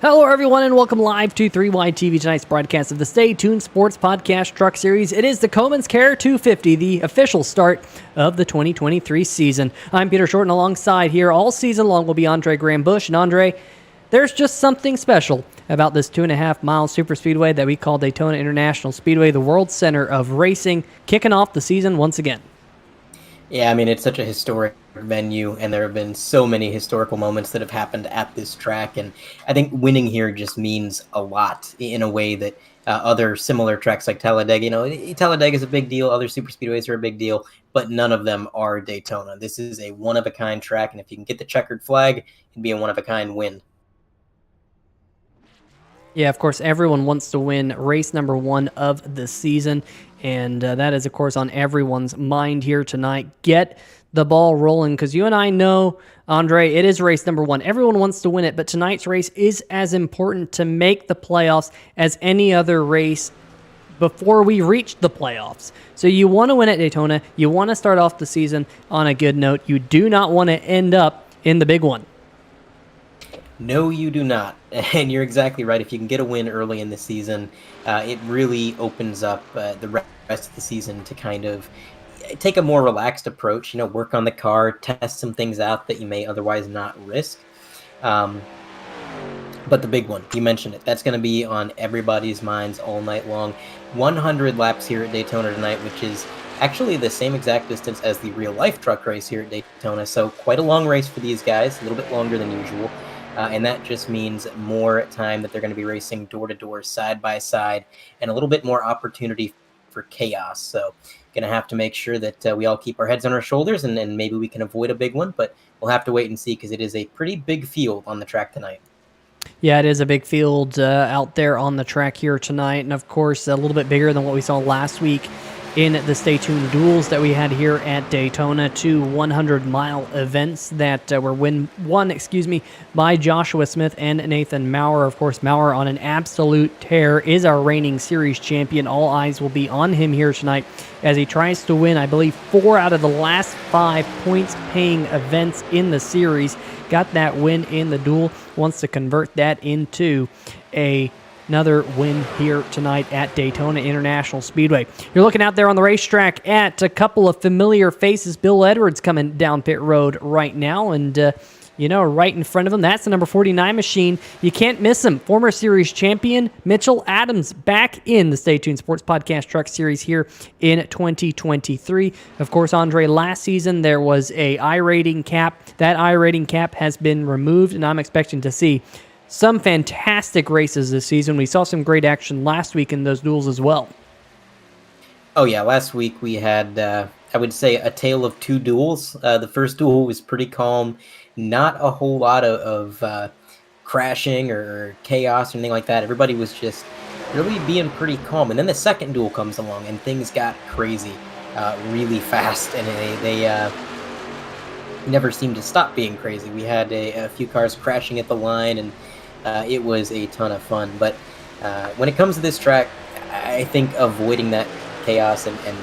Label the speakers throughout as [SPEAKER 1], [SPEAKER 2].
[SPEAKER 1] Hello, everyone, and welcome live to 3YTV, tonight's broadcast of the Stay Tuned Sports Podcast Truck Series. It is the Choman's Care 250, the official start of the 2023 season. I'm Peter Short, and alongside here all season long will be Andre Graham Bush. And Andre, there's just something special about this 2.5-mile superspeedway that we call Daytona International Speedway, the world center of racing, kicking off the season once again.
[SPEAKER 2] Yeah, I mean, it's such a historic venue, and there have been so many historical moments that have happened at this track, and I think winning here just means a lot in a way that other similar tracks like Talladega, Talladega is a big deal, other super speedways are a big deal, but none of them are Daytona. This is a one-of-a-kind track, and if you can get the checkered flag, it'd be a one-of-a-kind win.
[SPEAKER 1] Yeah, of course, everyone wants to win race number one of the season, and that is, of course, on everyone's mind here tonight. Get the ball rolling, because you and I know, Andre, it is race number one. Everyone wants to win it, but tonight's race is as important to make the playoffs as any other race before we reach the playoffs. So you want to win at Daytona. You want to start off the season on a good note. You do not want to end up in the big one.
[SPEAKER 2] No, you do not. And you're exactly right. If you can get a win early in the season, it really opens up the rest of the season to kind of take a more relaxed approach, work on the car, test some things out that you may otherwise not risk. But the big one, you mentioned it, that's going to be on everybody's minds all night long. 100 laps here at Daytona tonight, which is actually the same exact distance as the real-life truck race here at Daytona. So quite a long race for these guys, a little bit longer than usual. And that just means more time that they're going to be racing door-to-door, side-by-side, and a little bit more opportunity for chaos. So going to have to make sure that we all keep our heads on our shoulders, and maybe we can avoid a big one, but we'll have to wait and see because it is a pretty big field on the track tonight.
[SPEAKER 1] Yeah, it is a big field out there on the track here tonight, and of course a little bit bigger than what we saw last week in the Stay Tuned duels that we had here at Daytona. 2 100-mile events that were won by Joshua Smith and Nathan Maurer. Of course, Maurer on an absolute tear is our reigning series champion. All eyes will be on him here tonight as he tries to win, I believe, 4 out of the last 5 points-paying events in the series. Got that win in the duel, wants to convert that into another win here tonight at Daytona International Speedway. You're looking out there on the racetrack at a couple of familiar faces. Bill Edwards coming down pit road right now, and right in front of him, that's the number 49 machine. You can't miss him. Former series champion Mitchell Adams back in the Stay Tuned Sports Podcast Truck Series here in 2023. Of course, Andre, last season there was a I-rating cap. That I-rating cap has been removed, and I'm expecting to see some fantastic races this season. We saw some great action last week in those duels as well.
[SPEAKER 2] Oh, yeah. Last week we had, I would say, a tale of 2 duels. The first duel was pretty calm. Not a whole lot of crashing or chaos or anything like that. Everybody was just really being pretty calm. And then the second duel comes along, and things got crazy really fast. And they never seemed to stop being crazy. We had a few cars crashing at the line, and it was a ton of fun. But when it comes to this track, I think avoiding that chaos and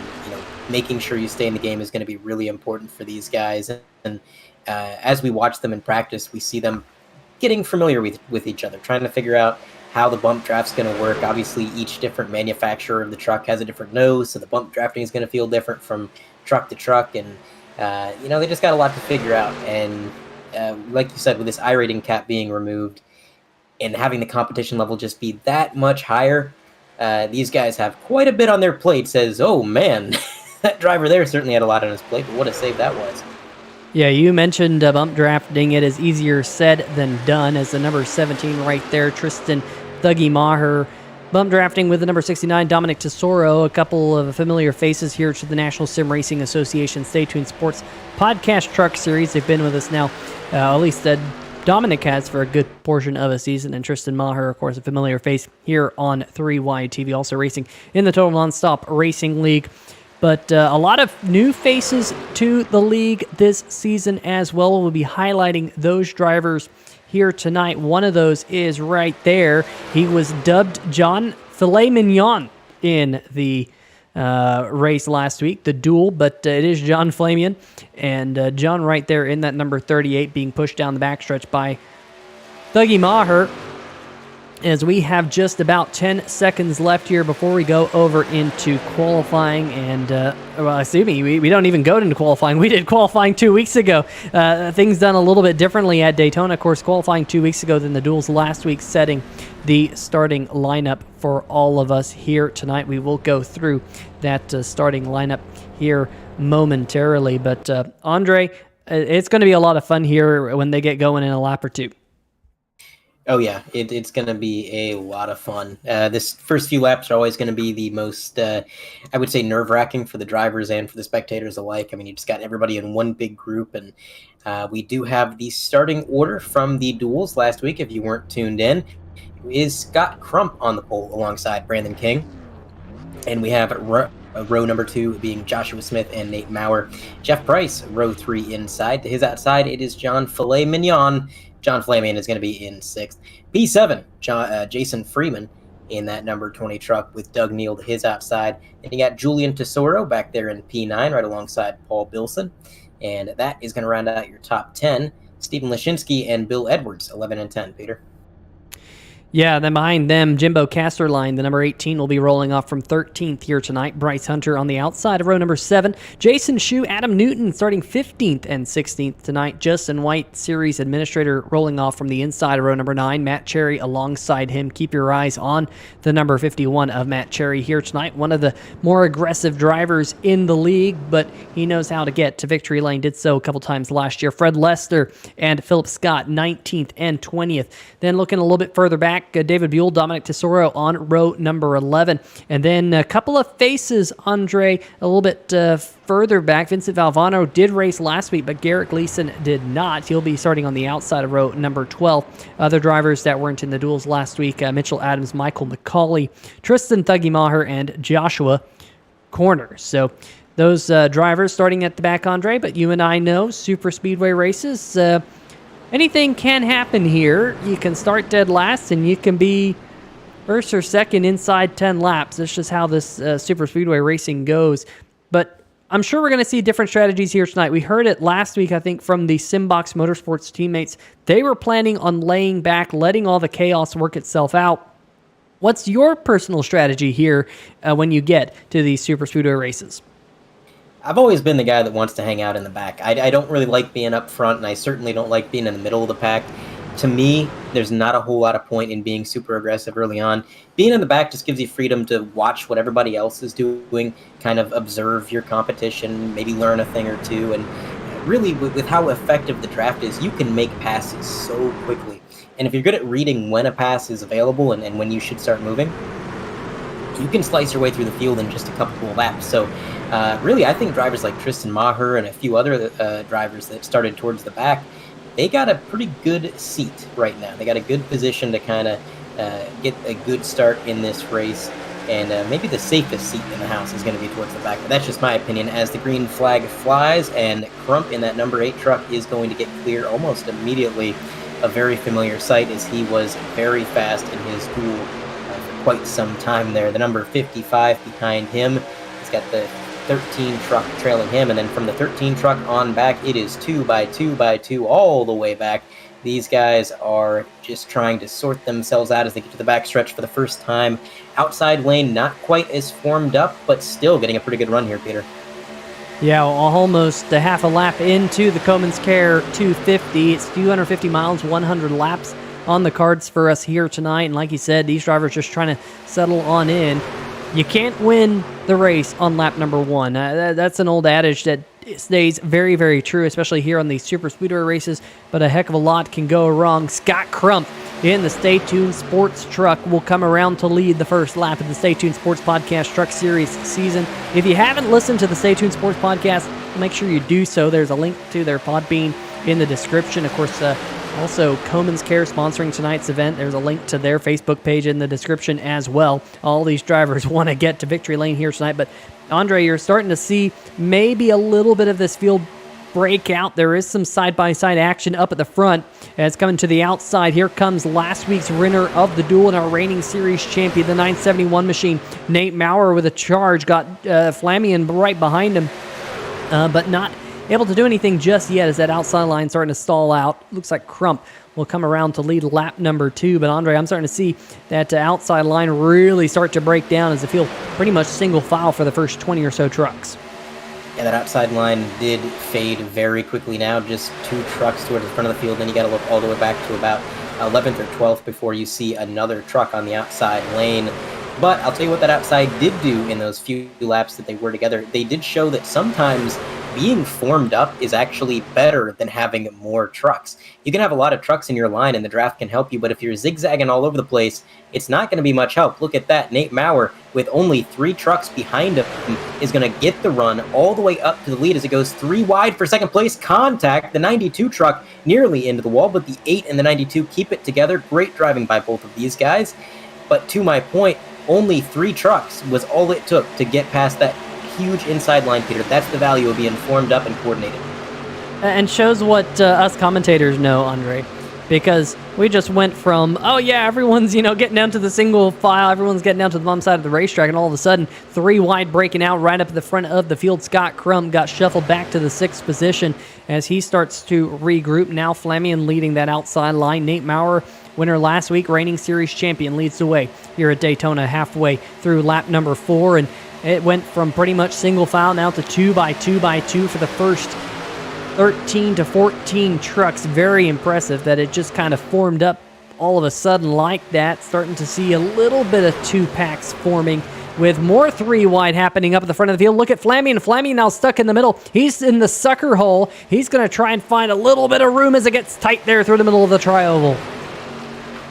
[SPEAKER 2] making sure you stay in the game is going to be really important for these guys. And as we watch them in practice, we see them getting familiar with each other, trying to figure out how the bump draft's going to work. Obviously, each different manufacturer of the truck has a different nose, so the bump drafting is going to feel different from truck to truck. And they just got a lot to figure out. And like you said, with this I-rating cap being removed and having the competition level just be that much higher, these guys have quite a bit on their plate. Says, oh man, that driver there certainly had a lot on his plate, but what a save that was.
[SPEAKER 1] Yeah, you mentioned bump drafting. It is easier said than done, as the number 17 right there, Tristan Thuggy Maher, bump drafting with the number 69, Dominic Tesoro, a couple of familiar faces here to the National Sim Racing Association Stay Tuned Sports Podcast Truck Series. They've been with us now, at least Dominic has for a good portion of a season, and Tristan Maher, of course, a familiar face here on 3YTV, also racing in the Total Nonstop Racing League. But a lot of new faces to the league this season as well. We'll be highlighting those drivers here tonight. One of those is right there. He was dubbed John Filet Mignon in the race last week, the duel, but it is John Flamion. And John right there in that number 38 being pushed down the backstretch by Thuggy Maher. as we have just about 10 seconds left here before we go over into qualifying. And, well, excuse me, we don't even go into qualifying. We did qualifying 2 weeks ago. Things done a little bit differently at Daytona. Of course, qualifying 2 weeks ago than the duels last week, setting the starting lineup for all of us here tonight. We will go through that starting lineup here momentarily. But, Andre, it's going to be a lot of fun here when they get going in a lap or two.
[SPEAKER 2] Oh yeah, it's going to be a lot of fun. This first few laps are always going to be the most, I would say, nerve-wracking for the drivers and for the spectators alike. I mean, you just got everybody in one big group, and we do have the starting order from the duels last week. If you weren't tuned in, is Scott Crump on the pole alongside Brandon King, and we have row number 2 being Joshua Smith and Nate Maurer. Jeff Price, row 3 inside. To his outside, it is John Filet Mignon. John Flamian is going to be in 6th. P7, Jason Freeman in that number 20 truck with Doug Neal to his outside. And you got Julian Tesoro back there in P9 right alongside Paul Bilson. And that is going to round out your top 10. Stephen Lashinsky and Bill Edwards, 11 and 10, Peter.
[SPEAKER 1] Yeah, then behind them, Jimbo Casterline, the number 18, will be rolling off from 13th here tonight. Bryce Hunter on the outside of row number 7. Jason Shue, Adam Newton starting 15th and 16th tonight. Justin White, series administrator, rolling off from the inside of row number 9. Matt Cherry alongside him. Keep your eyes on the number 51 of Matt Cherry here tonight. One of the more aggressive drivers in the league, but he knows how to get to victory lane. Did so a couple times last year. Fred Lester and Philip Scott, 19th and 20th. Then looking a little bit further back, David Buell, Dominic Tesoro on row number 11. And then a couple of faces, Andre, a little bit further back. Vincent Valvano did race last week, but Garrett Gleason did not. He'll be starting on the outside of row number 12. Other drivers that weren't in the duels last week, Mitchell Adams, Michael McCauley, Tristan Thuggy Maher, and Joshua Corner. So those drivers starting at the back, Andre, but you and I know super speedway races, anything can happen here. You can start dead last, and you can be first or second inside 10 laps. That's just how this super speedway racing goes. But I'm sure we're going to see different strategies here tonight. We heard it last week, I think, from the Simbox Motorsports teammates. They were planning on laying back, letting all the chaos work itself out. What's your personal strategy here when you get to these super speedway races?
[SPEAKER 2] I've always been the guy that wants to hang out in the back. I don't really like being up front, and I certainly don't like being in the middle of the pack. To me, there's not a whole lot of point in being super aggressive early on. Being in the back just gives you freedom to watch what everybody else is doing, kind of observe your competition, maybe learn a thing or two, and really with how effective the draft is, you can make passes so quickly. And if you're good at reading when a pass is available and when you should start moving, you can slice your way through the field in just a couple of laps. So really, I think drivers like Tristan Maher and a few other drivers that started towards the back, they got a pretty good seat right now. They got a good position to kind of get a good start in this race. And maybe the safest seat in the house is going to be towards the back. But that's just my opinion as the green flag flies. And Crump in that number 8 truck is going to get clear almost immediately. A very familiar sight as he was very fast in his duel for quite some time there. The number 55 behind him. He's got the 13 truck trailing him, and then from the 13 truck on back, it is 2 by 2 by 2 all the way back. These guys are just trying to sort themselves out as they get to the backstretch for the first time. Outside lane, not quite as formed up, but still getting a pretty good run here, Peter.
[SPEAKER 1] Yeah, almost a half a lap into the Choman's Care 250. It's 250 miles, 100 laps on the cards for us here tonight. And like you said, these drivers just trying to settle on in. You can't win the race on lap number 1. That's an old adage that stays very, very true, especially here on these super speedway races, but a heck of a lot can go wrong. Scott Crump in the Stay Tuned Sports truck will come around to lead the first lap of the Stay Tuned Sports Podcast Truck Series season. If you haven't listened to the Stay Tuned Sports Podcast, make sure you do so. There's a link to their Podbean in the description. Of course, also, Choman's Care sponsoring tonight's event. There's a link to their Facebook page in the description as well. All these drivers want to get to victory lane here tonight. But, Andre, you're starting to see maybe a little bit of this field break out. There is some side-by-side action up at the front. It's coming to the outside. Here comes last week's winner of the duel and our reigning series champion, the 971 machine. Nate Maurer with a charge. Got Flamian right behind him, but not able to do anything just yet as that outside line starting to stall out. Looks like Crump will come around to lead lap number 2. But Andre, I'm starting to see that outside line really start to break down as the field pretty much single file for the first 20 or so trucks.
[SPEAKER 2] Yeah, that outside line did fade very quickly now. Just 2 trucks towards the front of the field. Then you got to look all the way back to about 11th or 12th before you see another truck on the outside lane. But I'll tell you what that outside did do in those few laps that they were together. They did show that sometimes being formed up is actually better than having more trucks. You can have a lot of trucks in your line and the draft can help you, but if you're zigzagging all over the place, it's not going to be much help. Look at that. Nate Maurer, with only 3 trucks behind him, is going to get the run all the way up to the lead as it goes 3 wide for second place. Contact the 92 truck nearly into the wall, but the 8 and the 92 keep it together. Great driving by both of these guys. But to my point, only 3 trucks was all it took to get past that huge inside line, Peter. That's the value of being formed up and coordinated.
[SPEAKER 1] And shows what us commentators know, Andre, because we just went from, oh yeah, everyone's, getting down to the single file, everyone's getting down to the bum side of the racetrack, and all of a sudden, 3 wide breaking out right up at the front of the field. Scott Crump got shuffled back to the 6th position as he starts to regroup. Now Flamian leading that outside line. Nate Maurer, winner last week, reigning series champion, leads the way here at Daytona halfway through lap number 4, and it went from pretty much single file now to 2x2x2 for the first 13 to 14 trucks. Very impressive that it just kind of formed up all of a sudden like that. Starting to see a little bit of 2 packs forming with more 3 wide happening up at the front of the field. Look at Flamian. Flamian now stuck in the middle. He's in the sucker hole. He's going to try and find a little bit of room as it gets tight there through the middle of the tri-oval.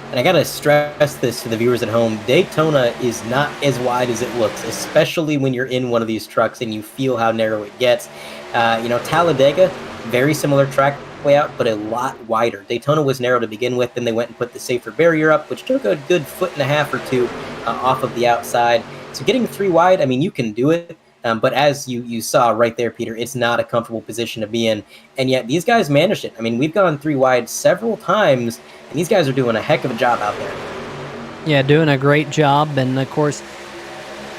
[SPEAKER 2] And I gotta stress this to the viewers at home, Daytona is not as wide as it looks, especially when you're in one of these trucks and you feel how narrow it gets. Talladega, very similar track layout, but a lot wider. Daytona was narrow to begin with, then they went and put the safer barrier up, which took a good 1.5 or 2 off of the outside. So getting 3 wide, I mean, you can do it. But as you saw right there, Peter, it's not a comfortable position to be in. And yet these guys managed it. I mean, we've gone 3 wide several times, and these guys are doing a heck of a job out there.
[SPEAKER 1] Yeah, doing a great job. And, of course,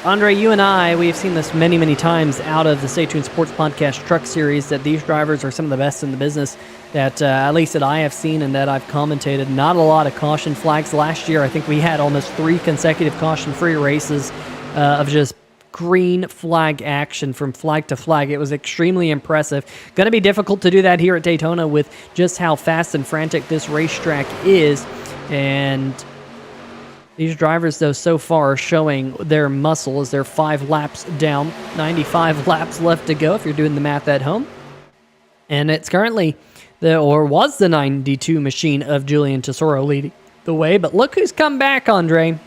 [SPEAKER 1] Andre, you and I, we've seen this many, many times out of the Stay Tuned Sports Podcast Truck Series, that these drivers are some of the best in the business that, at least that I have seen and that I've commentated. Not a lot of caution flags. Last year, I think we had almost 3 consecutive caution-free races of just green flag action from flag to flag. It was extremely impressive. Going to be difficult to do that here at Daytona with just how fast and frantic this racetrack is. And these drivers, though, so far are showing their muscle as they're 5 laps down, 95 laps left to go if you're doing the math at home. And it's currently was the 92 machine of Julian Tesoro leading the way. But look who's come back, Andre.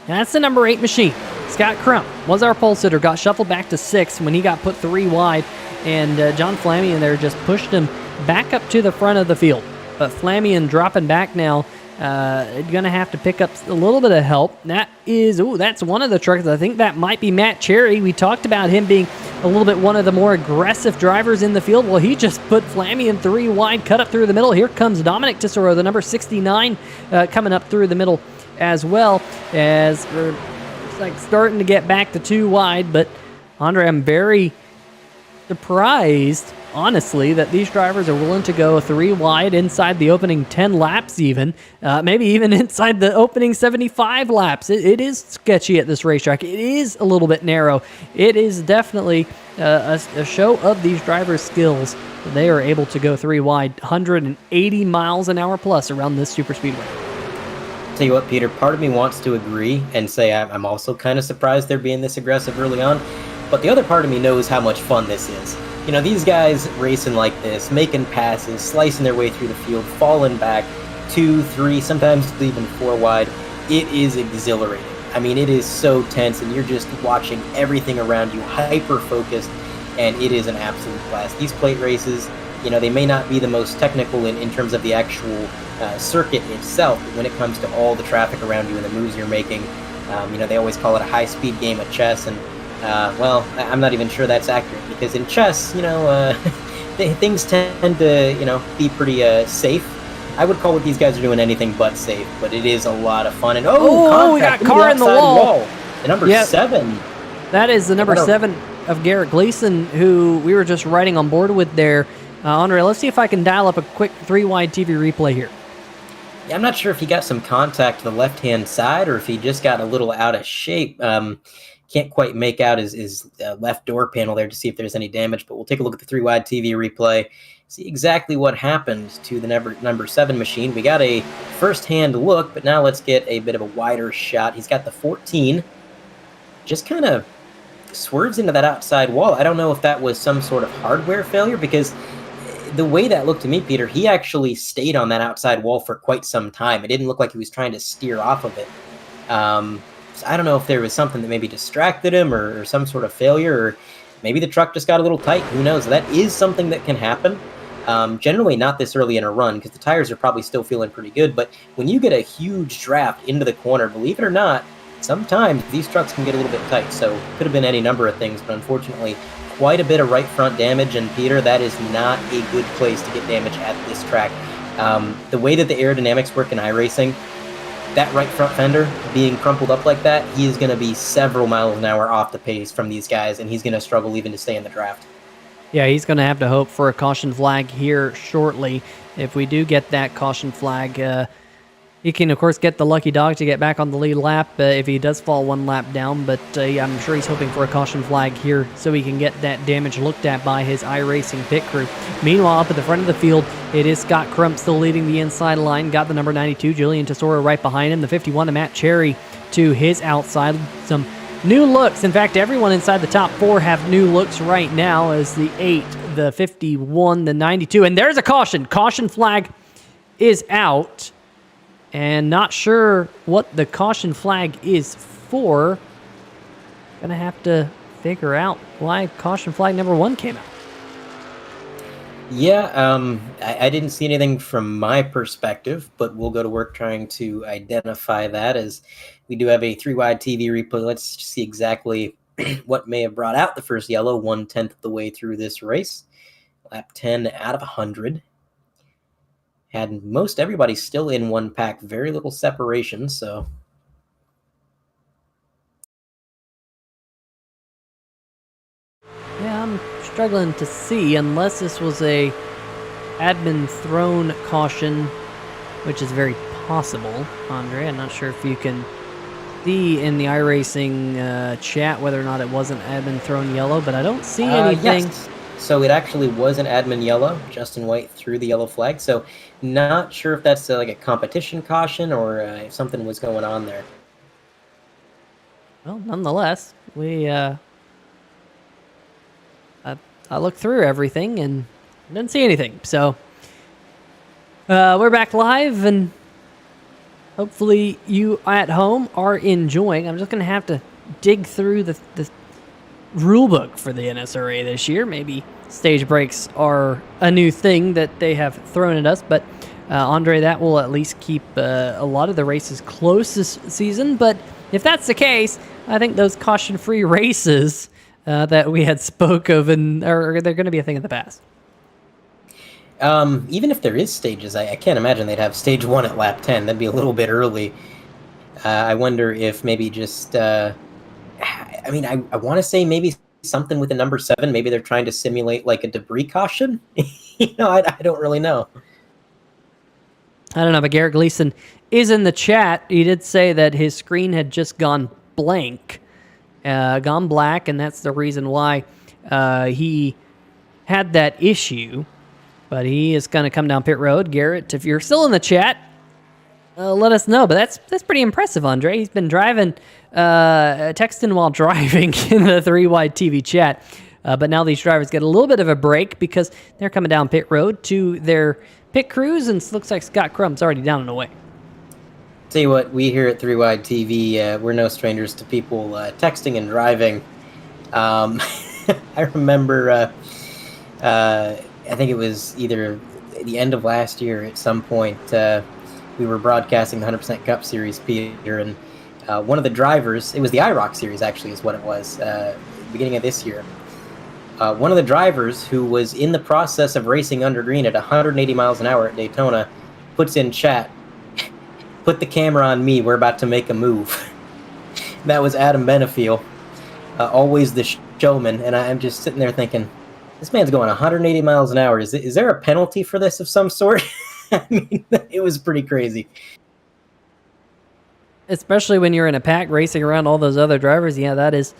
[SPEAKER 1] That's the number 8 machine. Scott Crump was our pole sitter, got shuffled back to 6th when he got put 3 wide, and John Flamian there just pushed him back up to the front of the field. But Flamian dropping back now, going to have to pick up a little bit of help. That's one of the trucks. I think that might be Matt Cherry. We talked about him being a little bit one of the more aggressive drivers in the field. Well, he just put Flamian 3 wide, cut up through the middle. Here comes Dominic Tesoro, the number 69, coming up through the middle as well, as we're starting to get back to 2 wide. But Andre, I'm very surprised, honestly, that these drivers are willing to go 3 wide inside the opening 10 laps even, maybe even inside the opening 75 laps. It is sketchy at this racetrack. It is a little bit narrow. It is definitely a show of these drivers' skills. They are able to go 3 wide, 180 miles an hour plus around this superspeedway.
[SPEAKER 2] Tell you what, Peter, part of me wants to agree and say I'm also kind of surprised they're being this aggressive early on, but the other part of me knows how much fun this is. These guys racing like this, making passes, slicing their way through the field, falling back 2, 3, sometimes even 4 wide. It is exhilarating. I mean, it is so tense, and you're just watching everything around you, hyper-focused, and it is an absolute blast. These plate races, they may not be the most technical in terms of the actual circuit itself, but when it comes to all the traffic around you and the moves you're making, they always call it a high-speed game of chess, and I'm not even sure that's accurate, because in chess, things tend to, be pretty safe. I would call what these guys are doing anything but safe, but it is a lot of fun. And
[SPEAKER 1] we got a car in the wall.
[SPEAKER 2] The number 7.
[SPEAKER 1] That is the number 7. of Garrett Gleason, who we were just riding on board with there. Andre, let's see if I can dial up a quick 3-wide TV replay here.
[SPEAKER 2] Yeah, I'm not sure if he got some contact to the left-hand side or if he just got a little out of shape. Can't quite make out his left door panel there to see if there's any damage, but we'll take a look at the 3-wide TV replay, see exactly what happened to the number 7 machine. We got a first-hand look, but now let's get a bit of a wider shot. He's got the 14, just kind of swerves into that outside wall. I don't know if that was some sort of hardware failure, because the way that looked to me, Peter, he actually stayed on that outside wall for quite some time. It didn't look like he was trying to steer off of it. So I don't know if there was something that maybe distracted him or some sort of failure, or maybe the truck just got a little tight. Who knows? That is something that can happen. Generally not this early in a run, because the tires are probably still feeling pretty good. But when you get a huge draft into the corner, believe it or not, sometimes these trucks can get a little bit tight. So could have been any number of things, but unfortunately, quite a bit of right front damage, and Peter, that is not a good place to get damage at this track. The way that the aerodynamics work in iRacing, that right front fender being crumpled up like that, he is going to be several miles an hour off the pace from these guys, and he's going to struggle even to stay in the draft.
[SPEAKER 1] Yeah, he's going to have to hope for a caution flag here shortly. If we do get that caution flag, he can, of course, get the lucky dog to get back on the lead lap if he does fall one lap down, but yeah, I'm sure he's hoping for a caution flag here so he can get that damage looked at by his iRacing pit crew. Meanwhile, up at the front of the field, it is Scott Crump still leading the inside line, got the number 92, Julian Tesoro, right behind him, the 51 of Matt Cherry to his outside. Some new looks. In fact, everyone inside the top 4 have new looks right now, as the 8, the 51, the 92, and there's a caution. Caution flag is out. And not sure what the caution flag is for. Gonna have to figure out why caution flag number 1 came out.
[SPEAKER 2] Yeah, I didn't see anything from my perspective, but we'll go to work trying to identify that, as we do have a 3-wide TV replay. Let's see exactly what may have brought out the first yellow 1/10 of the way through this race. Lap 10 out of 100. Had most everybody still in one pack, very little separation, so.
[SPEAKER 1] Yeah, I'm struggling to see, unless this was a admin thrown caution, which is very possible, Andre. I'm not sure if you can see in the iRacing chat whether or not it was an admin thrown yellow, but I don't see anything.
[SPEAKER 2] Yes. So it actually was an admin yellow. Justin White threw the yellow flag. So not sure if that's like a competition caution or if something was going on there.
[SPEAKER 1] Well, nonetheless, we I looked through everything and didn't see anything. So we're back live, and hopefully you at home are enjoying. I'm just going to have to dig through the rule book for the NSRA this year. Maybe stage breaks are a new thing that they have thrown at us, but Andre, that will at least keep a lot of the races close this season. But if that's the case, I think those caution-free races that we had spoke of, and they're going to be a thing of the past.
[SPEAKER 2] Even if there is stages, I can't imagine they'd have stage 1 at lap 10. That'd be a little bit early. I wonder if maybe just I mean, I want to say maybe something with the number 7. Maybe they're trying to simulate like a debris caution. I don't really know.
[SPEAKER 1] I don't know, but Garrett Gleason is in the chat. He did say that his screen had just gone blank, gone black, and that's the reason why he had that issue. But he is going to come down pit road. Garrett, if you're still in the chat, let us know. But that's pretty impressive, Andre. He's been driving, texting while driving in the 3-wide TV chat. But now these drivers get a little bit of a break because they're coming down pit road to their pit crews, and it looks like Scott Crump's already down and away.
[SPEAKER 2] Tell you what, we here at 3-wide TV, we're no strangers to people texting and driving. I remember, I think it was either the end of last year at some point, we were broadcasting the 100% Cup Series, Peter, and one of the drivers, it was the IROC Series actually is what it was, beginning of this year. One of the drivers who was in the process of racing under green at 180 miles an hour at Daytona puts in chat, "Put the camera on me, we're about to make a move." That was Adam Benefiel. always the showman, and I'm just sitting there thinking, this man's going 180 miles an hour. Is there a penalty for this of some sort? I mean, it was pretty crazy.
[SPEAKER 1] Especially when you're in a pack racing around all those other drivers. Yeah, that is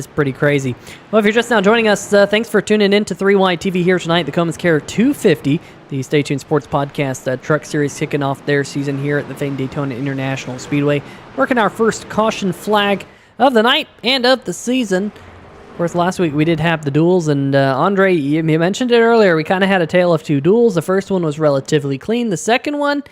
[SPEAKER 1] pretty crazy. Well, if you're just now joining us, thanks for tuning in to 3Y TV here tonight. The Coleman's Care 250, the Stay Tuned Sports Podcast Truck Series, kicking off their season here at the famed Daytona International Speedway. Working our first caution flag of the night and of the season. Of course, last week we did have the duels, and Andre, you mentioned it earlier, we kind of had a tale of two duels. The first one was relatively clean. The second one,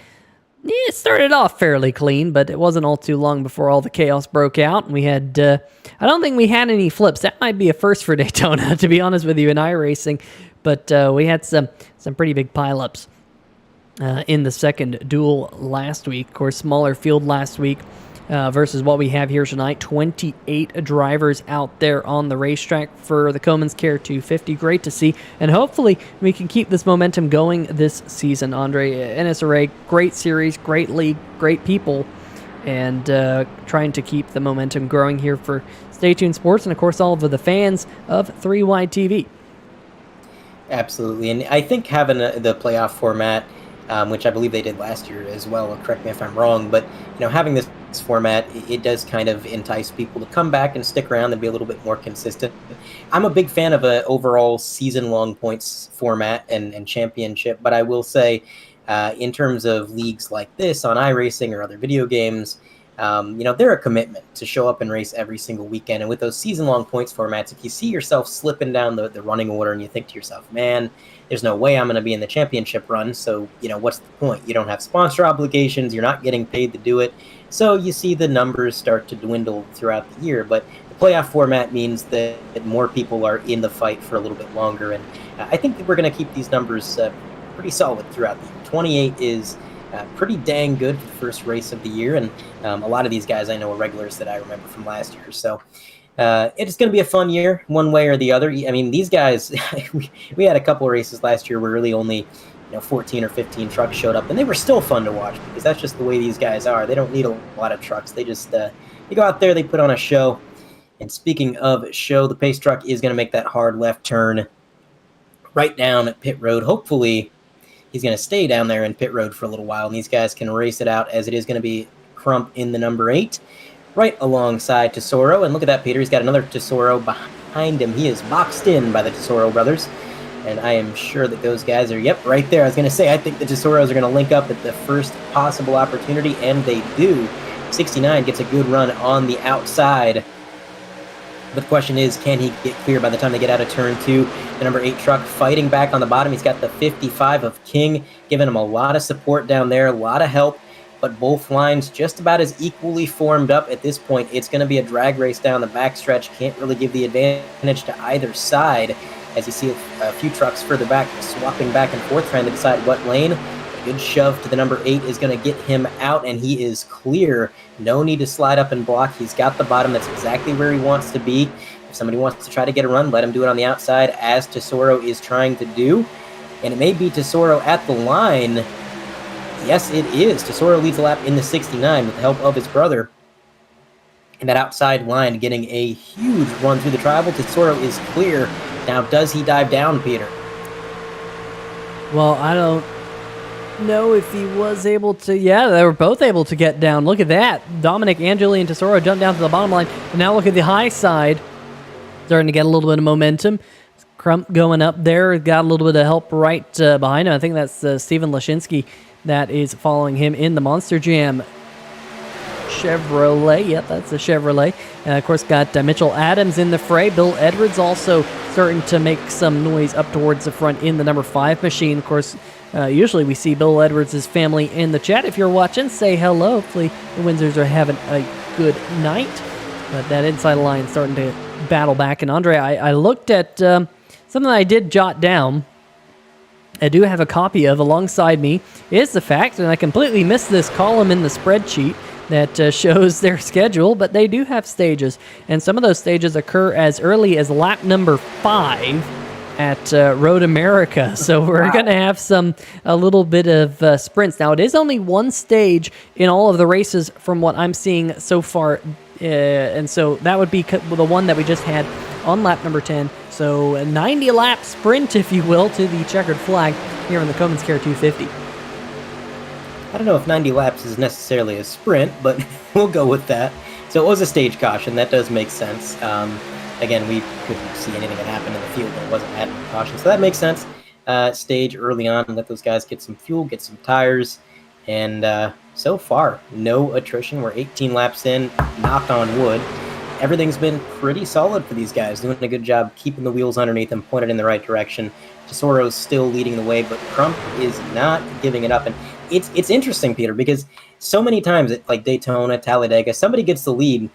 [SPEAKER 1] it started off fairly clean, but it wasn't all too long before all the chaos broke out. We had, I don't think we had any flips. That might be a first for Daytona, to be honest with you, in iRacing. But we had some pretty big pileups in the second duel last week. Of course, smaller field last week versus what we have here tonight. 28 drivers out there on the racetrack for the Coleman's Care 250. Great to see, and hopefully we can keep this momentum going this season. Andre, NSRA, great series, great league, great people, and trying to keep the momentum growing here for Stay Tuned Sports and, of course, all of the fans of 3Y TV.
[SPEAKER 2] Absolutely, and I think having the playoff format, which I believe they did last year as well, correct me if I'm wrong, but having this format, it does kind of entice people to come back and stick around and be a little bit more consistent. I'm a big fan of an overall season-long points format and championship, but I will say, in terms of leagues like this on iRacing or other video games, they're a commitment to show up and race every single weekend. And with those season-long points formats, if you see yourself slipping down the running order and you think to yourself, man, there's no way I'm going to be in the championship run, so, what's the point? You don't have sponsor obligations, you're not getting paid to do it, so you see the numbers start to dwindle throughout the year. But the playoff format means that more people are in the fight for a little bit longer, and I think that we're going to keep these numbers pretty solid throughout the year. 28 is pretty dang good for the first race of the year, and a lot of these guys I know are regulars that I remember from last year, so it's going to be a fun year one way or the other. I mean, these guys, we had a couple of races last year where really only 14 or 15 trucks showed up, and they were still fun to watch because that's just the way these guys are. They don't need a lot of trucks. They just they go out there, they put on a show. And speaking of show, the pace truck is going to make that hard left turn right down at pit road. Hopefully he's going to stay down there in pit road for a little while, and these guys can race it out, as it is going to be Crump in the number 8 right alongside Tesoro. And look at that, Peter, he's got another Tesoro behind him. He is boxed in by the Tesoro brothers, and I am sure that those guys are, yep, right there. I was going to say, I think the Tesoros are going to link up at the first possible opportunity, and they do. 69 gets a good run on the outside. But the question is, can he get clear by the time they get out of turn 2? The number 8 truck fighting back on the bottom. He's got the 55 of King, giving him a lot of support down there, a lot of help. But both lines just about as equally formed up at this point. It's going to be a drag race down the backstretch. Can't really give the advantage to either side, as you see a few trucks further back swapping back and forth, trying to decide what lane. A good shove to the number 8 is going to get him out, and he is clear. No need to slide up and block. He's got the bottom. That's exactly where he wants to be. If somebody wants to try to get a run, let him do it on the outside, as Tesoro is trying to do. And it may be Tesoro at the line. Yes, it is. Tesoro leads the lap in the 69 with the help of his brother. And that outside line getting a huge run through the tribal. Tesoro is clear. Now, does he dive down, Peter?
[SPEAKER 1] Well, I don't know if he was able to. Yeah, they were both able to get down. Look at that. Dominic, Angeli, and Tesoro jumped down to the bottom line. And now look at the high side. Starting to get a little bit of momentum. Crump going up there. Got a little bit of help right behind him. I think that's Steven Lashinsky that is following him in the Monster Jam Chevrolet. Yep, that's a Chevrolet. Of course, got Mitchell Adams in the fray. Bill Edwards also starting to make some noise up towards the front in the number 5 machine. Of course, usually we see Bill Edwards' family in the chat. If you're watching, say hello. Hopefully the Windsors are having a good night. But that inside line starting to battle back. And Andre, I looked at something I did jot down. I do have a copy of alongside me is the fact, and I completely missed this column in the spreadsheet that shows their schedule, but they do have stages, and some of those stages occur as early as lap number 5 at Road America. So we're going to have a little bit of sprints. Now, it is only one stage in all of the races from what I'm seeing so far And so that would be the one that we just had on lap number 10. So a 90-lap sprint, if you will, to the checkered flag here in the Cummins Care 250.
[SPEAKER 2] I don't know if 90 laps is necessarily a sprint, but we'll go with that. So it was a stage caution. That does make sense. Again, we couldn't see anything that happened in the field, and it wasn't adding caution, so that makes sense. Stage early on and let those guys get some fuel, get some tires, and so far, no attrition. We're 18 laps in, knock on wood. Everything's been pretty solid for these guys, doing a good job keeping the wheels underneath them, pointed in the right direction. Tesoro's still leading the way, but Crump is not giving it up. And it's interesting, Peter, because so many times at like Daytona, Talladega, somebody gets the lead,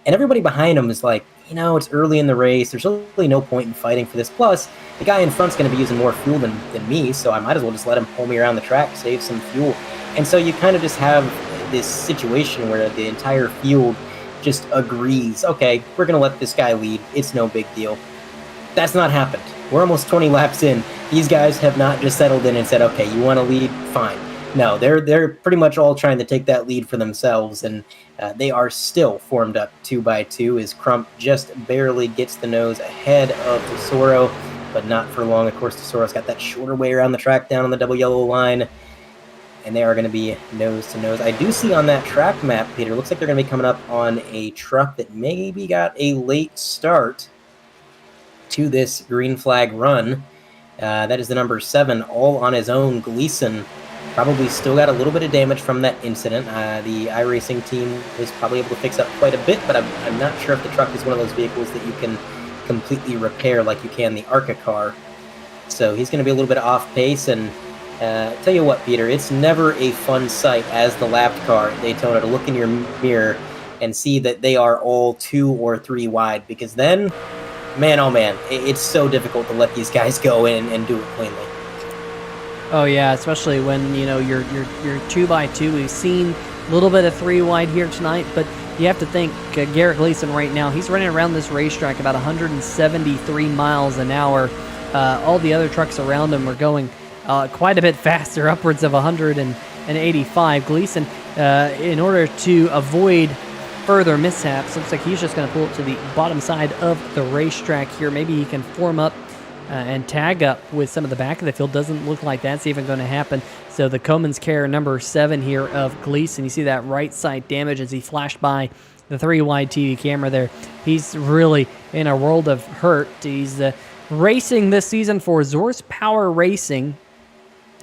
[SPEAKER 2] and everybody behind them is like, it's early in the race. There's really no point in fighting for this. Plus, the guy in front's going to be using more fuel than me, so I might as well just let him pull me around the track, save some fuel. And so you kind of just have this situation where the entire field just agrees, okay, we're going to let this guy lead. It's no big deal. That's not happened. We're almost 20 laps in. These guys have not just settled in and said, okay, you want to lead? Fine. No, they're pretty much all trying to take that lead for themselves, and they are still formed up 2 by 2 as Crump just barely gets the nose ahead of Tesoro, but not for long. Of course, Tesoro's got that shorter way around the track down on the double yellow line, and they are going to be nose to nose. I do see on that track map, Peter, looks like they're going to be coming up on a truck that maybe got a late start to this green flag run. That is the number 7, all on his own. Gleason probably still got a little bit of damage from that incident. The iRacing team was probably able to fix up quite a bit, but I'm not sure if the truck is one of those vehicles that you can completely repair like you can the ARCA car. So he's going to be a little bit off pace, and tell you what, Peter, it's never a fun sight as the lapped car at Daytona to look in your mirror and see that they are all 2 or 3 wide, because then, man, oh man, it's so difficult to let these guys go in and do it cleanly.
[SPEAKER 1] Oh yeah, especially when you're 2 by 2. We've seen a little bit of 3 wide here tonight, but you have to think Garrett Gleason right now, he's running around this racetrack about 173 miles an hour. All the other trucks around him are going quite a bit faster, upwards of 185. Gleason, in order to avoid further mishaps, looks like he's just going to pull it to the bottom side of the racetrack here. Maybe he can form up and tag up with some of the back of the field. Doesn't look like that's even going to happen. So the Cummins Care number 7 here of Gleason, you see that right side damage as he flashed by the 3 wide TV camera there. He's really in a world of hurt. He's racing this season for Zor's Power Racing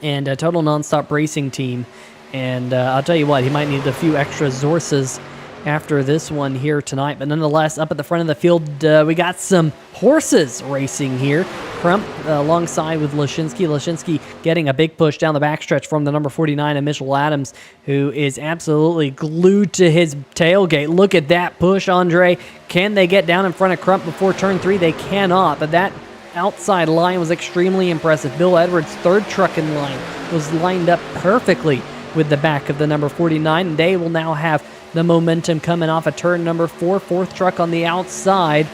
[SPEAKER 1] and a Total Nonstop Racing Team. And I'll tell you what, he might need a few extra Zorses after this one here tonight. But nonetheless, up at the front of the field, we got some horses racing here. Crump alongside with Lashinsky. Lashinsky getting a big push down the backstretch from the number 49 of Mitchell Adams, who is absolutely glued to his tailgate. Look at that push, Andre. Can they get down in front of Crump before turn 3? They cannot, but that outside line was extremely impressive. Bill Edwards' third truck in line was lined up perfectly with the back of the number 49, and they will now have the momentum coming off of turn number 4, 4th truck on the outside.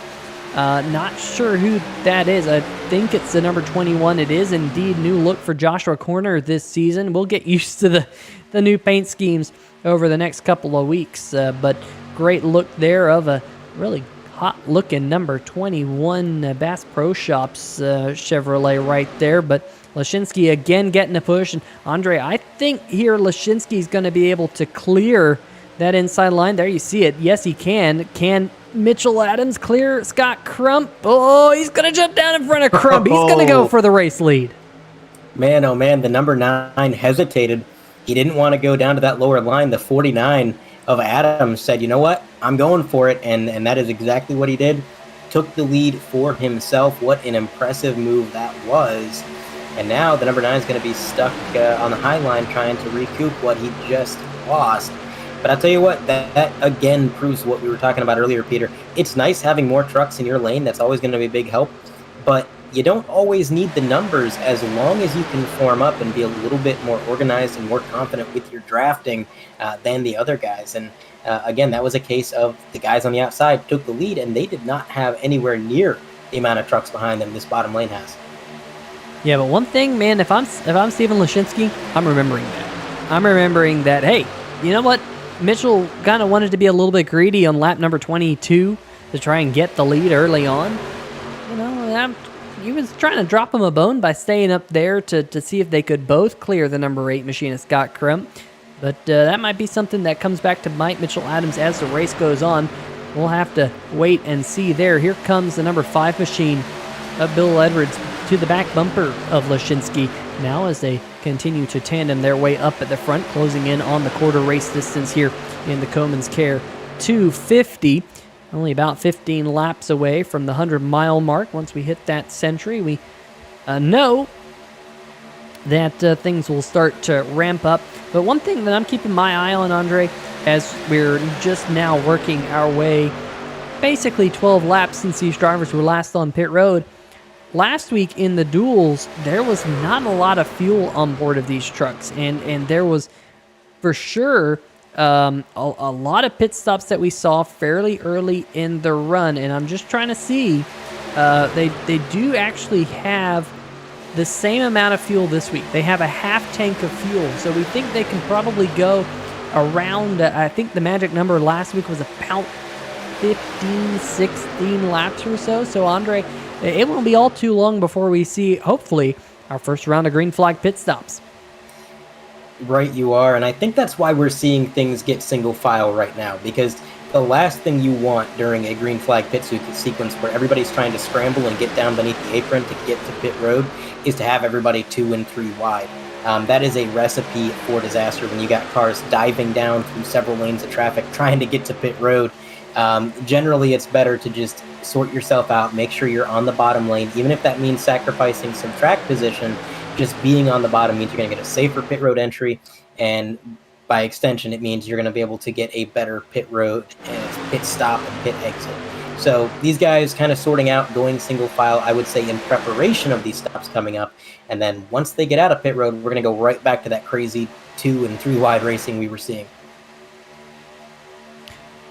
[SPEAKER 1] Not sure who that is. I think it's the number 21. It is indeed new look for Joshua Corner this season. We'll get used to the new paint schemes over the next couple of weeks, but great look there of a really hot-looking number 21 Bass Pro Shops Chevrolet right there. But Lashinsky again getting a push. And Andre, I think here Lashinsky's going to be able to clear that inside line. There you see it. Yes, he can. Can Mitchell Adams clear Scott Crump? Oh, he's going to jump down in front of Crump. He's going to go for the race lead.
[SPEAKER 2] Man, oh man, the number 9 hesitated. He didn't want to go down to that lower line. The 49 of Adams said, you know what? I'm going for it. And that is exactly what he did. Took the lead for himself. What an impressive move that was. And now the number 9 is going to be stuck on the high line trying to recoup what he just lost. But I'll tell you what, that again proves what we were talking about earlier, Peter. It's nice having more trucks in your lane. That's always going to be a big help. But you don't always need the numbers as long as you can form up and be a little bit more organized and more confident with your drafting than the other guys. And again, that was a case of the guys on the outside took the lead, and they did not have anywhere near the amount of trucks behind them this bottom lane has.
[SPEAKER 1] Yeah, but one thing, man, if I'm Steven Lashinsky, I'm remembering that. I'm remembering that, hey, you know what? Mitchell kind of wanted to be a little bit greedy on lap number 22 to try and get the lead early on. You know, he was trying to drop him a bone by staying up there to see if they could both clear the number 8 machinist, Scott Crump. But that might be something that comes back to bite Mitchell Adams as the race goes on. We'll have to wait and see there. Here comes the number 5 machine of Bill Edwards to the back bumper of Lashinsky now as they continue to tandem their way up at the front, closing in on the quarter race distance here in the Choman's Care 250. Only about 15 laps away from the 100-mile mark. Once we hit that century, we know that things will start to ramp up. But one thing that I'm keeping my eye on, Andre, as we're just now working our way basically 12 laps since these drivers were last on pit road. Last week in the duels, there was not a lot of fuel on board of these trucks, and there was for sure a lot of pit stops that we saw fairly early in the run, and I'm just trying to see. They do actually have the same amount of fuel this week. They have a half tank of fuel, so we think they can probably go around, I think the magic number last week was about 15, 16 laps or so. So, Andre, it won't be all too long before we see, hopefully, our first round of green flag pit stops.
[SPEAKER 2] Right, you are, and I think that's why we're seeing things get single file right now, because the last thing you want during a green flag pit sequence where everybody's trying to scramble and get down beneath the apron to get to pit road is to have everybody 2 and 3 wide. That is a recipe for disaster when you got cars diving down through several lanes of traffic trying to get to pit road. Generally, it's better to just sort yourself out, make sure you're on the bottom lane, even if that means sacrificing some track position. Just being on the bottom means you're going to get a safer pit road entry, and by extension, it means you're going to be able to get a better pit road, pit stop, and pit exit. So these guys kind of sorting out, going single file, I would say, in preparation of these stops coming up. And then once they get out of pit road, we're going to go right back to that crazy 2 and 3 wide racing we were seeing.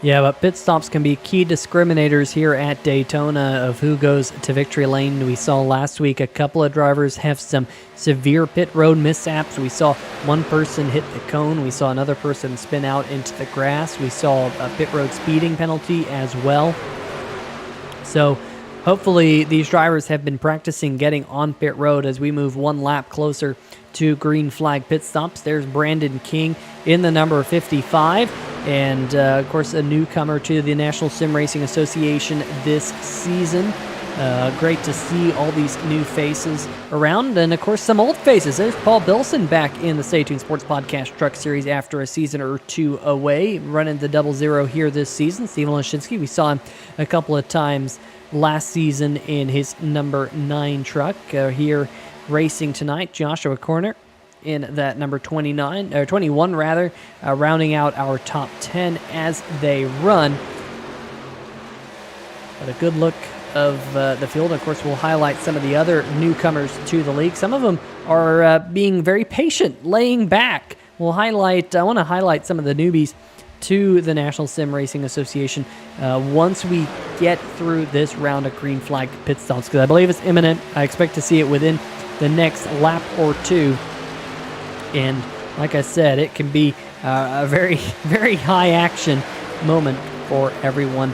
[SPEAKER 1] Yeah, but pit stops can be key discriminators here at Daytona of who goes to victory lane. We saw last week a couple of drivers have some severe pit road mishaps. We saw one person hit the cone. We saw another person spin out into the grass. We saw a pit road speeding penalty as well. So hopefully these drivers have been practicing getting on pit road as we move one lap closer to green flag pit stops. There's Brandon King in the number 55. And, of course, a newcomer to the National Sim Racing Association this season. Great to see all these new faces around. And, of course, some old faces. There's Paul Bilson back in the Stay Tuned Sports Podcast Truck Series after a season or two away, running the 00 here this season. Steven Lashinsky, we saw him a couple of times last season in his number 9 truck here racing tonight. Joshua Corner in that number 21 rounding out our top 10 as they run. But a good look of the field. Of course, we'll highlight some of the other newcomers to the league. Some of them are being very patient, laying back. I want to highlight some of the newbies to the National Sim Racing Association once we get through this round of green flag pit stops, because I believe it's imminent. I expect to see it within the next lap or two. And like I said, it can be a very, very high action moment for everyone.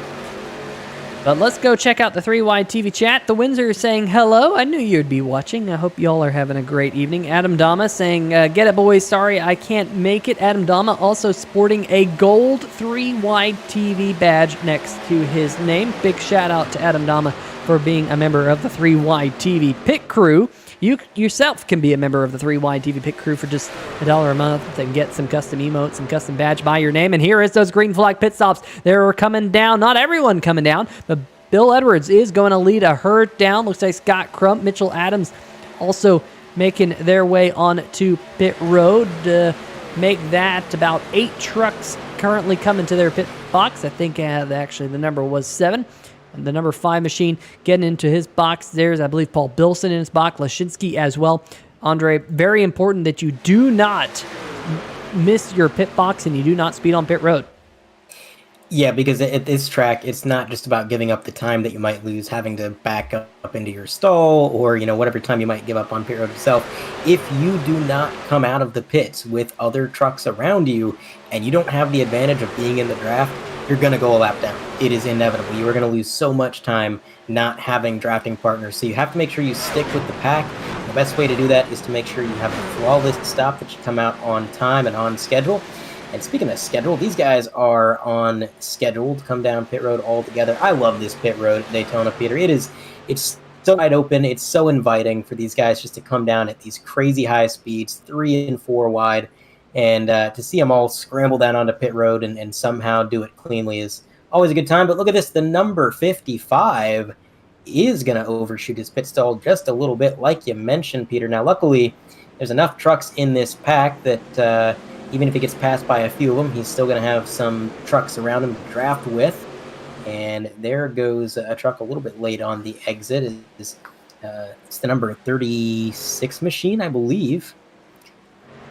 [SPEAKER 1] But let's go check out the 3-Wide TV chat. The Windsor is saying hello. I knew you'd be watching. I hope y'all are having a great evening. Adam Dama saying, get it, boys. Sorry, I can't make it. Adam Dama also sporting a gold 3-Wide TV badge next to his name. Big shout out to Adam Dama for being a member of the 3-Wide TV pit crew. You yourself can be a member of the 3-Wide TV Pit Crew for just $1 a month and get some custom emotes and custom badge by your name. And here is those green flag pit stops. They're coming down. Not everyone coming down, but Bill Edwards is going to lead a herd down. Looks like Scott Crump, Mitchell Adams also making their way on to pit road. Make that about 8 trucks currently coming to their pit box. I think actually the number was 7. And the number 5 machine getting into his box. There's, I believe, Paul Bilson in his box. Lashinsky as well. Andre, very important that you do not miss your pit box and you do not speed on pit road.
[SPEAKER 2] Yeah, because at this track, it's not just about giving up the time that you might lose having to back up into your stall or, whatever time you might give up on pit road itself. If you do not come out of the pits with other trucks around you and you don't have the advantage of being in the draft, you're going to go a lap down. It is inevitable. You are going to lose so much time not having drafting partners. So you have to make sure you stick with the pack. The best way to do that is to make sure you have a flawless stop, that you come out on time and on schedule. And speaking of schedule, these guys are on schedule to come down pit road all together. I love this pit road at Daytona, Peter. It's so wide open. It's so inviting for these guys just to come down at these crazy high speeds, 3 and 4 wide, and to see them all scramble down onto pit road and somehow do it cleanly is always a good time. But look at this, the number 55 is going to overshoot his pit stall just a little bit, like you mentioned, Peter. Now, luckily, there's enough trucks in this pack that even if he gets passed by a few of them, he's still going to have some trucks around him to draft with. And there goes a truck a little bit late on the exit. It's the number 36 machine, I believe.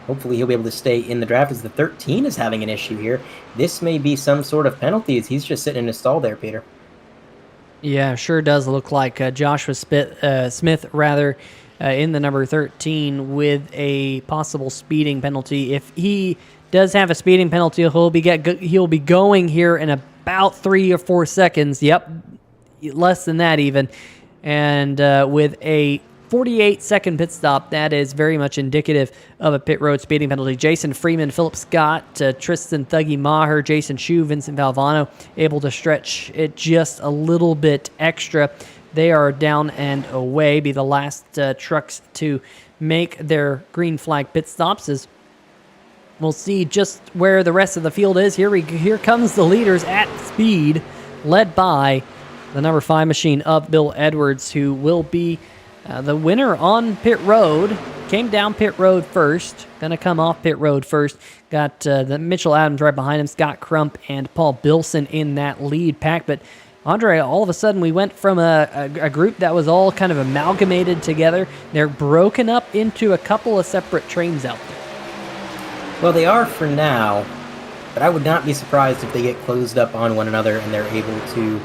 [SPEAKER 2] Hopefully he'll be able to stay in the draft, as the 13 is having an issue here. This may be some sort of penalty, as he's just sitting in his stall there, Peter.
[SPEAKER 1] Yeah, sure does look like Joshua Smith, in the number 13 with a possible speeding penalty. If he does have a speeding penalty, he'll be going here in about 3 or 4 seconds. Yep, less than that even. And with a 48-second pit stop, that is very much indicative of a pit road speeding penalty. Jason Freeman, Philip Scott, Tristan Thuggy Maher, Jason Shue, Vincent Valvano able to stretch it just a little bit extra. They are down and away, be the last trucks to make their green flag pit stops. As we'll see just where the rest of the field is. Here comes the leaders at speed, led by the number 5 machine of Bill Edwards, who will be the winner on pit road. Came down pit road first. Going to come off pit road first. Got the Mitchell Adams right behind him. Scott Crump and Paul Bilson in that lead pack. But Andre, all of a sudden we went from a group that was all kind of amalgamated together. They're broken up into a couple of separate trains out there.
[SPEAKER 2] Well, they are for now, but I would not be surprised if they get closed up on one another and they're able to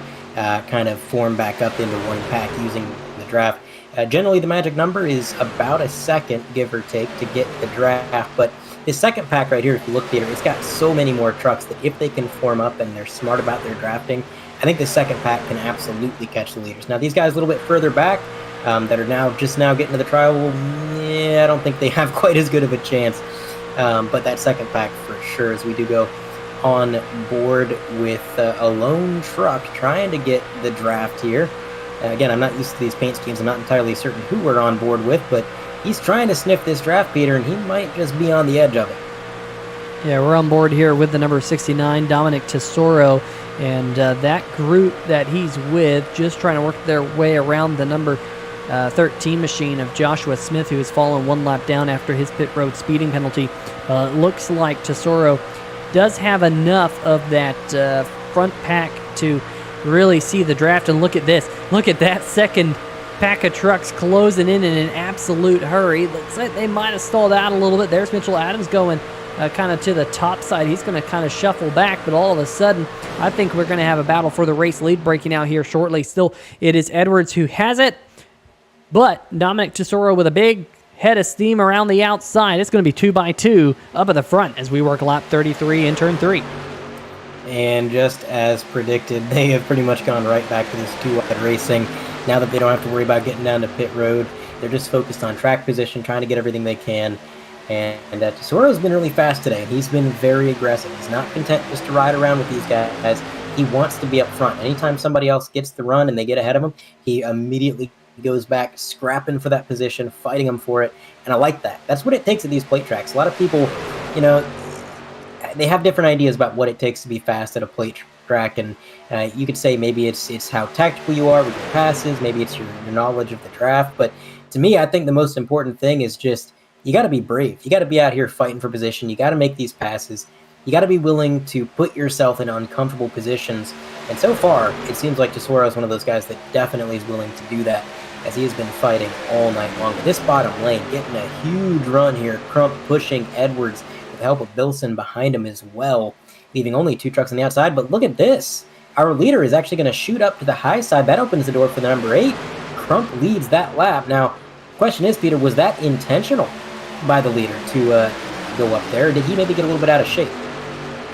[SPEAKER 2] kind of form back up into one pack using the draft. Generally, the magic number is about a second, give or take, to get the draft. But this second pack right here, if you look, Peter, it's got so many more trucks that if they can form up and they're smart about their drafting, I think the second pack can absolutely catch the leaders. Now, these guys a little bit further back that are just now getting to the trial, I don't think they have quite as good of a chance. But that second pack for sure, as we do go on board with a lone truck trying to get the draft here. Again, I'm not used to these paint schemes. I'm not entirely certain who we're on board with, but he's trying to sniff this draft, Peter, and he might just be on the edge of it.
[SPEAKER 1] Yeah, we're on board here with the number 69, Dominic Tesoro, and that group that he's with, just trying to work their way around the number 13 machine of Joshua Smith, who has fallen one lap down after his pit road speeding penalty. It looks like Tesoro does have enough of that front pack to really see the draft. And look at this. Look at that second pack of trucks closing in an absolute hurry. Looks like they might have stalled out a little bit. There's Mitchell Adams going kind of to the top side. He's going to kind of shuffle back, but all of a sudden, I think we're going to have a battle for the race lead breaking out here shortly. Still, it is Edwards who has it, but Dominic Tesoro with a big head of steam around the outside. It's going to be 2x2 up at the front as we work lap 33 in turn 3.
[SPEAKER 2] And just as predicted, they have pretty much gone right back to this two-wide racing. Now that they don't have to worry about getting down to pit road, they're just focused on track position, trying to get everything they can. And Tesoro's been really fast today. He's been very aggressive. He's not content just to ride around with these guys. He wants to be up front. Anytime somebody else gets the run and they get ahead of him, he immediately goes back, scrapping for that position, fighting them for it. And I like that. That's what it takes at these plate tracks. A lot of people, they have different ideas about what it takes to be fast at a plate track, and you could say maybe it's how tactical you are with your passes, maybe it's your knowledge of the draft, but to me, I think the most important thing is just you got to be brave. You got to be out here fighting for position. You got to make these passes. You got to be willing to put yourself in uncomfortable positions, and so far, it seems like Tesoro is one of those guys that definitely is willing to do that, as he has been fighting all night long. This bottom lane, getting a huge run here, Crump pushing Edwards, with the help of Bilson behind him as well. leaving only 2 trucks on the outside. But look at this. Our leader is actually going to shoot up to the high side. That opens the door for the number 8. Crump leads that lap. Now, question is, Peter, was that intentional by the leader to go up there? Or did he maybe get a little bit out of shape?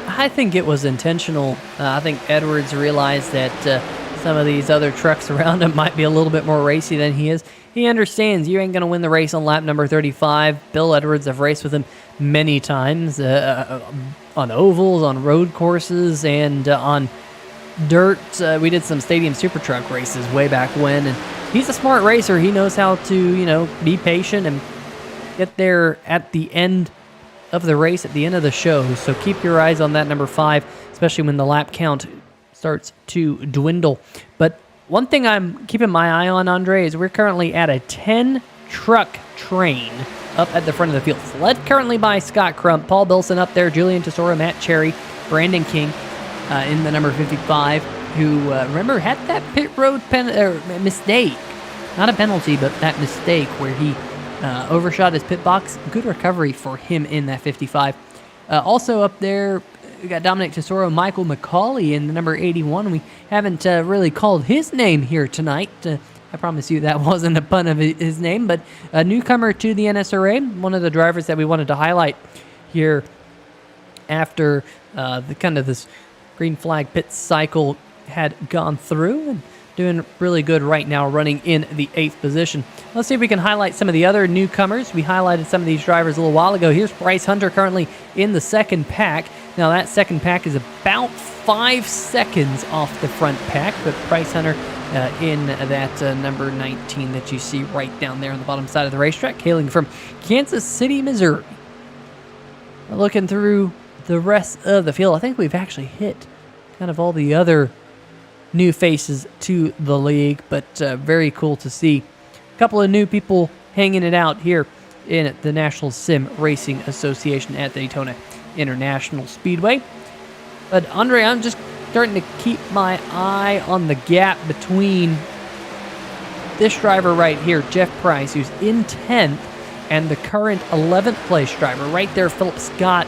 [SPEAKER 1] I think it was intentional. I think Edwards realized that some of these other trucks around him might be a little bit more racy than he is. He understands you ain't going to win the race on lap number 35. Bill Edwards, I've raced with him many times on ovals, on road courses, and on dirt. We did some stadium super truck races way back when, and he's a smart racer. He knows how to, be patient and get there at the end of the race, at the end of the show. So keep your eyes on that number 5, especially when the lap count starts to dwindle. But one thing I'm keeping my eye on, Andre, is we're currently at a 10-truck train up at the front of the field. Led currently by Scott Crump, Paul Bilson up there, Julian Tesoro, Matt Cherry, Brandon King in the number 55, who, remember, had that pit road mistake. Not a penalty, but that mistake where he overshot his pit box. Good recovery for him in that 55. Also up there, we got Dominic Tesoro, Michael McCauley in the number 81. We haven't really called his name here tonight. I promise you that wasn't a pun of his name, but a newcomer to the NSRA, one of the drivers that we wanted to highlight here after the kind of this green flag pit cycle had gone through, and doing really good right now, running in the 8th position. Let's see if we can highlight some of the other newcomers. We highlighted some of these drivers a little while ago. Here's Bryce Hunter currently in the second pack. Now that second pack is about 5 seconds off the front pack, but Bryce Hunter in that number 19 that you see right down there on the bottom side of the racetrack, hailing from Kansas City, Missouri. Looking through the rest of the field, I think we've actually hit kind of all the other new faces to the league, but very cool to see a couple of new people hanging it out here in the National Sim Racing Association at Daytona International Speedway. But Andre, I'm just starting to keep my eye on the gap between this driver right here, Jeff Price, who's in 10th, and the current 11th place driver right there, Philip Scott,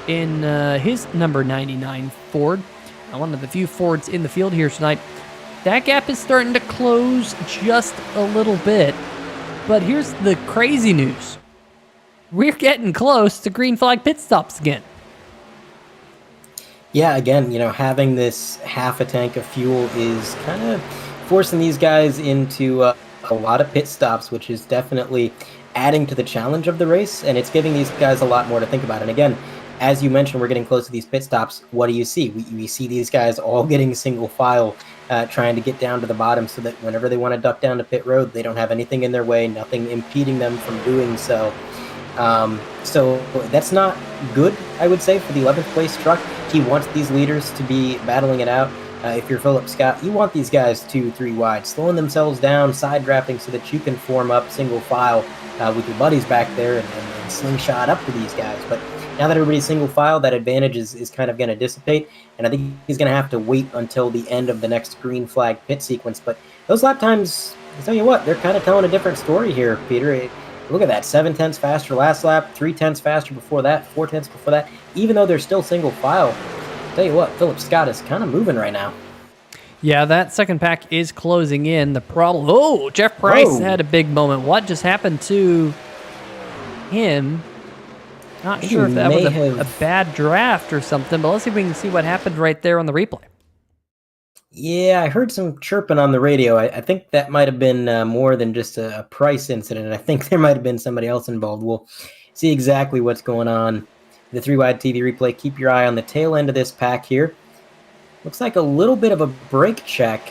[SPEAKER 1] in his number 99 Ford. One of the few Fords in the field here tonight. That gap is starting to close just a little bit. But here's the crazy news. We're getting close to green flag pit stops again.
[SPEAKER 2] Yeah, again, having this half a tank of fuel is kind of forcing these guys into a lot of pit stops, which is definitely adding to the challenge of the race, and it's giving these guys a lot more to think about. And again, as you mentioned, we're getting close to these pit stops. What do you see? We see these guys all getting single file, trying to get down to the bottom so that whenever they want to duck down to pit road, they don't have anything in their way, nothing impeding them from doing so. So that's not good, I would say, for the 11th place truck. He wants these leaders to be battling it out. If you're Philip Scott, you want these guys 2-3 wide, slowing themselves down, side drafting so that you can form up single file with your buddies back there and slingshot up to these guys. But now that everybody's single file, that advantage is kind of going to dissipate, and I think he's going to have to wait until the end of the next green flag pit sequence. But those lap times, I'll tell you what, they're kind of telling a different story here, Peter. Look at that, 7/10 faster last lap, 3/10 faster before that, 4/10 before that. Even though they're still single file, I'll tell you what, Philip Scott is kind of moving right now.
[SPEAKER 1] Yeah, that second pack is closing in. The problem, Jeff Price had a big moment. What just happened to him? Not sure if that was a bad draft or something, but let's see if we can see what happened right there on the replay.
[SPEAKER 2] Yeah, I heard some chirping on the radio. I think that might have been more than just a Price incident. I think there might have been somebody else involved. We'll see exactly what's going on. The 3-wide TV replay, keep your eye on the tail end of this pack here. Looks like a little bit of a brake check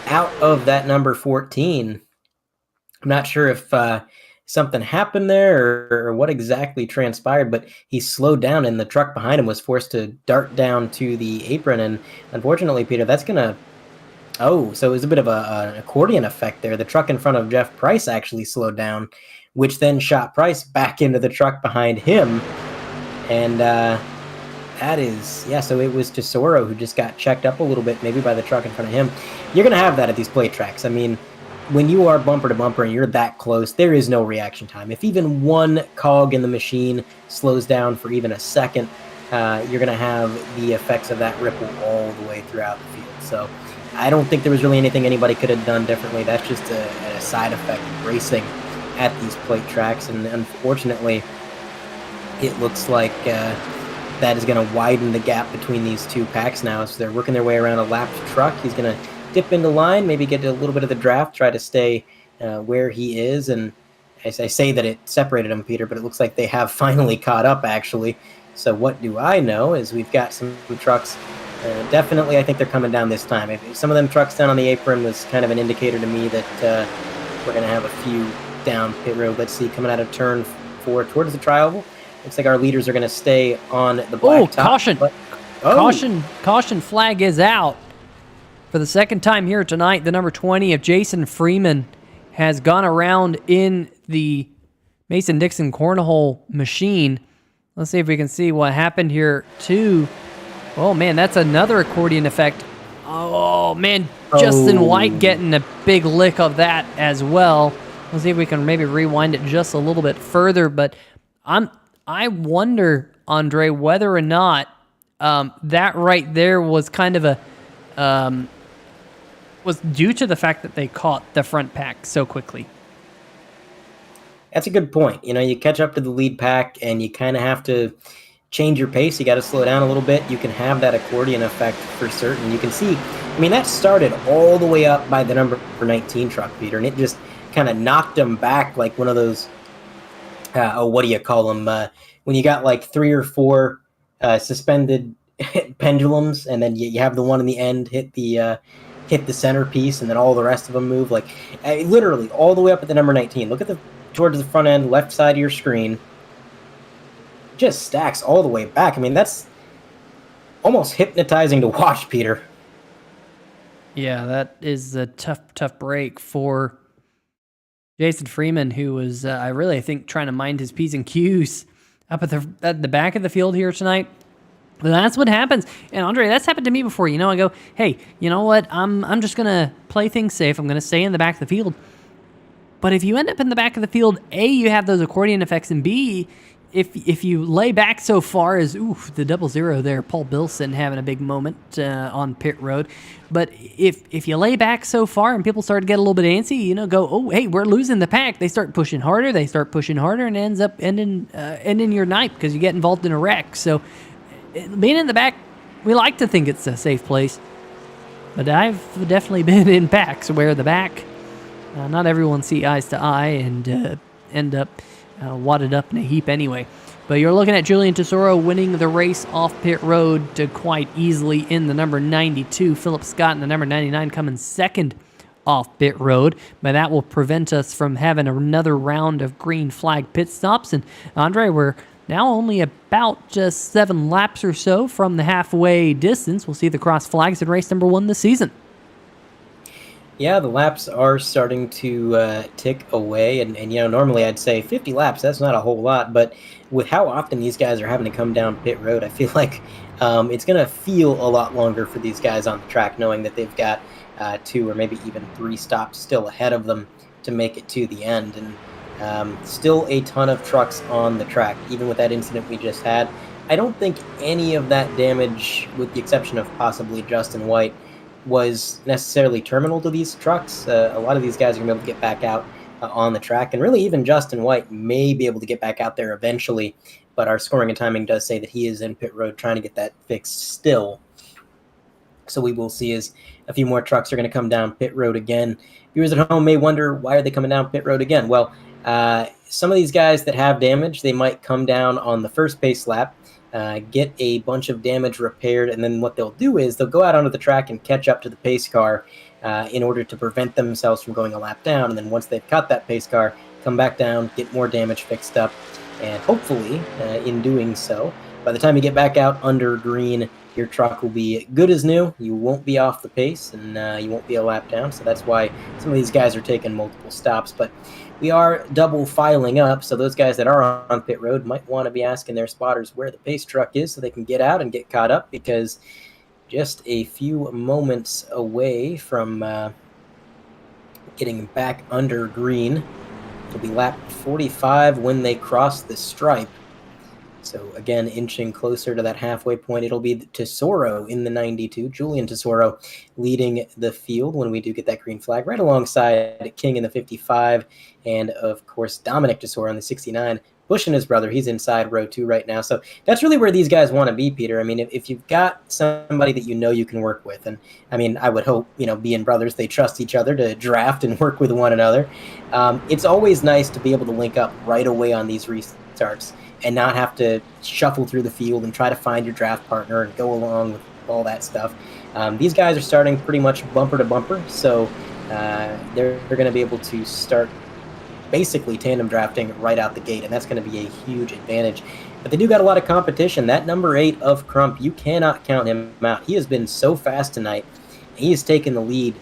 [SPEAKER 2] out of that number 14. I'm not sure if something happened there or what exactly transpired, but he slowed down and the truck behind him was forced to dart down to the apron. And unfortunately, Peter, that's going to... so it was a bit of an accordion effect there. The truck in front of Jeff Price actually slowed down, which then shot Price back into the truck behind him. And that is... Yeah, so it was Tesoro who just got checked up a little bit, maybe by the truck in front of him. You're going to have that at these plate tracks. I mean, when you are bumper to bumper and you're that close, there is no reaction time. If even one cog in the machine slows down for even a second, you're going to have the effects of that ripple all the way throughout the field. So I don't think there was really anything anybody could have done differently. That's just a side effect of racing at these plate tracks, and unfortunately, it looks like that is going to widen the gap between these two packs now. So they're working their way around a lapped truck. He's going to dip into line, maybe get a little bit of the draft, try to stay where he is. And as I say that it separated them, Peter, but it looks like they have finally caught up, actually. So what do I know is we've got some trucks. Definitely, I think they're coming down this time. If some of them trucks down on the apron was kind of an indicator to me that we're going to have a few down pit road. Let's see, coming out of turn 4 towards the tri-oval. Looks like our leaders are going to stay on the black top.
[SPEAKER 1] Caution! Caution flag is out. For the second time here tonight, the number 20 of Jason Freeman has gone around in the Mason-Dixon cornhole machine. Let's see if we can see what happened here, too. Oh, man, that's another accordion effect. Oh, man, Justin White getting a big lick of that as well. Let's see if we can maybe rewind it just a little bit further. But I wonder, Andre, whether or not that right there was kind of was due to the fact that they caught the front pack so quickly.
[SPEAKER 2] That's a good point. You know, you catch up to the lead pack and you kind of have to change your pace. You got to slow down a little bit. You can have that accordion effect for certain. You can see, I mean, that started all the way up by the number 19 truck, Peter, and it just kind of knocked them back like one of those, what do you call them? When you got like 3 or 4 suspended pendulums, and then you have the one in the end hit the centerpiece, and then all the rest of them move. Like literally all the way up at the number 19. Look at towards the front end, left side of your screen. Just stacks all the way back. I mean, that's almost hypnotizing to watch, Peter.
[SPEAKER 1] Yeah, that is a tough break for Jason Freeman, who was, I really think, trying to mind his P's and Q's up at the back of the field here tonight. But that's what happens. And Andre, that's happened to me before. You know, I go, hey, you know what? I'm just going to play things safe. I'm going to stay in the back of the field. But if you end up in the back of the field, A, you have those accordion effects, and B, if you lay back so far as, the 00 there, Paul Bilson having a big moment on pit road. But if you lay back so far and people start to get a little bit antsy, you know, go, oh, hey, we're losing the pack. They start pushing harder, and it ends up ending your night because you get involved in a wreck. So being in the back, we like to think it's a safe place. But I've definitely been in packs where the back, not everyone see eyes to eye and end up wadded up in a heap anyway. But you're looking at Julian Tesoro winning the race off pit road to quite easily in the number 92. Philip Scott in the number 99 coming second off pit road. But that will prevent us from having another round of green flag pit stops. And Andre, we're now only about just 7 laps or so from the halfway distance. We'll see the cross flags in race number 1 this season.
[SPEAKER 2] Yeah, the laps are starting to tick away, and you know, normally I'd say 50 laps, that's not a whole lot, but with how often these guys are having to come down pit road, I feel like it's going to feel a lot longer for these guys on the track, knowing that they've got 2 or maybe even 3 stops still ahead of them to make it to the end, and still a ton of trucks on the track, even with that incident we just had. I don't think any of that damage, with the exception of possibly Justin White, was necessarily terminal to these trucks. A lot of these guys are going to be able to get back out on the track, and really even Justin White may be able to get back out there eventually, but our scoring and timing does say that he is in pit road trying to get that fixed still. So we will see as a few more trucks are going to come down pit road again. Viewers at home may wonder, why are they coming down pit road again? Well, some of these guys that have damage, they might come down on the first pace lap, get a bunch of damage repaired, and then what they'll do is they'll go out onto the track and catch up to the pace car in order to prevent themselves from going a lap down. And then once they've caught that pace car, come back down, get more damage fixed up, and hopefully in doing so, by the time you get back out under green, your truck will be good as new. You won't be off the pace, and you won't be a lap down. So that's why some of these guys are taking multiple stops. But we are double filing up, so those guys that are on pit road might want to be asking their spotters where the pace truck is so they can get out and get caught up, because just a few moments away from getting back under green. It'll be lap 45 when they cross the stripe. So again, inching closer to that halfway point, it'll be Tesoro in the 92, Julian Tesoro leading the field when we do get that green flag, right alongside King in the 55, and of course Dominic Tesoro in the 69. Bush and his brother, he's inside row 2 right now. So that's really where these guys want to be, Peter. I mean, if you've got somebody that you know you can work with, and I mean, I would hope, being brothers, they trust each other to draft and work with one another. It's always nice to be able to link up right away on these restarts and not have to shuffle through the field and try to find your draft partner and go along with all that stuff. These guys are starting pretty much bumper to bumper, so they're going to be able to start basically tandem drafting right out the gate, and that's going to be a huge advantage. But they do got a lot of competition. That number 8 of Crump, you cannot count him out. He has been so fast tonight. He has taken the lead.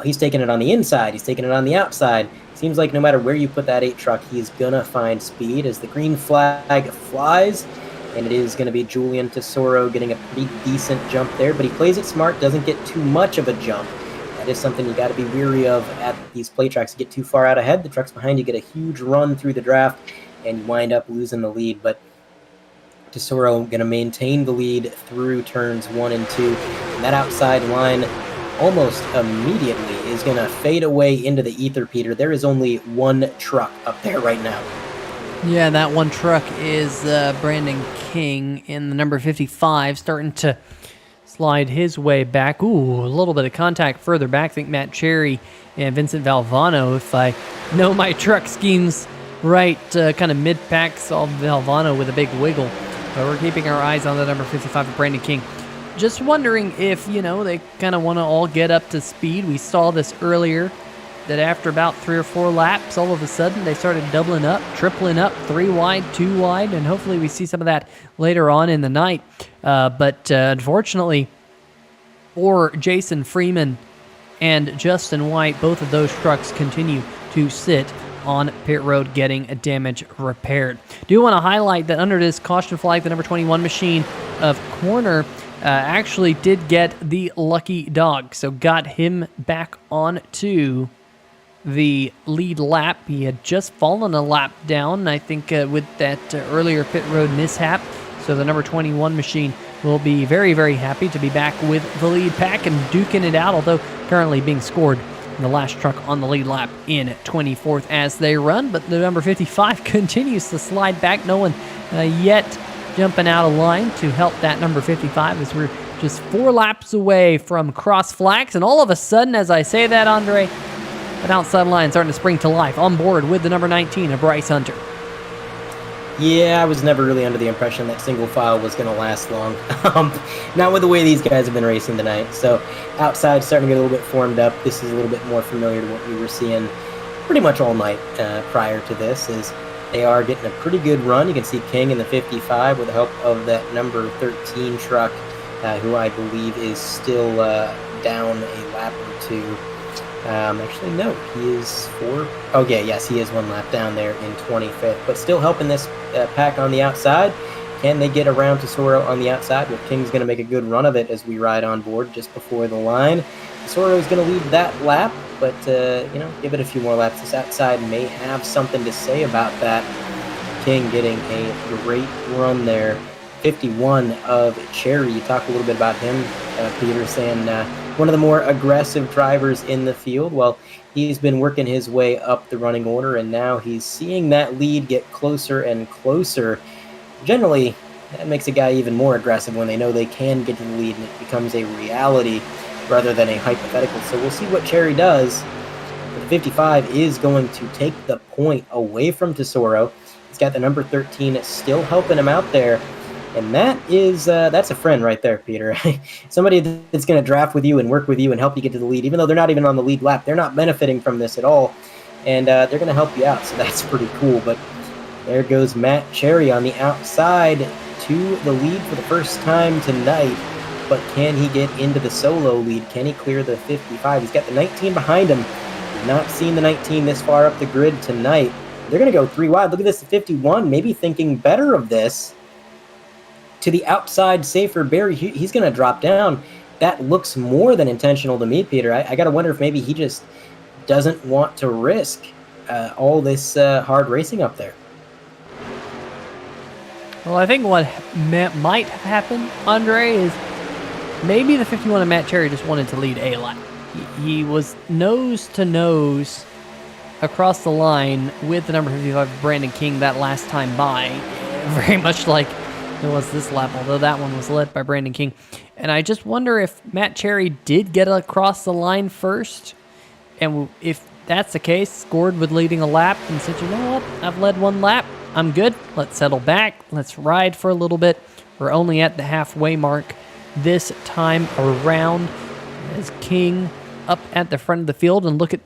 [SPEAKER 2] He's taken it on the inside. He's taken it on the outside. Seems like no matter where you put that 8 truck, he is going to find speed as the green flag flies. And it is going to be Julian Tesoro getting a pretty decent jump there. But he plays it smart, doesn't get too much of a jump. That is something you got to be weary of at these play tracks. You get too far out ahead, the trucks behind you get a huge run through the draft, and you wind up losing the lead. But Tesoro going to maintain the lead through turns 1 and 2. And that outside line almost immediately is going to fade away into the ether, Peter. There is only one truck up there right now.
[SPEAKER 1] Yeah, that one truck is Brandon King in the number 55, starting to slide his way back. Ooh, a little bit of contact further back. I think Matt Cherry and Vincent Valvano, if I know my truck schemes right, kind of mid-pack, saw Valvano with a big wiggle. But we're keeping our eyes on the number 55 of Brandon King. Just wondering if, they kind of want to all get up to speed. We saw this earlier, that after about 3 or 4 laps, all of a sudden they started doubling up, tripling up, 3 wide, 2 wide, and hopefully we see some of that later on in the night. But unfortunately, for Jason Freeman and Justin White, both of those trucks continue to sit on pit road getting damage repaired. Do want to highlight that under this caution flag, the number 21 machine of Corner actually did get the lucky dog, so got him back on to the lead lap. He had just fallen a lap down, I think, with that earlier pit road mishap. So the number 21 machine will be very, very happy to be back with the lead pack and duking it out, although currently being scored in the last truck on the lead lap in 24th as they run. But the number 55 continues to slide back. No one yet jumping out of line to help that number 55 as we're just 4 laps away from cross flags. And all of a sudden, as I say that, Andre, an outside line starting to spring to life on board with the number 19 of Bryce Hunter.
[SPEAKER 2] Yeah, I was never really under the impression that single file was going to last long. Not with the way these guys have been racing tonight. So outside starting to get a little bit formed up. This is a little bit more familiar to what we were seeing pretty much all night prior to this. Is they are getting a pretty good run. You can see King in the 55 with the help of that number 13 truck, who I believe is still down a lap or 2. Actually, no, he is 4. Oh, yeah, yes, he is 1 lap down there in 25th, but still helping this pack on the outside. Can they get around Tesoro on the outside? Well, King's going to make a good run of it as we ride on board just before the line. Tesoro is going to lead that lap, but, give it a few more laps. This outside may have something to say about that. King getting a great run there. 51 of Cherry. You talk a little bit about him, Peter, saying one of the more aggressive drivers in the field. Well, he's been working his way up the running order, and now he's seeing that lead get closer and closer. Generally, that makes a guy even more aggressive when they know they can get to the lead, and it becomes a reality rather than a hypothetical. So we'll see what Cherry does. The 55 is going to take the point away from Tesoro. He's got the number 13 still helping him out there. And that's a friend right there, Peter. Somebody that's going to draft with you and work with you and help you get to the lead, even though they're not even on the lead lap. They're not benefiting from this at all, and they're going to help you out, so that's pretty cool. But there goes Matt Cherry on the outside to the lead for the first time tonight. But can he get into the solo lead? Can he clear the 55? He's got the 19 behind him. We've not seen the 19 this far up the grid tonight. They're going to go 3 wide. Look at this, the 51, maybe thinking better of this. To the outside, safer Barry, he's going to drop down. That looks more than intentional to me, Peter. I got to wonder if maybe he just doesn't want to risk all this hard racing up there.
[SPEAKER 1] Well, I think what might have happened, Andre, is maybe the 51 of Matt Cherry just wanted to lead a lap. He was nose to nose across the line with the number 55 Brandon King that last time by, very much like it was this lap, although that one was led by Brandon King. And I just wonder if Matt Cherry did get across the line first, and if that's the case, scored with leading a lap and said, you know what, I've led one lap, I'm good, let's settle back, let's ride for a little bit. We're only at the halfway mark this time around, as King up at the front of the field. And look at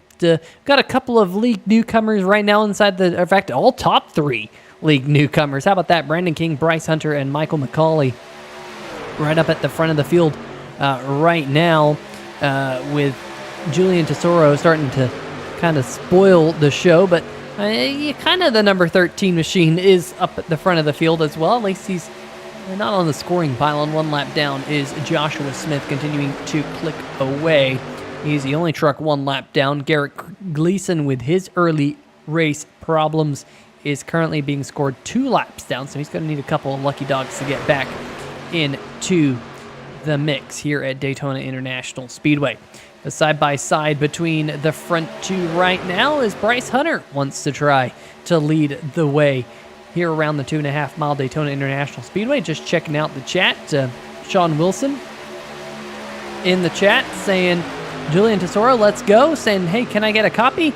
[SPEAKER 1] got a couple of league newcomers right now inside in fact, all top 3 league newcomers. How about that? Brandon King, Bryce Hunter, and Michael McCauley right up at the front of the field right now, with Julian Tesoro starting to kind of spoil the show, but kind of the number 13 machine is up at the front of the field as well. At least he's not on the scoring pile. One lap down is Joshua Smith, continuing to click away. He's the only truck 1 lap down. Garrett Gleason, with his early race problems, is currently being scored 2 laps down, so he's going to need a couple of lucky dogs to get back into the mix here at Daytona International Speedway. The side-by-side between the front 2 right now is Bryce Hunter wants to try to lead the way here around the 2.5-mile Daytona International Speedway. Just checking out the chat. Sean Wilson in the chat saying, Julian Tesoro, let's go. Saying, hey, can I get a copy?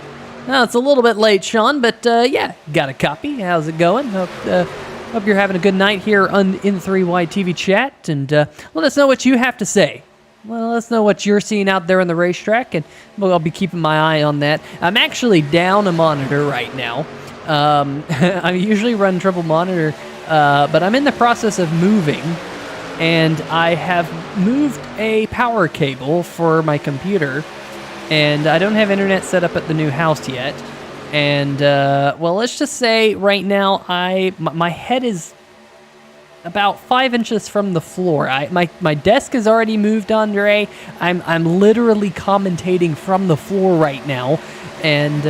[SPEAKER 1] No, it's a little bit late, Sean, but yeah, got a copy. How's it going? Hope you're having a good night here in the 3Y TV chat, and let us know what you have to say. Well, let us know what you're seeing out there on the racetrack, and I'll be keeping my eye on that. I'm actually down a monitor right now. I usually run triple monitor, but I'm in the process of moving, and I have moved a power cable for my computer, and I don't have internet set up at the new house yet. And, well, let's just say right now my head is about 5 inches from the floor. My desk is already moved, Andre. I'm literally commentating from the floor right now, and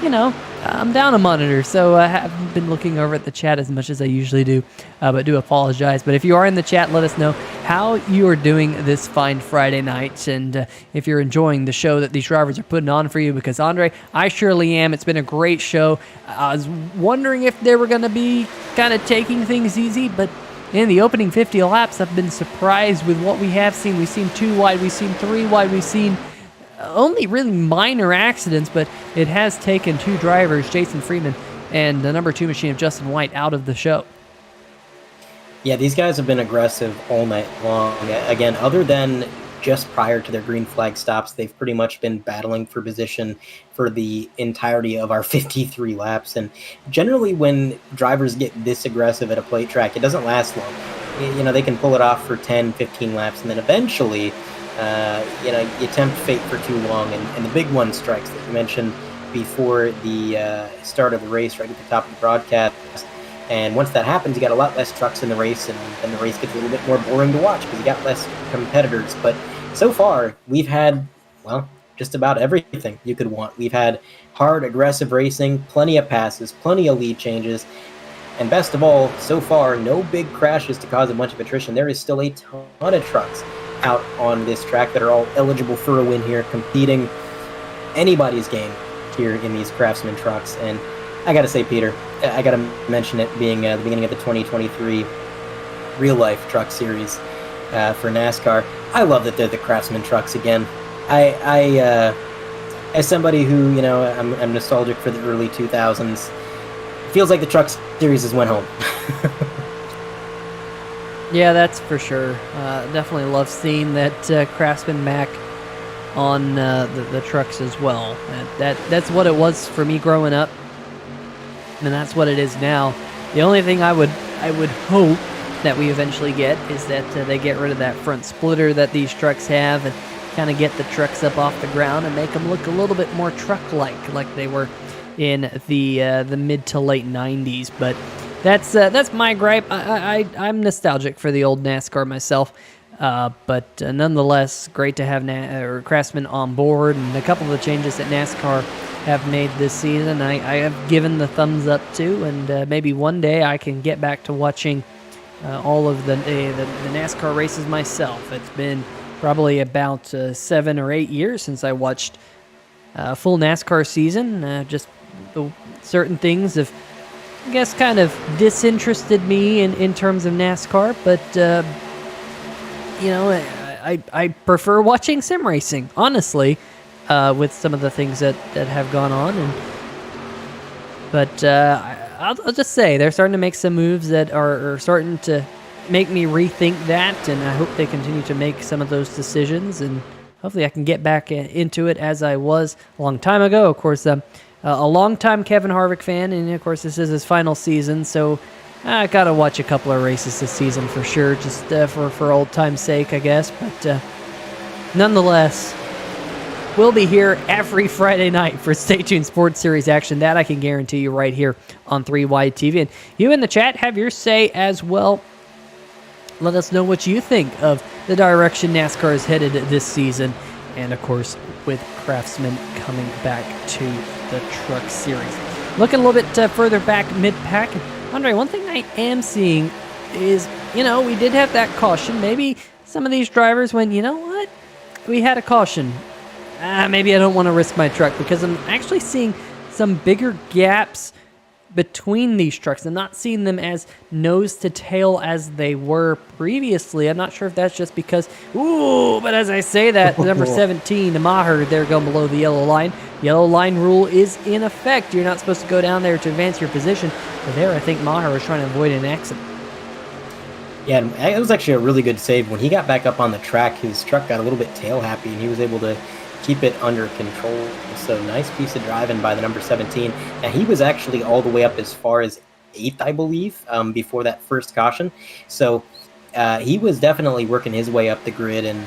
[SPEAKER 1] you know, I'm down a monitor, so I haven't been looking over at the chat as much as I usually do, but do apologize. But if you are in the chat, let us know how you are doing this fine Friday night, and if you're enjoying the show that these drivers are putting on for you, because, Andre, I surely am. It's been a great show. I was wondering if they were going to be kind of taking things easy, but in the opening 50 laps, I've been surprised with what we have seen. We've seen 2 wide, we've seen 3 wide, we've seen only really minor accidents, but it has taken 2 drivers, Jason Freeman and the number 2 machine of Justin White, out of the show.
[SPEAKER 2] Yeah, these guys have been aggressive all night long. Again, other than just prior to their green flag stops, they've pretty much been battling for position for the entirety of our 53 laps. And generally when drivers get this aggressive at a plate track, it doesn't last long. You know, they can pull it off for 10, 15 laps, and then eventually you know, you tempt fate for too long, and the big one strikes that you mentioned before the start of the race, right at the top of the broadcast. And once that happens, you got a lot less trucks in the race, and then the race gets a little bit more boring to watch because you got less competitors. But so far, we've had, well, just about everything you could want. We've had hard, aggressive racing, plenty of passes, plenty of lead changes, and best of all, so far, no big crashes to cause a bunch of attrition. There is still a ton of trucks out on this track that are all eligible for a win here, competing anybody's game here in these Craftsman trucks. And I gotta say, Peter, I gotta mention it being the beginning of the 2023 real life truck series for NASCAR. I love that they're the Craftsman trucks again. I as somebody who, you know, I'm nostalgic for the early 2000s, it feels like the truck series has went home.
[SPEAKER 1] Yeah, that's for sure. Definitely love seeing that Craftsman Mac on the trucks as well. That's what it was for me growing up, and that's what it is now. The only thing I would hope that we eventually get is that they get rid of that front splitter that these trucks have, and kind of get the trucks up off the ground and make them look a little bit more truck-like, like they were in the mid to late 90s. But that's my gripe. I'm nostalgic for the old NASCAR myself, but nonetheless, great to have Craftsman on board, and a couple of the changes that NASCAR have made this season. I have given the thumbs up to, and maybe one day I can get back to watching all of the NASCAR races myself. It's been probably about 7 or 8 years since I watched a full NASCAR season. Just the certain things have, I guess, kind of disinterested me in terms of NASCAR, but I prefer watching sim racing, honestly, with some of the things that have gone on. But I'll just say they're starting to make some moves that are starting to make me rethink that, and I hope they continue to make some of those decisions, and hopefully I can get back into it as I was a long time ago. Of course, a long-time Kevin Harvick fan, and of course this is his final season, so I gotta watch a couple of races this season for sure, just for old time's sake, I guess. But nonetheless, we'll be here every Friday night for Stay Tuned Sports Series action. That I can guarantee you right here on 3Y TV. And you in the chat, have your say as well. Let us know what you think of the direction NASCAR is headed this season. And of course, with Craftsman coming back to the Truck Series. Looking a little bit further back mid-pack. Andre, one thing I am seeing is, we did have that caution. Maybe some of these drivers went, you know what? We had a caution. Maybe I don't want to risk my truck, because I'm actually seeing some bigger gaps between these trucks. I'm not seeing them as nose to tail as they were previously. I'm not sure if that's just because, but as I say that, the number 17, the Maher, they're going below the yellow line. Yellow line rule is in effect. You're not supposed to go down there to advance your position. But there, I think Maher was trying to avoid an accident.
[SPEAKER 2] Yeah, it was actually a really good save. When he got back up on the track, his truck got a little bit tail happy, and he was able to keep it under control. So nice piece of driving by the number 17. Now he was actually all the way up as far as 8th, I believe, before that first caution. So he was definitely working his way up the grid, and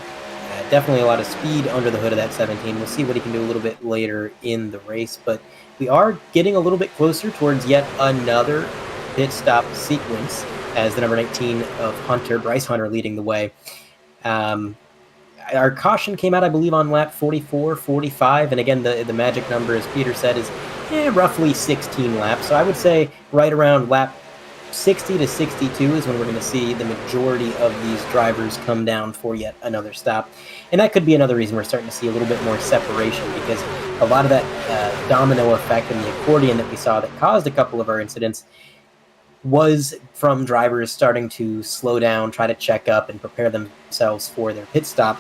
[SPEAKER 2] definitely a lot of speed under the hood of that 17. We'll see what he can do a little bit later in the race, but we are getting a little bit closer towards yet another pit stop sequence as the number 19 of Hunter, Bryce Hunter, leading the way. Our caution came out, I believe, on lap 44, 45, and again, the magic number, as Peter said, is roughly 16 laps. So I would say right around lap 60 to 62 is when we're going to see the majority of these drivers come down for yet another stop. And that could be another reason we're starting to see a little bit more separation, because a lot of that domino effect and the accordion that we saw that caused a couple of our incidents was from drivers starting to slow down, try to check up, and prepare themselves for their pit stop.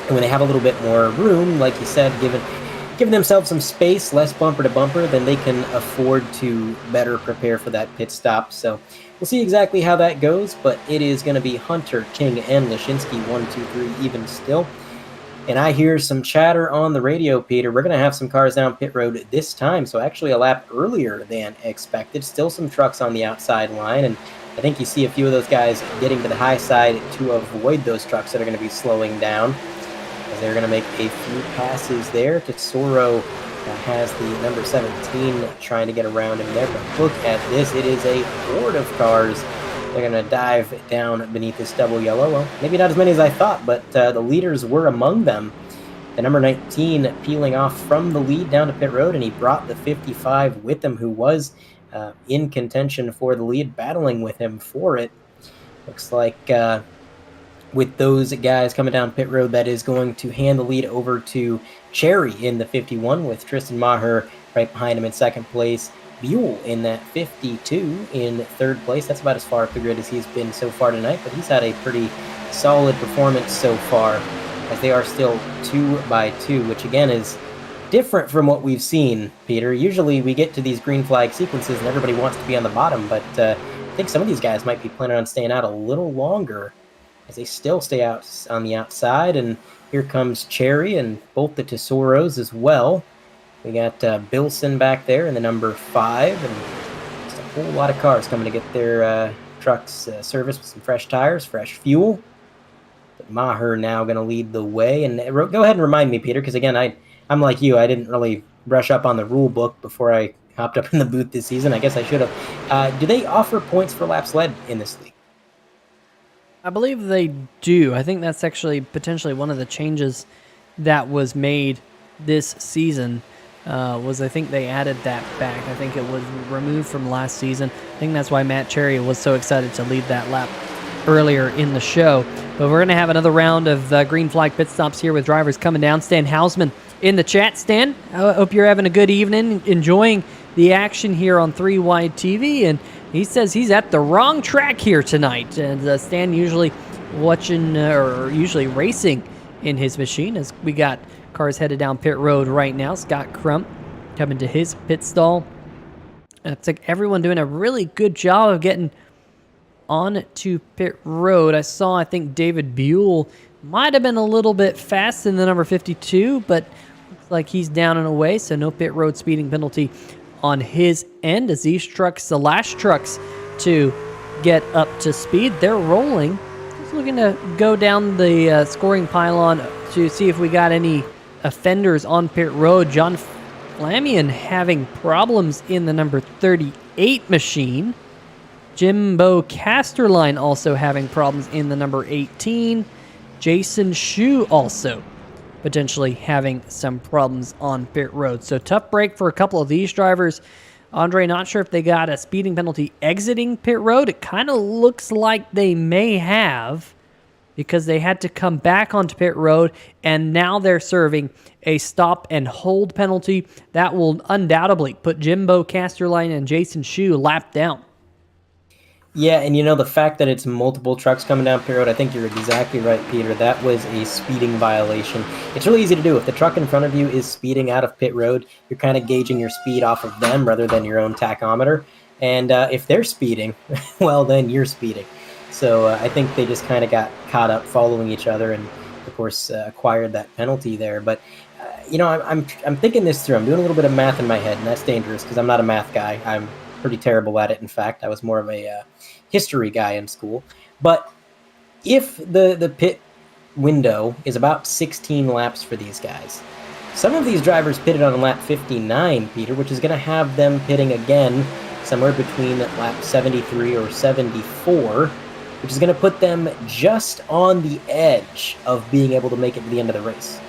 [SPEAKER 2] And when they have a little bit more room, like you said, giving themselves some space, less bumper to bumper, then they can afford to better prepare for that pit stop. So we'll see exactly how that goes, but it is going to be Hunter, King, and Lashinsky 1, 2, 3 even still. And I hear some chatter on the radio, Peter. We're going to have some cars down pit road this time, so actually a lap earlier than expected. Still some trucks on the outside line, and I think you see a few of those guys getting to the high side to avoid those trucks that are going to be slowing down, as they're going to make a few passes there. Tesoro has the number 17 trying to get around him there, but look at this. It is a horde of cars. They're going to dive down beneath this double yellow. Well, maybe not as many as I thought, but the leaders were among them. The number 19 peeling off from the lead down to pit road, and he brought the 55 with him, who was in contention for the lead, battling with him for it. Looks like with those guys coming down pit road, that is going to hand the lead over to Cherry in the 51, with Tristan Maher right behind him in second place. Buell in that 52 in third place. That's about as far up the grid as he's been so far tonight, but he's had a pretty solid performance so far, as they are still 2 by 2, which again is different from what we've seen, Peter. Usually we get to these green flag sequences and everybody wants to be on the bottom, but I think some of these guys might be planning on staying out a little longer, as they still stay out on the outside. And here comes Cherry and both the Tesoros as well. We got Bilson back there in the number 5, and just a whole lot of cars coming to get their trucks serviced with some fresh tires, fresh fuel. But Maher now going to lead the way. And go ahead and remind me, Peter, because again, I'm like you. I didn't really brush up on the rule book before I hopped up in the booth this season. I guess I should have. Do they offer points for laps led in this league?
[SPEAKER 1] I believe they do. I think that's actually potentially one of the changes that was made this season. I think they added that back. I think it was removed from last season. I think that's why Matt Cherry was so excited to lead that lap earlier in the show. But we're going to have another round of green flag pit stops here with drivers coming down. Stan Hausman in the chat. Stan, I hope you're having a good evening, enjoying the action here on 3 Wide TV. And he says he's at the wrong track here tonight. And Stan usually watching or usually racing in his machine, as we got cars headed down pit road right now. Scott Crump coming to his pit stall. It's like everyone doing a really good job of getting on to pit road. I think David Buell might have been a little bit fast in the number 52, but looks like he's down and away, so no pit road speeding penalty on his end as these trucks, the last trucks to get up to speed, they're rolling. Just looking to go down the scoring pylon to see if we got any offenders on pit road. John Flamian having problems in the number 38 machine. Jimbo Casterline also having problems in the number 18. Jason Shu also potentially having some problems on pit road. So tough break for a couple of these drivers. Andre, not sure if they got a speeding penalty exiting pit road. It kind of looks like they may have, because they had to come back onto pit road, and now they're serving a stop and hold penalty. That will undoubtedly put Jimbo Casterline and Jason Shu lapped down.
[SPEAKER 2] Yeah, and the fact that it's multiple trucks coming down pit road, I think you're exactly right, Peter. That was a speeding violation. It's really easy to do. If the truck in front of you is speeding out of pit road, you're kind of gauging your speed off of them rather than your own tachometer. And if they're speeding, well, then you're speeding. So I think they just kind of got caught up following each other and, of course, acquired that penalty there. But, I'm thinking this through. I'm doing a little bit of math in my head, and that's dangerous because I'm not a math guy. I'm pretty terrible at it. In fact, I was more of a history guy in school. But if the pit window is about 16 laps for these guys, some of these drivers pitted on lap 59, Peter, which is going to have them pitting again somewhere between lap 73 or 74, which is going to put them just on the edge of being able to make it to the end of the race.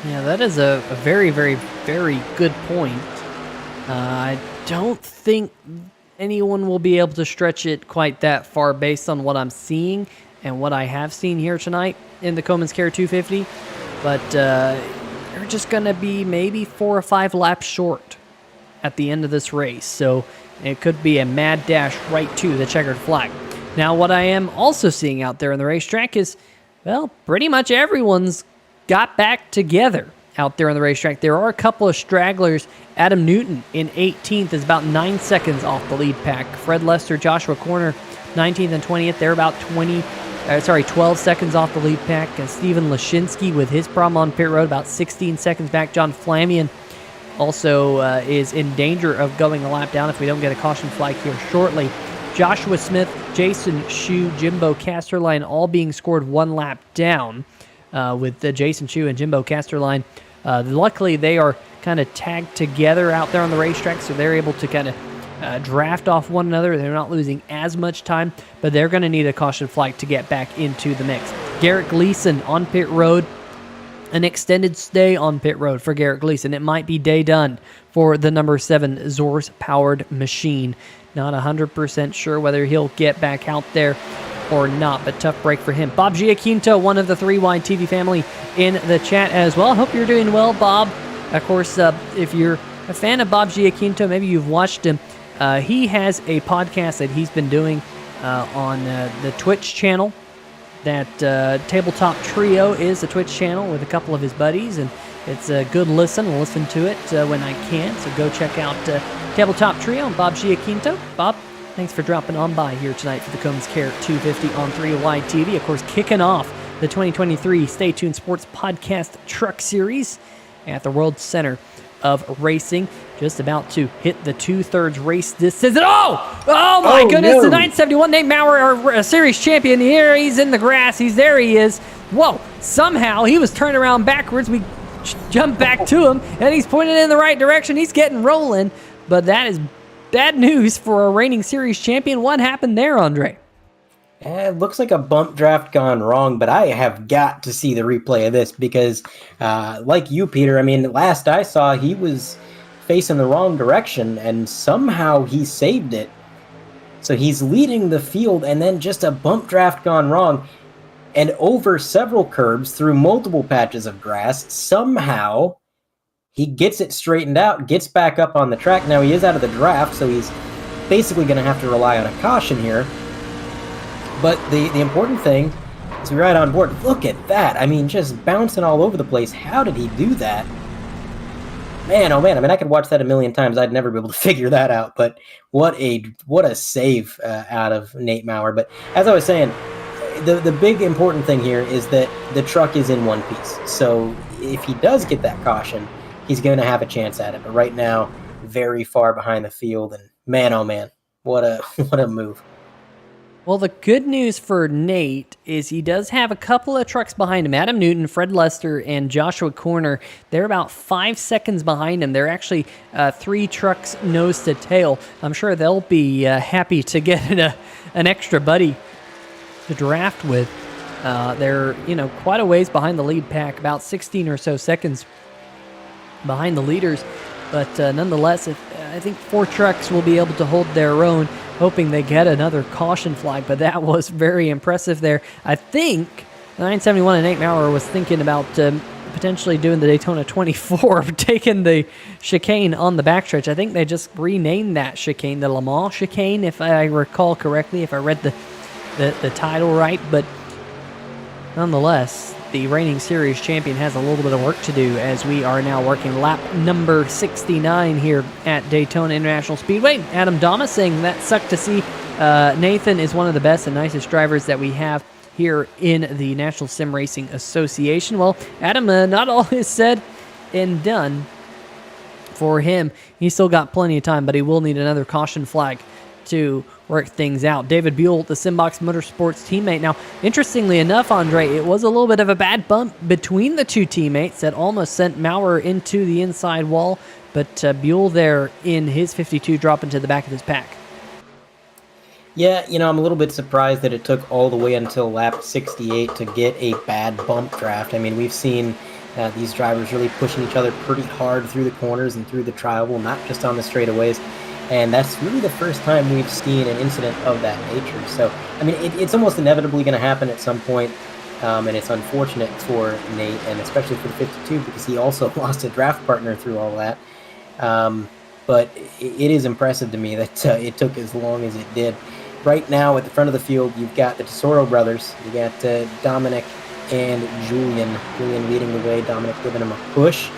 [SPEAKER 1] Yeah, that is a very, very, very good point. I don't think anyone will be able to stretch it quite that far based on what I'm seeing and what I have seen here tonight in the Coleman's Care 250. But they're just going to be maybe 4 or 5 laps short at the end of this race. So it could be a mad dash right to the checkered flag. Now, what I am also seeing out there in the racetrack is, well, pretty much everyone's got back together out there on the racetrack. There are a couple of stragglers. Adam Newton in 18th is about 9 seconds off the lead pack. Fred Lester, Joshua Corner, 19th and 20th. They're about 12 seconds off the lead pack. And Steven Lashinsky with his problem on pit road, about 16 seconds back. John Flamian also is in danger of going a lap down if we don't get a caution flag here shortly. Joshua Smith, Jason Shu, Jimbo Casterline all being scored 1 lap down with Jason Shu and Jimbo Casterline. Luckily, they are kind of tagged together out there on the racetrack, so they're able to kind of draft off one another. They're not losing as much time, but they're going to need a caution flag to get back into the mix. Garrett Gleason on pit road. An extended stay on pit road for Garrett Gleason. It might be day done for the number 7 Zorz-powered machine. Not 100% sure whether he'll get back out there or not, but tough break for him. Bob Giaquinto, one of the 3 Wide TV family in the chat as well. Hope you're doing well, Bob. Of course, if you're a fan of Bob Giaquinto, maybe you've watched him. He has a podcast that he's been doing on the Twitch channel. That Tabletop Trio is a Twitch channel with a couple of his buddies, and it's a good listen. I'll listen to it when I can, so go check out Tabletop Trio and Bob Giaquinto. Bob, thanks for dropping on by here tonight for the Combs Care 250 on 3 Wide TV. Of course, kicking off the 2023 Stay Tuned Sports Podcast Truck Series at the World Center of Racing. Just about to hit the 2/3 race distance. Oh my goodness, no. The 971 Nate Maurer, our series champion. Here he's in the grass. There he is. Whoa, somehow he was turned around backwards. We jumped back to him, and he's pointing in the right direction. He's getting rolling, but that is bad news for a reigning series champion. What happened there, Andre?
[SPEAKER 2] It looks like a bump draft gone wrong, but I have got to see the replay of this because, like you, Peter, I mean, last I saw, he was facing the wrong direction, and somehow he saved it. So he's leading the field, and then just a bump draft gone wrong, and over several curbs through multiple patches of grass, somehow he gets it straightened out, gets back up on the track. Now he is out of the draft, so he's basically going to have to rely on a caution here. But the important thing is we're right on board. Look at that. I mean, just bouncing all over the place. How did he do that? Man, oh man. I mean, I could watch that a million times. I'd never be able to figure that out. But what a save out of Nate Maurer. But as I was saying, the big important thing here is that the truck is in one piece. So if he does get that caution, he's going to have a chance at it. But right now, very far behind the field. And man, oh man, what a move.
[SPEAKER 1] Well, the good news for Nate is he does have a couple of trucks behind him. Adam Newton, Fred Lester, and Joshua Corner. They're about 5 seconds behind him. They're actually 3 trucks nose to tail. I'm sure they'll be happy to get an extra buddy to draft with. They're quite a ways behind the lead pack, about 16 or so seconds behind the leaders. But nonetheless, I think 4 trucks will be able to hold their own, hoping they get another caution flag. But that was very impressive there. I think 971 and Nate Maurer was thinking about potentially doing the Daytona 24, taking the chicane on the backstretch. I think they just renamed that chicane the Le Mans chicane, if I recall correctly, if I read the title right. But nonetheless, the reigning series champion has a little bit of work to do as we are now working lap number 69 here at Daytona International Speedway. Adam Dama saying that sucked to see. Nathan is one of the best and nicest drivers that we have here in the National Sim Racing Association. Well, Adam, not all is said and done for him. He's still got plenty of time, but he will need another caution flag to work things out. David Buell, the Simbox Motorsports teammate. Now, interestingly enough, Andre, it was a little bit of a bad bump between the two teammates that almost sent Maurer into the inside wall, but Buell there in his 52 dropping to the back of his pack.
[SPEAKER 2] Yeah, I'm a little bit surprised that it took all the way until lap 68 to get a bad bump draft. I mean, we've seen these drivers really pushing each other pretty hard through the corners and through the tri-oval, not just on the straightaways. And that's really the first time we've seen an incident of that nature. So, I mean, it's almost inevitably going to happen at some point, and it's unfortunate for Nate, and especially for the 52, because he also lost a draft partner through all that. But it is impressive to me that it took as long as it did. Right now, at the front of the field, you've got the Tesoro brothers. You got Dominic and Julian. Julian leading the way, Dominic giving him a push.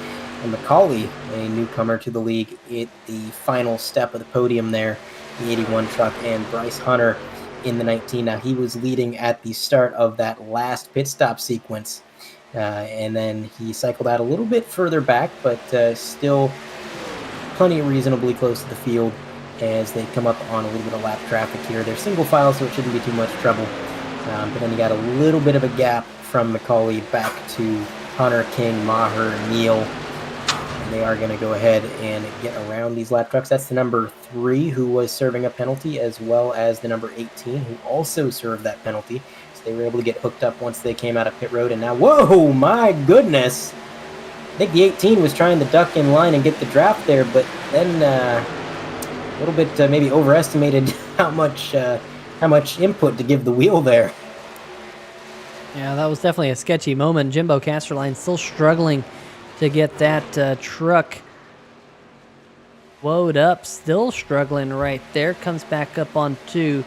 [SPEAKER 2] And Macaulay, a newcomer to the league, at the final step of the podium there, the 81 truck, and Bryce Hunter in the 19. Now, he was leading at the start of that last pit stop sequence, and then he cycled out a little bit further back, but still plenty reasonably close to the field as they come up on a little bit of lap traffic here. They're single file, so it shouldn't be too much trouble, but then you got a little bit of a gap from Macaulay back to Hunter, King, Maher, Neal. They are going to go ahead and get around these lap trucks. That's the number 3 who was serving a penalty, as well as the number 18 who also served that penalty. So they were able to get hooked up once they came out of pit road. And now, whoa, my goodness. I think the 18 was trying to duck in line and get the draft there, but then a little bit maybe overestimated how much input to give the wheel there.
[SPEAKER 1] Yeah, that was definitely a sketchy moment. Jimbo Casterline still struggling to get that truck woed up, still struggling right there. Comes back up onto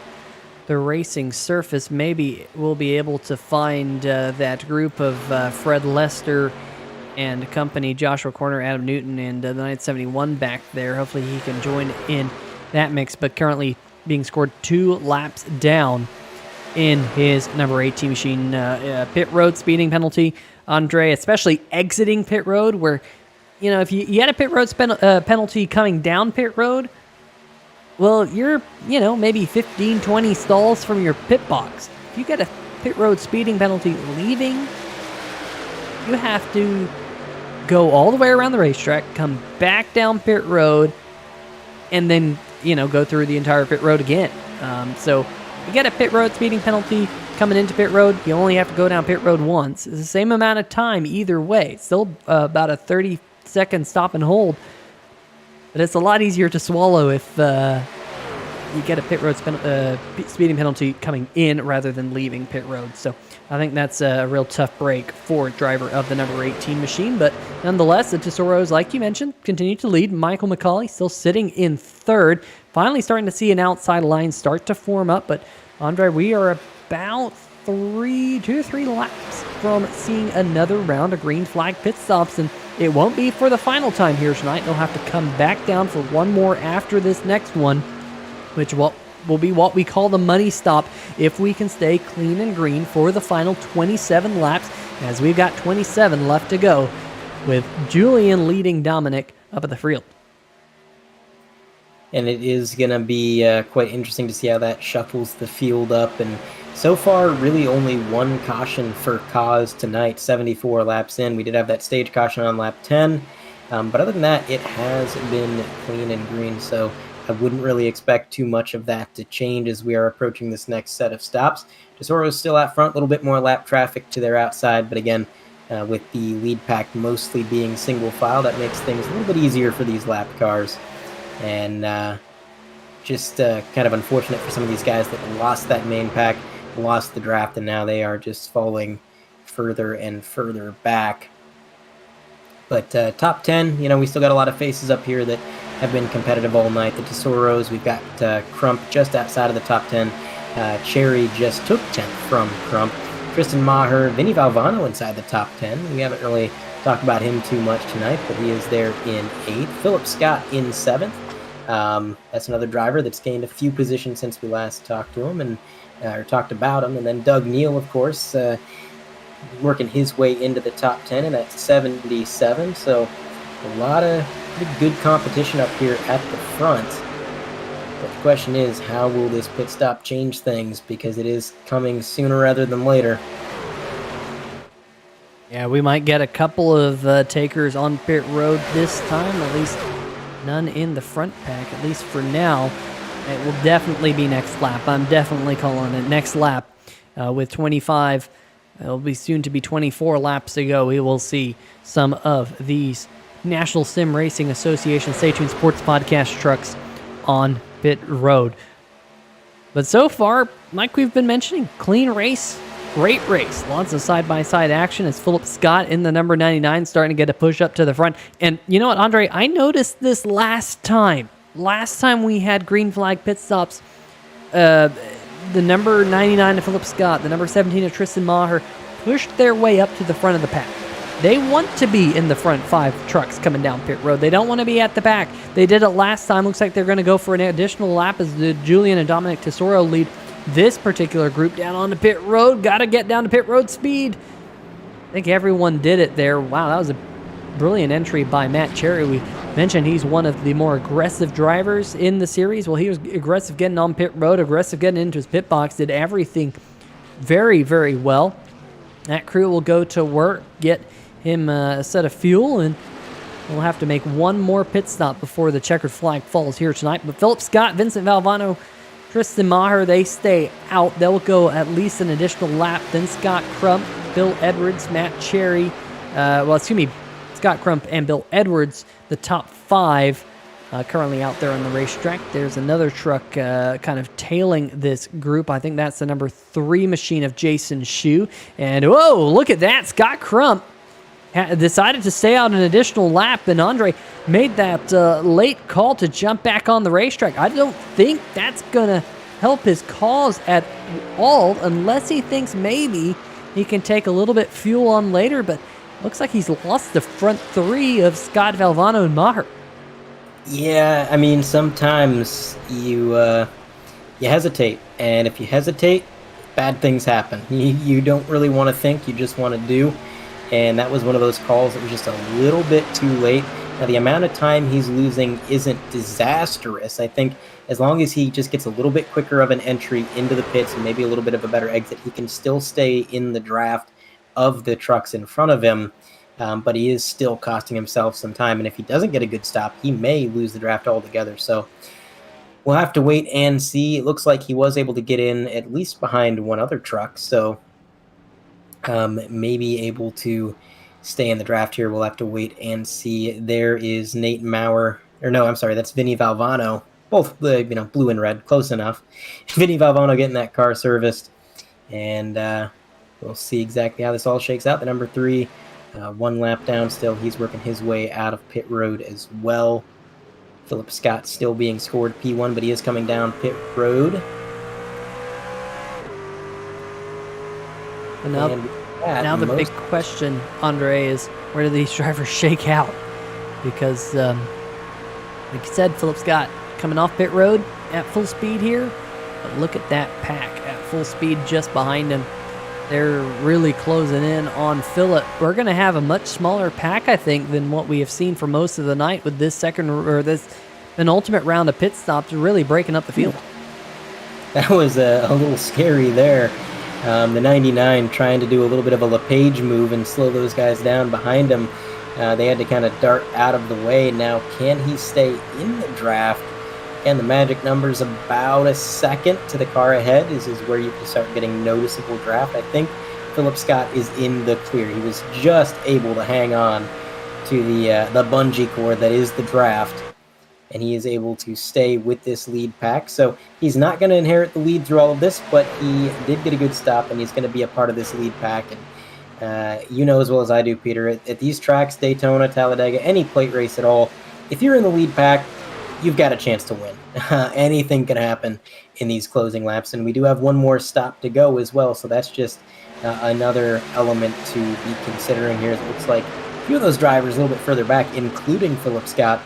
[SPEAKER 1] the racing surface. Maybe we'll be able to find that group of Fred Lester and company, Joshua Corner, Adam Newton, and the 971 back there. Hopefully he can join in that mix, but currently being scored 2 laps down in his number 18 machine. Pit road speeding penalty, Andre, especially exiting pit road, where, if you had a pit road penalty coming down pit road, well, you're, maybe 15, 20 stalls from your pit box. If you get a pit road speeding penalty leaving, you have to go all the way around the racetrack, come back down pit road, and then, go through the entire pit road again. So You get a pit road speeding penalty coming into pit road. You only have to go down pit road once. It's the same amount of time either way. Still about a 30-second stop and hold. But it's a lot easier to swallow if you get a pit road speeding penalty coming in rather than leaving pit road. So I think that's a real tough break for driver of the number 18 machine. But nonetheless, the Tesoros, like you mentioned, continue to lead. Michael McCauley still sitting in third. Finally starting to see an outside line start to form up. But Andre, we are about 2 to 3 laps from seeing another round of green flag pit stops. And it won't be for the final time here tonight. They'll have to come back down for one more after this next one, which will be what we call the money stop if we can stay clean and green for the final 27 laps, as we've got 27 left to go, with Julian leading Dominic up at the field.
[SPEAKER 2] And it is going to be quite interesting to see how that shuffles the field up. And so far, really only one caution for Kaz tonight, 74 laps in. We did have that stage caution on lap 10. But other than that, it has been clean and green. So I wouldn't really expect too much of that to change as we are approaching this next set of stops. Tesoro's still out front, a little bit more lap traffic to their outside. But again, with the lead pack mostly being single file, that makes things a little bit easier for these lap cars. And just kind of unfortunate for some of these guys that lost that main pack, lost the draft, and now they are just falling further and further back. But top 10, we still got a lot of faces up here that have been competitive all night. The Tesoros, we've got Crump just outside of the top 10. Cherry just took 10th from Crump. Tristan Maher, Vinny Valvano inside the top 10. We haven't really talked about him too much tonight, but he is there in 8th. Philip Scott in 7th. That's another driver that's gained a few positions since we last talked to him or talked about him. And then Doug Neal, of course, working his way into the top 10, and that's 77. So a lot of good competition up here at the front. But the question is, how will this pit stop change things? Because it is coming sooner rather than later.
[SPEAKER 1] Yeah, we might get a couple of takers on pit road this time, at least none in the front pack, at least for now. It will definitely be next lap. I'm definitely calling it next lap. With 25, it'll be soon to be 24 laps to go. We will see some of these National Sim Racing Association Stay Tuned Sports Podcast trucks on pit road. But so far, like we've been mentioning, clean race, great race. Lots of side-by-side action as Philip Scott in the number 99 starting to get a push up to the front. And you know what, Andre? I noticed this last time. Last time we had green flag pit stops, the number 99 of Philip Scott, the number 17 of Tristan Maher pushed their way up to the front of the pack. They want to be in the front 5 trucks coming down pit road. They don't want to be at the back. They did it last time. Looks like they're going to go for an additional lap as the Julian and Dominic Tesoro lead this particular group down on the pit road. Got to get down to pit road speed. I think everyone did it there. Wow, that was a brilliant entry by Matt Cherry. We mentioned he's one of the more aggressive drivers in the series. Well, he was aggressive getting on pit road, aggressive getting into his pit box, did everything very, very well. That crew will go to work, get him a set of fuel, and we'll have to make one more pit stop before the checkered flag falls here tonight. But Philip Scott, Vincent Valvano, Tristan Maher, they stay out. They'll go at least an additional lap. Then Scott Crump, Bill Edwards, Matt Cherry, Scott Crump and Bill Edwards, the top 5 currently out there on the racetrack. There's another truck kind of tailing this group. I think that's the number 3 machine of Jason Shue. And whoa, look at that. Scott Crump decided to stay out an additional lap, and Andre made that late call to jump back on the racetrack. I don't think that's going to help his cause at all, unless he thinks maybe he can take a little bit fuel on later, but looks like he's lost the front 3 of Scott, Valvano, and Maher.
[SPEAKER 2] Yeah, I mean, sometimes you hesitate, and if you hesitate, bad things happen. You don't really want to think, you just want to do. And that was one of those calls that was just a little bit too late. Now, the amount of time he's losing isn't disastrous. I think as long as he just gets a little bit quicker of an entry into the pits and maybe a little bit of a better exit, he can still stay in the draft of the trucks in front of him. But he is still costing himself some time. And if he doesn't get a good stop, he may lose the draft altogether. So We'll have to wait and see. It looks like he was able to get in at least behind one other truck, so maybe able to stay in the draft here. We'll have to wait and see. There is Nate Maurer, or no, I'm sorry, that's Vinny Valvano. Both blue and red, close enough. Vinny Valvano getting that car serviced, and we'll see exactly how this all shakes out. The number 3, 1 lap down still. He's working his way out of pit road as well. Philip Scott still being scored P1, but he is coming down pit road.
[SPEAKER 1] And now the big question, Andre, is where do these drivers shake out? Because, like you said, Philip Scott coming off pit road at full speed here. But look at that pack at full speed just behind him. They're really closing in on Philip. We're going to have a much smaller pack, I think, than what we have seen for most of the night with this this penultimate round of pit stops really breaking up the field.
[SPEAKER 2] That was a little scary there. The 99 trying to do a little bit of a LePage move and slow those guys down behind him. They had to kind of dart out of the way. Now, can he stay in the draft? And the magic number's about a second to the car ahead. This is where you can start getting noticeable draft. I think Philip Scott is in the clear. He was just able to hang on to the bungee cord that is the draft, and he is able to stay with this lead pack. So he's not going to inherit the lead through all of this, but he did get a good stop, and he's going to be a part of this lead pack. And you know as well as I do, Peter, at these tracks, Daytona, Talladega, any plate race at all, if you're in the lead pack, you've got a chance to win. Anything can happen in these closing laps, and we do have one more stop to go as well, so that's just another element to be considering here. It looks like a few of those drivers a little bit further back, including Philip Scott,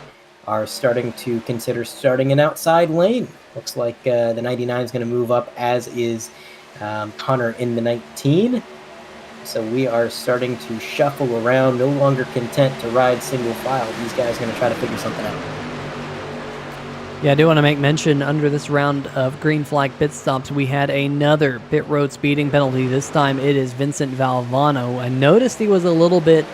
[SPEAKER 2] are starting to consider starting an outside lane. Looks like the 99 is going to move up, as is Hunter in the 19. So we are starting to shuffle around, no longer content to ride single file. These guys are going to try to figure something out.
[SPEAKER 1] Yeah, I do want to make mention, under this round of green flag pit stops, we had another pit road speeding penalty. This time it is Vincent Valvano. I noticed he was a little bit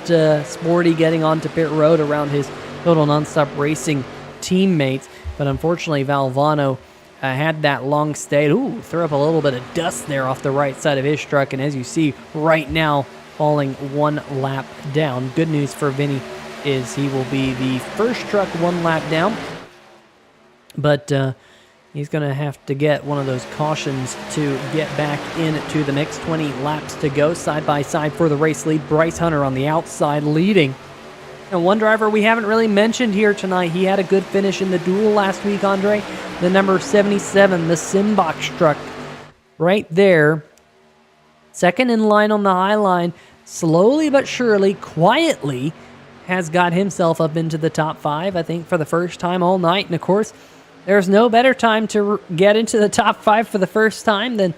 [SPEAKER 1] sporty getting onto pit road around his Total Nonstop Racing teammates, but unfortunately Valvano had that long stay. Ooh, threw up a little bit of dust there off the right side of his truck, and as you see right now, falling 1 lap down. Good news for Vinny is he will be the first truck 1 lap down, but he's going to have to get one of those cautions to get back into the mix. 20 laps to go, side by side for the race lead. Bryce Hunter on the outside leading. And one driver we haven't really mentioned here tonight, he had a good finish in the duel last week, Andre. The number 77, the Simbox truck, right there. Second in line on the high line, slowly but surely, quietly, has got himself up into the top 5, I think, for the first time all night. And of course, there's no better time to get into the top 5 for the first time than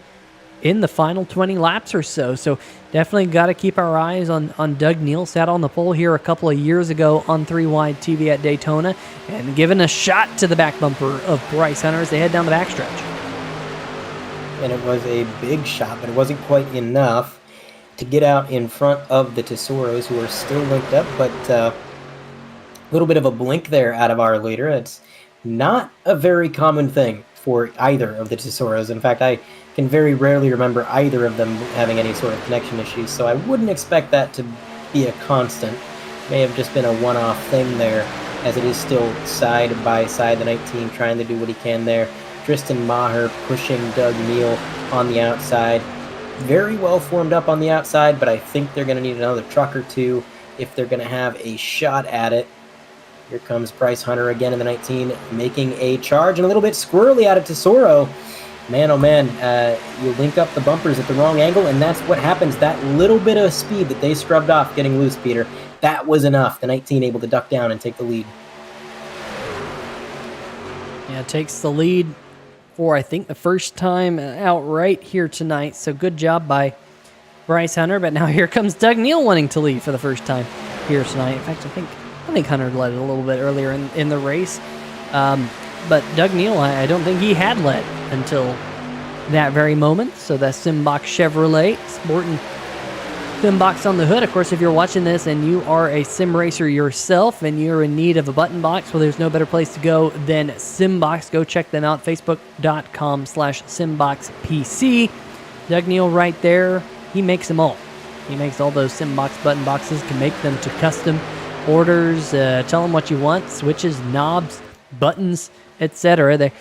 [SPEAKER 1] in the final 20 laps or so. So definitely got to keep our eyes on Doug Neal. Sat on the pole here a couple of years ago on 3-wide TV at Daytona and given a shot to the back bumper of Bryce Hunter as they head down the backstretch.
[SPEAKER 2] And it was a big shot, but it wasn't quite enough to get out in front of the Tesoros, who are still linked up, but a little bit of a blink there out of our leader. It's not a very common thing for either of the Tesoros. In fact, I can very rarely remember either of them having any sort of connection issues, so I wouldn't expect that to be a constant. May have just been a one-off thing there, as it is still side by side, the 19 trying to do what he can there. Tristan Maher pushing Doug Neal on the outside. Very well formed up on the outside, but I think they're going to need another truck or two if they're going to have a shot at it. Here comes Bryce Hunter again in the 19, making a charge, and a little bit squirrely out of Tesoro. Man, oh man, you link up the bumpers at the wrong angle, and that's what happens. That little bit of speed that they scrubbed off getting loose, Peter, that was enough. The 19 able to duck down and take the lead.
[SPEAKER 1] Yeah, takes the lead for, I think, the first time outright here tonight. So good job by Bryce Hunter. But now here comes Doug Neal wanting to lead for the first time here tonight. In fact, I think Hunter led it a little bit earlier in the race. But Doug Neal, I don't think he had led until that very moment. So that Simbox Chevrolet sporting Simbox on the hood. Of course, if you're watching this and you are a sim racer yourself and you're in need of a button box, well, there's no better place to go than Simbox. Go check them out, facebook.com/SimboxPC. Doug Neal right there, he makes them all. He makes all those Simbox button boxes, can make them to custom orders. Tell them what you want, switches, knobs, buttons, etc.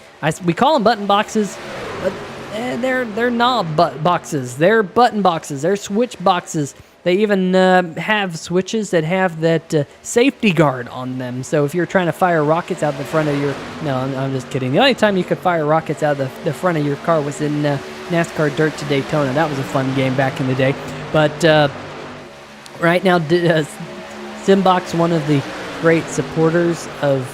[SPEAKER 1] We call them button boxes, but they're knob boxes. They're button boxes. They're switch boxes. They even have switches that have that safety guard on them. So if you're trying to fire rockets out the front of your... No, I'm just kidding. The only time you could fire rockets out the front of your car was in NASCAR Dirt to Daytona. That was a fun game back in the day. But right now, Simbox, one of the great supporters of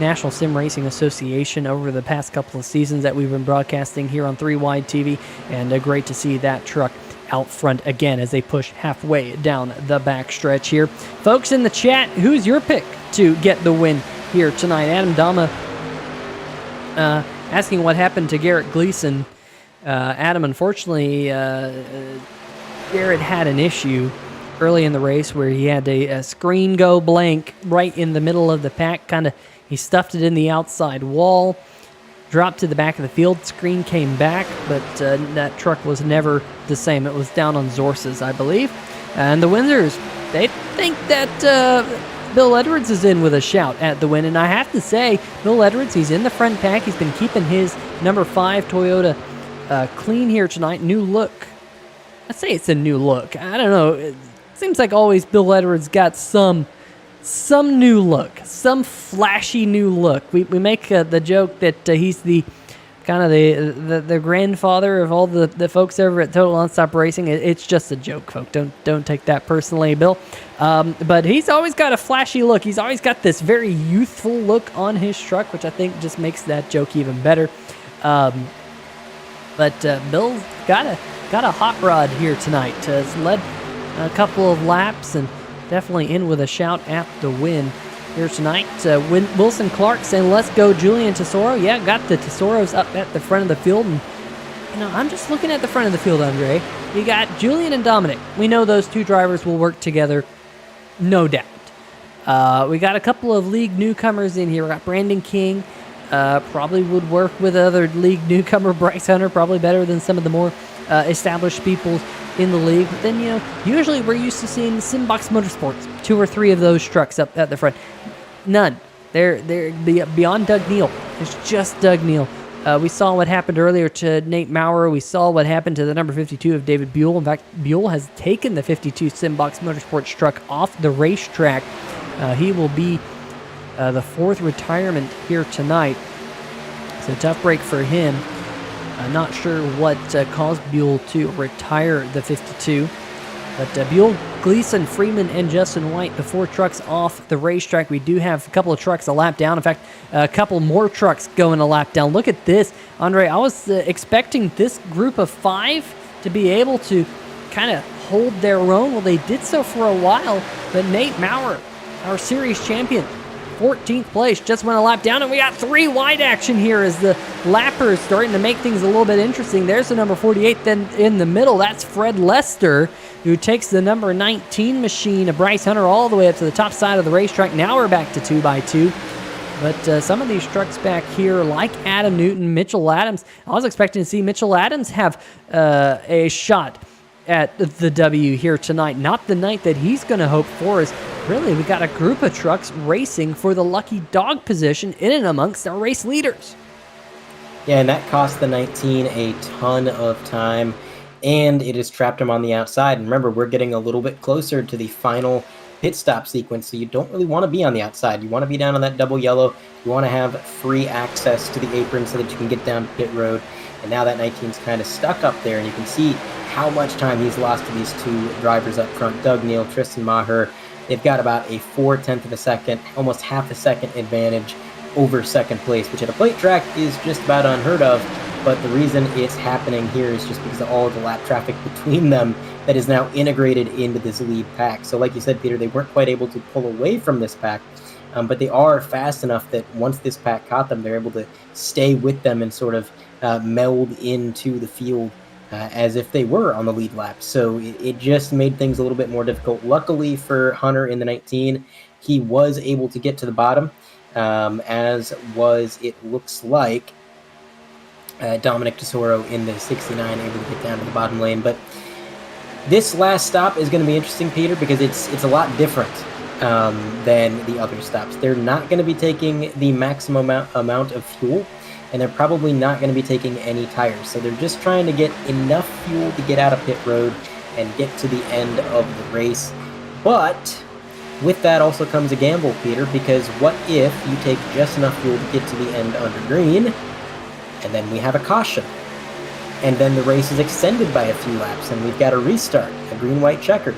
[SPEAKER 1] National Sim Racing Association over the past couple of seasons that we've been broadcasting here on 3 Wide TV, and great to see that truck out front again as they push halfway down the backstretch here. Folks in the chat, who's your pick to get the win here tonight? Adam Dama asking what happened to Garrett Gleason. Adam, unfortunately, Garrett had an issue early in the race where he had a screen go blank right in the middle of the pack. He stuffed it in the outside wall, dropped to the back of the field, screen came back, but that truck was never the same. It was down on Zorses, I believe. And the Windsors, they think that Bill Edwards is in with a shout at the win. And I have to say, Bill Edwards, he's in the front pack. He's been keeping his number 5 Toyota clean here tonight. New look. I'd say it's a new look. I don't know. It seems like always Bill Edwards got some new look, some flashy new look. We make the joke that he's the grandfather of all the folks over at Total Nonstop Racing. It's just a joke, folks. Don't take that personally, Bill. But he's always got a flashy look. He's always got this very youthful look on his truck, which I think just makes that joke even better. But Bill's got a hot rod here tonight. Has led a couple of laps and definitely in with a shout at the win here tonight. Wilson Clark saying, let's go Julian Tesoro. Yeah, got the Tesoros up at the front of the field. And, I'm just looking at the front of the field, Andre. You got Julian and Dominic. We know those two drivers will work together, no doubt. We got a couple of league newcomers in here. We got Brandon King. Probably would work with other league newcomer Bryce Hunter, probably better than some of the more established people in the league. But then, usually we're used to seeing Simbox Motorsports, 2 or 3 of those trucks up at the front. None. They're beyond Doug Neal. It's just Doug Neal. We saw what happened earlier to Nate Maurer. We saw what happened to the number 52 of David Buell. In fact, Buell has taken the 52 Simbox Motorsports truck off the racetrack. He will be the 4th retirement here tonight. It's a tough break for him. I'm not sure what caused Buell to retire the 52. But Buell, Gleason, Freeman, and Justin White, the 4 trucks off the racetrack. We do have a couple of trucks a lap down. In fact, a couple more trucks going a lap down. Look at this. Andre, I was expecting this group of 5 to be able to kind of hold their own. Well, they did so for a while. But Nate Maurer, our series champion, 14th place, just went a lap down, and we got 3 wide action here as the lappers starting to make things a little bit interesting. There's the number 48, then in the middle, that's Fred Lester, who takes the number 19 machine of Bryce Hunter all the way up to the top side of the racetrack. Now we're back to 2x2. But some of these trucks back here, like Adam Newton, Mitchell Adams, I was expecting to see Mitchell Adams have a shot at the W here tonight. Not the night that he's going to hope for. Is really, we got a group of trucks racing for the lucky dog position in and amongst our race leaders.
[SPEAKER 2] Yeah, and that cost the 19 a ton of time, and it has trapped him on the outside. And remember, we're getting a little bit closer to the final pit stop sequence, so you don't really want to be on the outside. You want to be down on that double yellow. You want to have free access to the apron so that you can get down pit road. And now that 19's kind of stuck up there, and you can see how much time he's lost to these 2 drivers up front, Doug Neal, Tristan Maher. They've got about a 4/10 of a second, almost half a second advantage over second place, which at a plate track is just about unheard of. But the reason it's happening here is just because of all of the lap traffic between them that is now integrated into this lead pack. So like you said, Peter, they weren't quite able to pull away from this pack, but they are fast enough that once this pack caught them, they're able to stay with them and sort of meld into the field as if they were on the lead lap. So it just made things a little bit more difficult. Luckily for Hunter in the 19, he was able to get to the bottom, as was, it looks like, Dominic Tesoro in the 69, able to get down to the bottom lane. But this last stop is going to be interesting, Peter, because it's a lot different than the other stops. They're not going to be taking the maximum amount of fuel, and they're probably not going to be taking any tires. So they're just trying to get enough fuel to get out of pit road and get to the end of the race. But with that also comes a gamble, Peter, because what if you take just enough fuel to get to the end under green, and then we have a caution, and then the race is extended by a few laps, and we've got a restart, a green-white checker.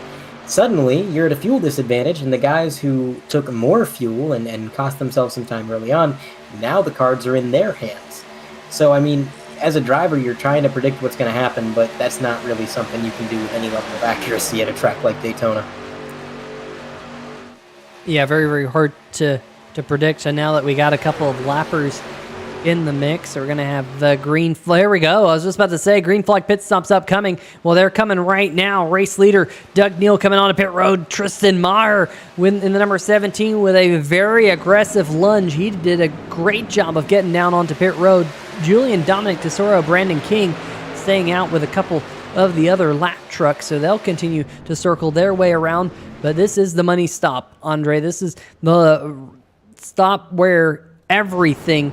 [SPEAKER 2] Suddenly, you're at a fuel disadvantage, and the guys who took more fuel and cost themselves some time early on, now the cards are in their hands. So, I mean, as a driver, you're trying to predict what's going to happen, but that's not really something you can do with any level of accuracy at a track like Daytona.
[SPEAKER 1] Yeah, very, very hard to predict. And now that we got a couple of lappers in the mix, we're going to have the green flag. There we go. I was just about to say, green flag pit stops upcoming. Well, they're coming right now. Race leader Doug Neal coming on to pit road. Tristan Maher in the number 17 with a very aggressive lunge. He did a great job of getting down onto pit road. Julian, Dominic Tesoro, Brandon King staying out with a couple of the other lap trucks, so they'll continue to circle their way around. But this is the money stop, Andre. This is the stop where everything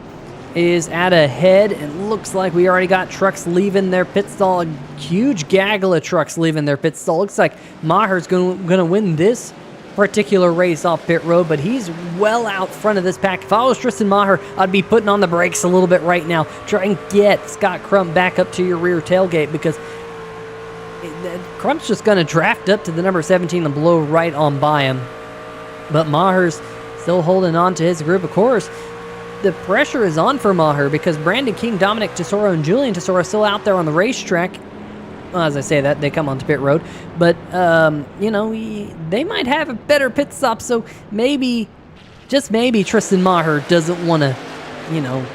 [SPEAKER 1] is at a head, and looks like we already got trucks leaving their pit stall. A huge gaggle of trucks leaving their pit stall. Looks like Maher's going to win this particular race off pit road, but he's well out front of this pack. If I was Tristan Maher, I'd be putting on the brakes a little bit right now. Try and get Scott Crump back up to your rear tailgate, because Crump's just going to draft up to the number 17 and blow right on by him. But Maher's still holding on to his group. Of course, the pressure is on for Maher, because Brandon King, Dominic Tesoro, and Julian Tesoro are still out there on the racetrack. Well, as I say that, they come onto pit road. But, they might have a better pit stop, so maybe, just maybe, Tristan Maher doesn't want to,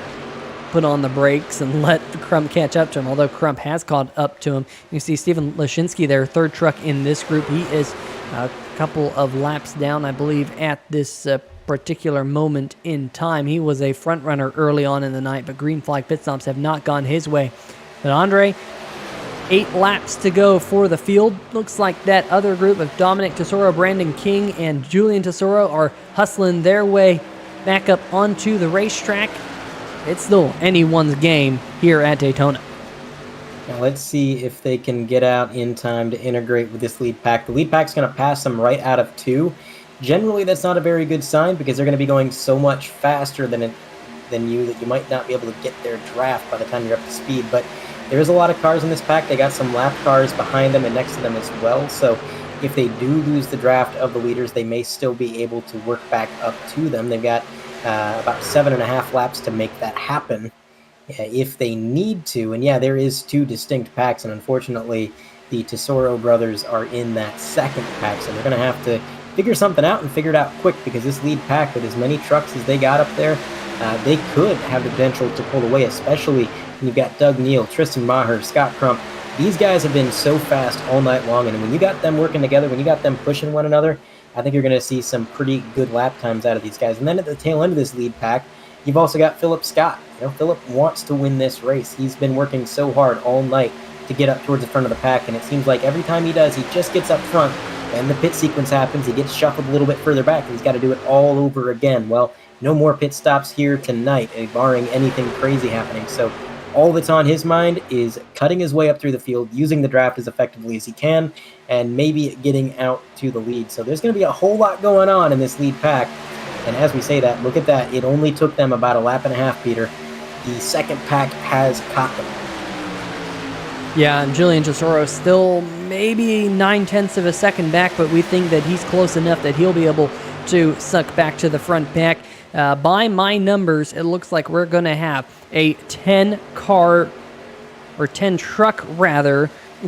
[SPEAKER 1] put on the brakes and let Crump catch up to him, although Crump has caught up to him. You see Stephen Lashinsky there, third truck in this group. He is a couple of laps down, I believe, at this particular moment in time. He was a front runner early on in the night, but green flag pit stops have not gone his way. But Andre, 8 laps to go for the field. Looks like that other group of Dominic Tesoro, Brandon King, and Julian Tesoro are hustling their way back up onto the racetrack. It's still anyone's game here at Daytona.
[SPEAKER 2] Now let's see if they can get out in time to integrate with this lead pack. The lead pack's going to pass them right out of 2. Generally, that's not a very good sign, because they're going to be going so much faster than you that you might not be able to get their draft by the time you're up to speed. But there is a lot of cars in this pack. They got some lap cars behind them and next to them as well. So if they do lose the draft of the leaders, they may still be able to work back up to them. They've got about 7.5 laps to make that happen if they need to. And yeah, there is 2 distinct packs, and unfortunately the Tesoro brothers are in that second pack, so they're going to have to figure something out and figure it out quick, because this lead pack, with as many trucks as they got up there, they could have the potential to pull away, especially when you've got Doug Neal, Tristan Maher, Scott Crump. These guys have been so fast all night long, and when you got them working together, when you got them pushing one another, I think you're going to see some pretty good lap times out of these guys. And then at the tail end of this lead pack, you've also got Philip Scott. Philip wants to win this race. He's been working so hard all night to get up towards the front of the pack, and it seems like every time he does, he just gets up front, and the pit sequence happens. He gets shuffled a little bit further back, and he's got to do it all over again. Well, no more pit stops here tonight, barring anything crazy happening. So all that's on his mind is cutting his way up through the field, using the draft as effectively as he can, and maybe getting out to the lead. So there's going to be a whole lot going on in this lead pack. And as we say that, look at that. It only took them about a lap and a half, Peter. The second pack has caught them.
[SPEAKER 1] Yeah, and Julian Tesoro still maybe 9/10 of a second back, but we think that he's close enough that he'll be able to suck back to the front pack. By my numbers, it looks like we're going to have a 10 truck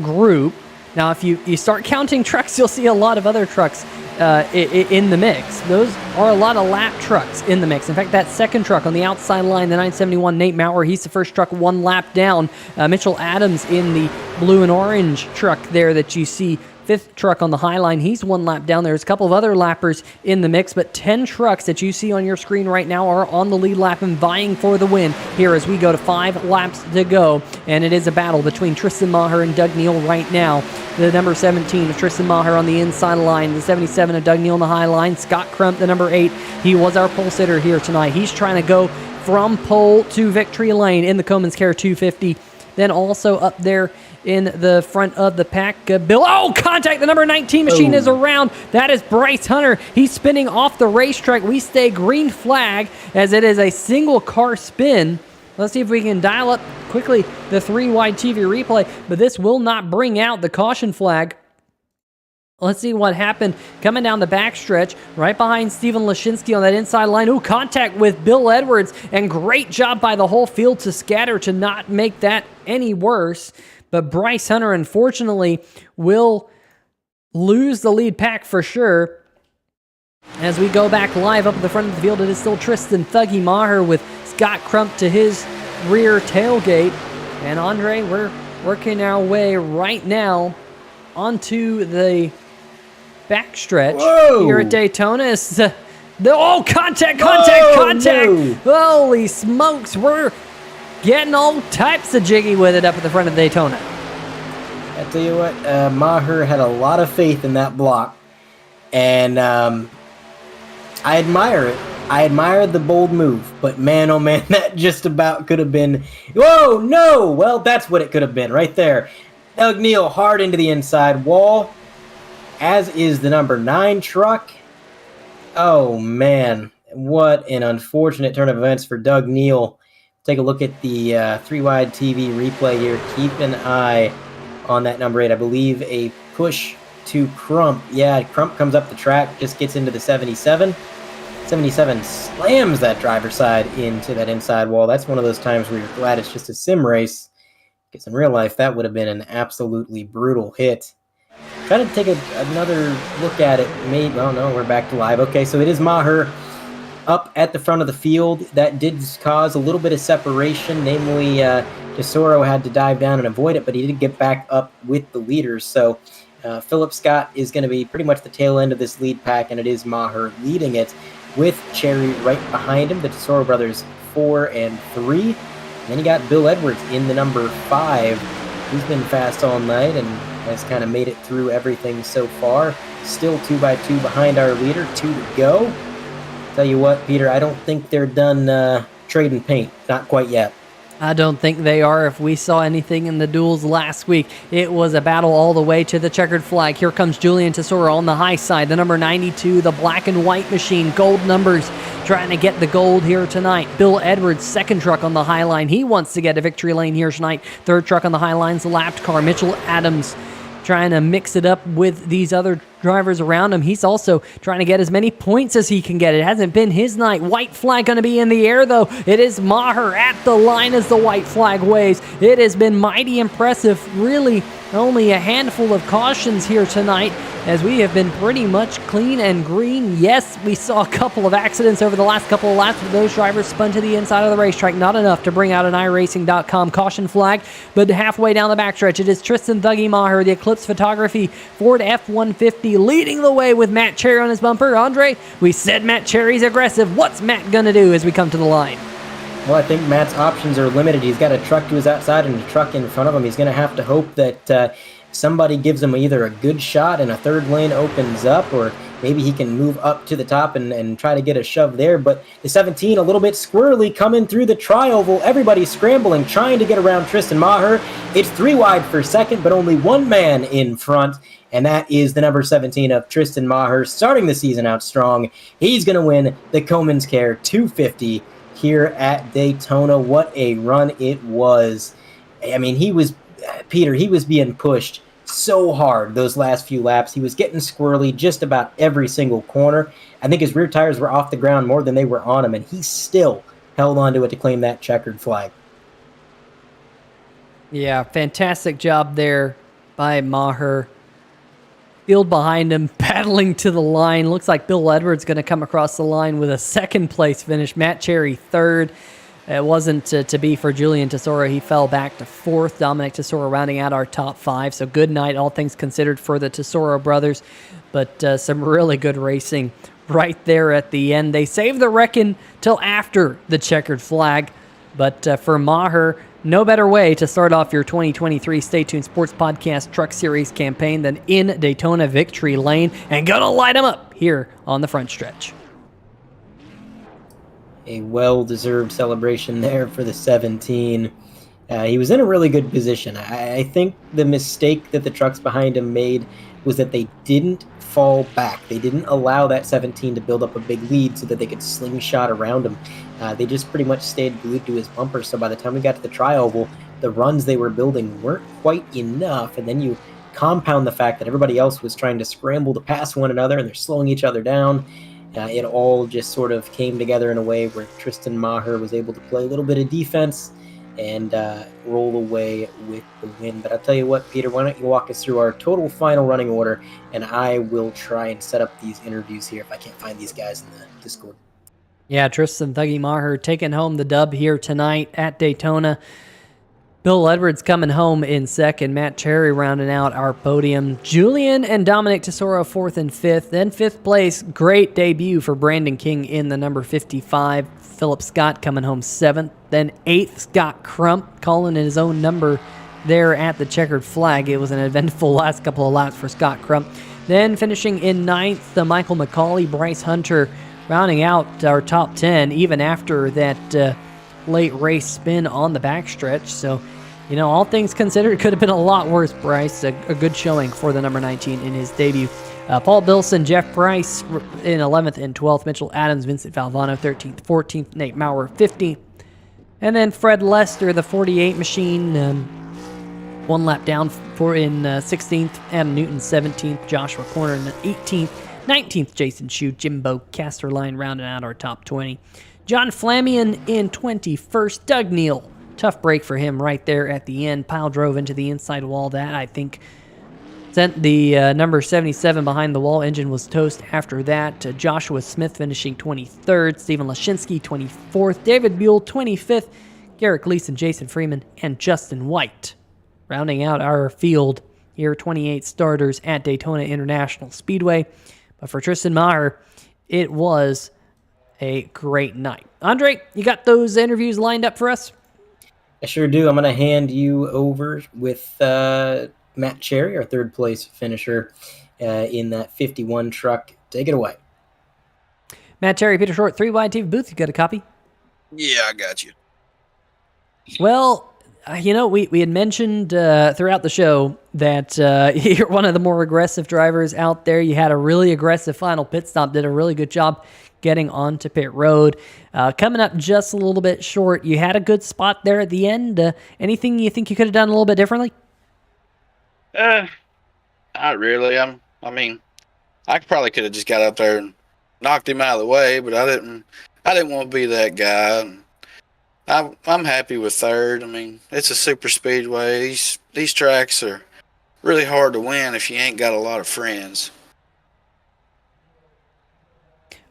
[SPEAKER 1] group. Now, if you start counting trucks, you'll see a lot of other trucks in the mix. Those are a lot of lap trucks in the mix. In fact, that second truck on the outside line, the 971 Nate Maurer, he's the first truck one lap down. Mitchell Adams in the blue and orange truck there that you see, fifth truck on the high line, he's one lap down. There's a couple of other lappers in the mix, but 10 trucks that you see on your screen right now are on the lead lap and vying for the win here as we go to 5 laps to go. And it is a battle between Tristan Maher and Doug Neal right now. The number 17 of Tristan Maher on the inside line, the 77 of Doug Neal on the high line. Scott Crump, the number 8, he was our pole sitter here tonight. He's trying to go from pole to victory lane in the Choman's Care 250. Then also up there in the front of the pack, Bill. Oh, contact! The number 19 machine is around. That is Bryce Hunter. He's spinning off the racetrack. We stay green flag as it is a single car spin. Let's see if we can dial up quickly the 3-wide TV replay, but this will not bring out the caution flag. Let's see what happened coming down the backstretch, right behind Steven Lashinsky on that inside line. Ooh, contact with Bill Edwards, and great job by the whole field to scatter to not make that any worse. But Bryce Hunter, unfortunately, will lose the lead pack for sure. As we go back live up at the front of the field, it is still Tristan Thuggy Maher with Scott Crump to his rear tailgate. And Andre, we're working our way right now onto the backstretch here at Daytona. Contact! No. Holy smokes, we're getting all types of jiggy with it up at the front of Daytona.
[SPEAKER 2] I tell you what, Maher had a lot of faith in that block, and I admire it. I admire the bold move, but man, oh man, that just about could have been... Whoa, no! Well, that's what it could have been right there. Doug Neal hard into the inside wall, as is the number 9 truck. Oh man, what an unfortunate turn of events for Doug Neal. Take a look at the 3-wide TV replay here. Keep an eye on that number 8. I believe a push to Crump. Yeah, Crump comes up the track, just gets into the 77. 77 slams that driver's side into that inside wall. That's one of those times where you're glad it's just a sim race, because in real life, that would have been an absolutely brutal hit. Trying to take another look at it. Maybe, oh no, we're back to live. Okay, so it is Maher up at the front of the field. That did cause a little bit of separation, namely Tesoro had to dive down and avoid it, but he did get back up with the leaders. So Philip Scott is going to be pretty much the tail end of this lead pack, and it is Maher leading it with Cherry right behind him, the Tesoro brothers 4 and 3. And then you got Bill Edwards in the number 5. He's been fast all night and has kind of made it through everything so far. Still 2x2 behind our leader, 2 to go. Tell you what, Peter, I don't think they're done trading paint. Not quite yet.
[SPEAKER 1] I don't think they are. If we saw anything in the duels last week, it was a battle all the way to the checkered flag. Here comes Julian Tesoro on the high side, the number 92, the black and white machine, gold numbers, trying to get the gold here tonight. Bill Edwards, second truck on the high line. He wants to get a victory lane here tonight. Third truck on the high line's the lapped car. Mitchell Adams trying to mix it up with these other drivers around him. He's also trying to get as many points as he can get. It hasn't been his night. White flag going to be in the air, though. It is Maher at the line as the white flag waves. It has been mighty impressive. Really, only a handful of cautions here tonight, as we have been pretty much clean and green. Yes, we saw a couple of accidents over the last couple of laps, but those drivers spun to the inside of the racetrack. Not enough to bring out an iRacing.com caution flag, but halfway down the backstretch, it is Tristan Thuggy Maher, the Eclipse Photography Ford F-150, leading the way with Matt Cherry on his bumper. Andre, we said Matt Cherry's aggressive. What's Matt going to do as we come to the line?
[SPEAKER 2] Well, I think Matt's options are limited. He's got a truck to his outside and a truck in front of him. He's going to have to hope that somebody gives him either a good shot and a third lane opens up, or maybe he can move up to the top and try to get a shove there. But the 17, a little bit squirrely coming through the tri-oval. Everybody's scrambling, trying to get around Tristan Maher. It's 3 wide for second, but only one man in front, and that is the number 17 of Tristan Maher, starting the season out strong. He's going to win the Choman's Care 250 here at Daytona. What a run it was. I mean, he was being pushed so hard those last few laps. He was getting squirrely just about every single corner. I think his rear tires were off the ground more than they were on him, and he still held on to it to claim that checkered flag. Yeah,
[SPEAKER 1] fantastic job there by Maher. field behind him, paddling to the line. Looks like Bill Edwards going to come across the line with a second-place finish. Matt Cherry third. It wasn't to be for Julian Tesoro. He fell back to fourth. Dominic Tesoro rounding out our top five. So good night, all things considered, for the Tesoro brothers. But some really good racing right there at the end. They saved the wrecking till after the checkered flag. But for Maher, no better way to start off your 2023 Stay Tuned Sports Podcast Truck Series campaign than in Daytona Victory Lane, and gonna light them up here on the front stretch.
[SPEAKER 2] A well-deserved celebration there for the 17. He was in a really good position. I think the mistake that the trucks behind him made was that they didn't fall back. They didn't allow that 17 to build up a big lead so that they could slingshot around him. They just pretty much stayed glued to his bumper. So by the time we got to the tri-oval, the runs they were building weren't quite enough. And then you compound the fact that everybody else was trying to scramble to pass one another and they're slowing each other down. It all just sort of came together in a way where Tristan Maher was able to play a little bit of defense and roll away with the win. But I'll tell you what, Peter, why don't you walk us through our total final running order, and I will try and set up these interviews here if I can't find these guys in the Discord.
[SPEAKER 1] Yeah, Tristan Thuggy Maher taking home the dub here tonight at Daytona. Bill Edwards coming home in second. Matt Cherry rounding out our podium. Julian and Dominic Tesoro fourth and fifth. Then fifth place, great debut for Brandon King in the number 55. Philip Scott coming home seventh. Then eighth, Scott Crump calling in his own number there at the checkered flag. It was an eventful last couple of laps for Scott Crump. Then finishing in ninth, the Michael McCauley, Bryce Hunter rounding out our top 10 even after that late race spin on the backstretch. So, you know, all things considered, it could have been a lot worse, Bryce. A good showing for the number 19 in his debut. Paul Bilson, Jeff Price in 11th and 12th. Mitchell Adams, Vincent Valvano 13th, 14th. Nate Maurer 15th. And then Fred Lester, the 48 machine, one lap down for in 16th. Adam Newton 17th. Joshua Corner in 18th. 19th, Jason Shue. Jimbo Casterline rounding out our top 20. John Flamion in 21st. Doug Neal, tough break for him right there at the end. Pile drove into the inside wall. That, I think, sent the number 77 behind the wall. Engine was toast after that. Joshua Smith finishing 23rd. Stephen Lashinsky 24th. David Buell 25th. Garrick Leeson, Jason Freeman, and Justin White rounding out our field here. 28 starters at Daytona International Speedway. But for Tristan Maher, it was a great night. Andre, you got those interviews lined up for us?
[SPEAKER 2] I sure do. I'm going to hand you over with Matt Cherry, our third place finisher in that 51 truck. Take it away.
[SPEAKER 1] Matt Cherry, Peter Short, 3 Wide TV booth. You got a copy?
[SPEAKER 3] Yeah, I got you.
[SPEAKER 1] Well, you know, we had mentioned throughout the show that you're one of the more aggressive drivers out there. You had a really aggressive final pit stop, did a really good job getting onto pit road. Coming up just a little bit short. You had a good spot there at the end. Anything you think you could have done a little bit differently?
[SPEAKER 3] Not really. I mean, I probably could have just got up there and knocked him out of the way, but I didn't want to be that guy. I'm happy with third. I mean, it's a super speedway. These tracks are really hard to win if you ain't got a lot of friends.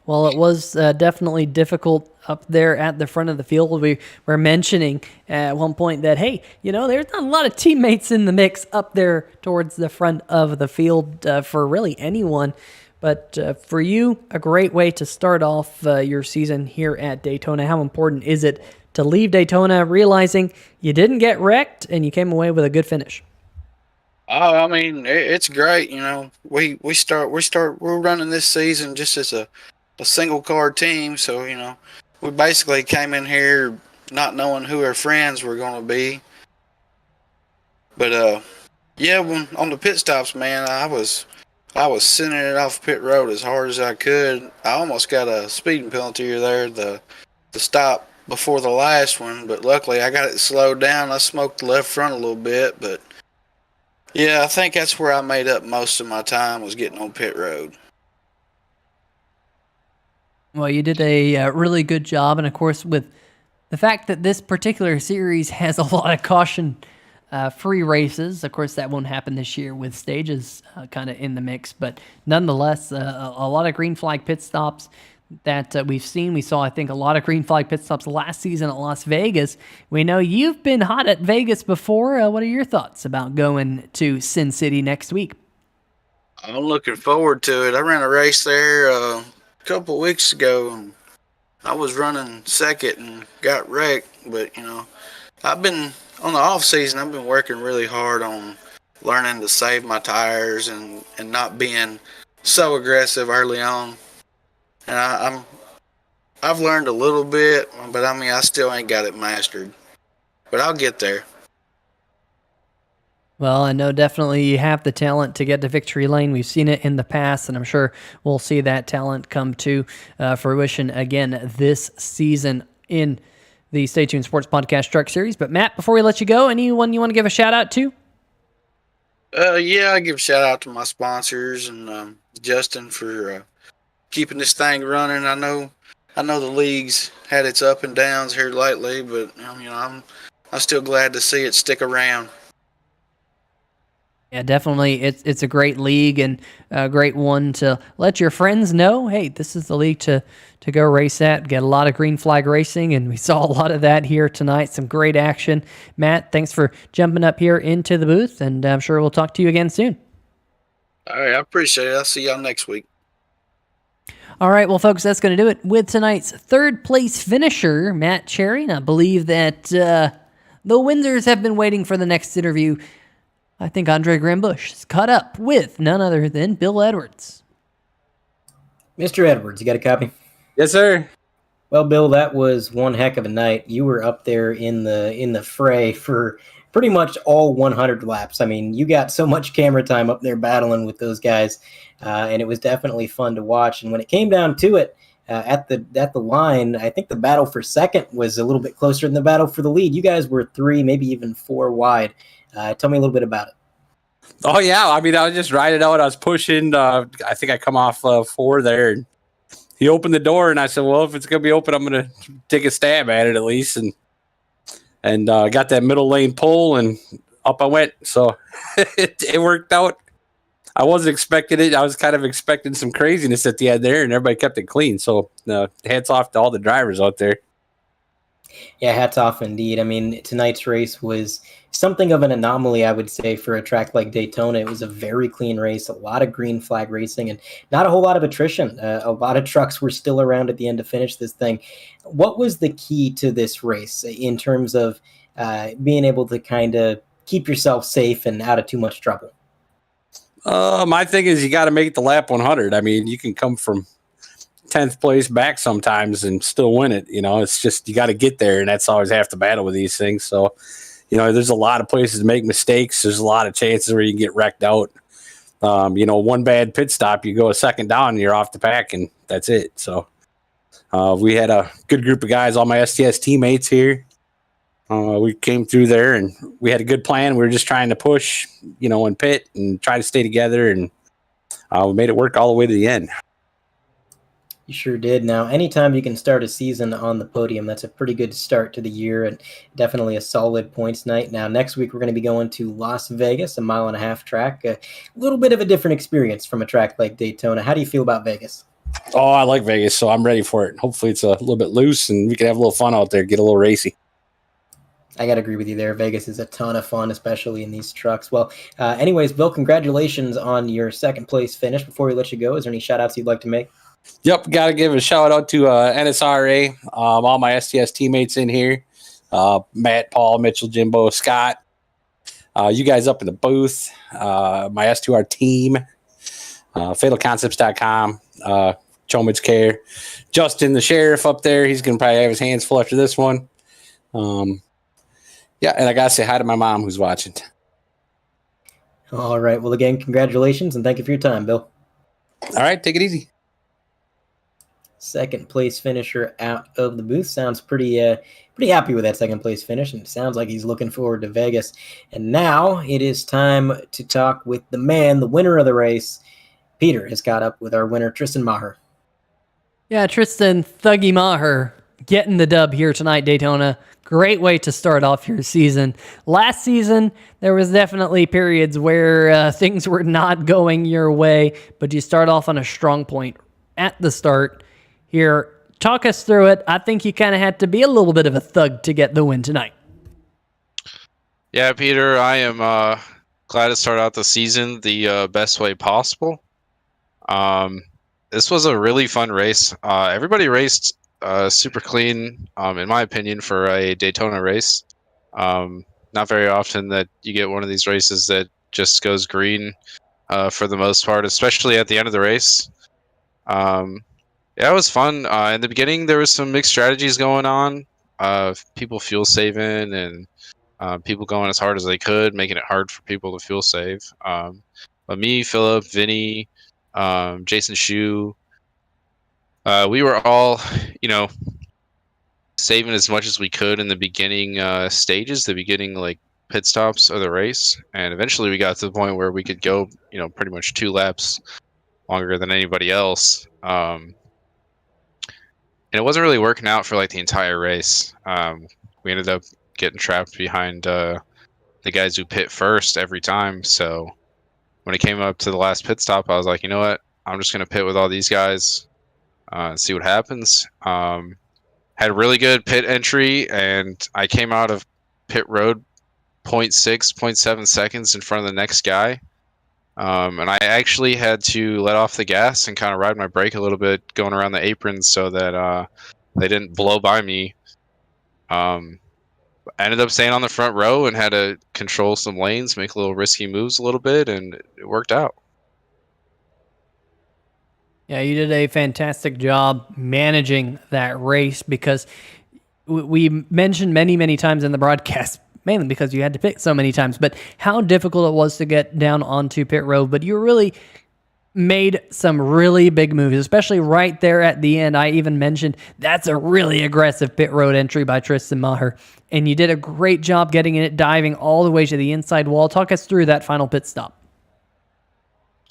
[SPEAKER 1] Well, it was definitely difficult up there at the front of the field. We were mentioning at one point that, hey, you know, there's not a lot of teammates in the mix up there towards the front of the field for really anyone. But for you, a great way to start off your season here at Daytona. How important is it to leave Daytona realizing you didn't get wrecked and you came away with a good finish?
[SPEAKER 3] Oh, I mean, it's great. You know, we're running this season just as a single car team. So, you know, we basically came in here not knowing who our friends were going to be. But, yeah, when on the pit stops, man, I was sending it off pit road as hard as I could. I almost got a speeding penalty there, the stop before the last one, but luckily I got it slowed down. I smoked the left front a little bit, but yeah, I think that's where I made up most of my time, was getting on pit road.
[SPEAKER 1] Well, you did a really good job, and of course, with the fact that this particular series has a lot of caution free races. Of course, that won't happen this year with stages kind of in the mix, but nonetheless, a lot of green flag pit stops that we've seen. We saw, I think, a lot of green flag pit stops last season at Las Vegas. We know you've been hot at Vegas before. What are your thoughts about going to Sin City next week?
[SPEAKER 3] I'm looking forward to it. I ran a race there a couple of weeks ago, and I was running second and got wrecked. But I've been on the off season. I've been working really hard on learning to save my tires and not being so aggressive early on. And I've learned a little bit, but I still ain't got it mastered. But I'll get there.
[SPEAKER 1] Well, I know definitely you have the talent to get to victory lane. We've seen it in the past, and I'm sure we'll see that talent come to fruition again this season in the Stay Tuned Sports Podcast Truck Series. But Matt, before we let you go, anyone you want to give a shout out to?
[SPEAKER 3] Yeah, I give a shout out to my sponsors and Justin for keeping this thing running. I know the league's had its up and downs here lately, but I'm still glad to see it stick around.
[SPEAKER 1] Yeah, definitely. It's a great league and a great one to let your friends know, hey, this is the league to go race at. Get a lot of green flag racing, and we saw a lot of that here tonight. Some great action. Matt, thanks for jumping up here into the booth, and I'm sure we'll talk to you again soon.
[SPEAKER 3] All right, I appreciate it. I'll see y'all next week.
[SPEAKER 1] All right, well, folks, that's going to do it with tonight's third place finisher, Matt Cherry. And I believe that the Windsors have been waiting for the next interview. I think Andre Grambush is caught up with none other than Bill Edwards.
[SPEAKER 2] Mr. Edwards, you got a copy?
[SPEAKER 4] Yes, sir.
[SPEAKER 2] Well, Bill, that was one heck of a night. You were up there in the fray for pretty much all 100 laps. I mean, you got so much camera time up there battling with those guys, and it was definitely fun to watch. And when it came down to it, at the line, I think the battle for second was a little bit closer than the battle for the lead. You guys were 3, maybe even 4 wide. Tell me a little bit about it.
[SPEAKER 4] Oh, yeah. I mean, I was just riding out. I was pushing. I think I come off 4 there. And he opened the door, and I said, well, if it's going to be open, I'm going to take a stab at it at least. And got that middle lane pull, and up I went. So it worked out. I wasn't expecting it. I was kind of expecting some craziness at the end there, and everybody kept it clean. So hats off to all the drivers out there.
[SPEAKER 2] Yeah, hats off indeed. I mean, tonight's race was something of an anomaly, I would say, for a track like Daytona. It was a very clean race, a lot of green flag racing, and not a whole lot of attrition. A lot of trucks were still around at the end to finish this thing. What was the key to this race in terms of being able to kind of keep yourself safe and out of too much trouble?
[SPEAKER 4] My thing is you got to make it to lap 100. I mean, you can come from 10th place back sometimes and still win it. It's just you got to get there, and that's always half the battle with these things. So, there's a lot of places to make mistakes. There's a lot of chances where you can get wrecked out. One bad pit stop, you go a second down, and you're off the pack, and that's it. So we had a good group of guys, all my STS teammates here. We came through there, and we had a good plan. We were just trying to push, in pit and try to stay together, and we made it work all the way to the end.
[SPEAKER 2] You sure did. Now, anytime you can start a season on the podium, that's a pretty good start to the year and definitely a solid points night. Now, next week, we're going to be going to Las Vegas, a 1.5 mile track. A little bit of a different experience from a track like Daytona. How do you feel about Vegas?
[SPEAKER 4] Oh, I like Vegas, so I'm ready for it. Hopefully, it's a little bit loose and we can have a little fun out there, get a little racy.
[SPEAKER 2] I got to agree with you there. Vegas is a ton of fun, especially in these trucks. Well, anyways, Bill, congratulations on your second place finish. Before we let you go, is there any shout outs you'd like to make?
[SPEAKER 4] Yep, got to give a shout out to NSRA, all my STS teammates in here, Matt, Paul, Mitchell, Jimbo, Scott, you guys up in the booth, my S2R team, fatalconcepts.com, Choman's Care, Justin, the sheriff up there. He's going to probably have his hands full after this one. Yeah, and I got to say hi to my mom who's watching.
[SPEAKER 2] All right. Well, again, congratulations, and thank you for your time, Bill.
[SPEAKER 4] All right, take it easy.
[SPEAKER 2] Second place finisher out of the booth. Sounds pretty happy with that second place finish, and it sounds like he's looking forward to Vegas. And now it is time to talk with the man, the winner of the race. Peter has caught up with our winner, Tristan Maher.
[SPEAKER 1] Yeah, Tristan Thuggy Maher getting the dub here tonight, Daytona. Great way to start off your season. Last season, there was definitely periods where things were not going your way, but you start off on a strong point at the start. Here, talk us through it. I think you kind of had to be a little bit of a thug to get the win tonight.
[SPEAKER 5] Yeah, Peter, I am glad to start out the season the best way possible. This was a really fun race. Everybody raced super clean, in my opinion, for a Daytona race. Not very often that you get one of these races that just goes green for the most part, especially at the end of the race. Yeah, it was fun. In the beginning, there was some mixed strategies going on. People fuel saving and people going as hard as they could, making it hard for people to fuel save. But me, Philip, Vinny, Jason Shu, we were all, saving as much as we could in the beginning stages, the beginning pit stops of the race, and eventually we got to the point where we could go, pretty much 2 laps longer than anybody else. And it wasn't really working out for the entire race. We ended up getting trapped behind the guys who pit first every time. So when it came up to the last pit stop, I was like, you know what? I'm just going to pit with all these guys and see what happens. Had a really good pit entry, and I came out of pit road 0.6, 0.7 seconds in front of the next guy. And I actually had to let off the gas and kind of ride my brake a little bit going around the apron so that they didn't blow by me. I ended up staying on the front row and had to control some lanes, make a little risky moves a little bit, and it worked out.
[SPEAKER 1] Yeah, you did a fantastic job managing that race because we mentioned many, many times in the broadcast, mainly because you had to pit so many times, but how difficult it was to get down onto pit road. But you really made some really big moves, especially right there at the end. I even mentioned that's a really aggressive pit road entry by Tristan Maher. And you did a great job getting in it, diving all the way to the inside wall. Talk us through that final pit stop.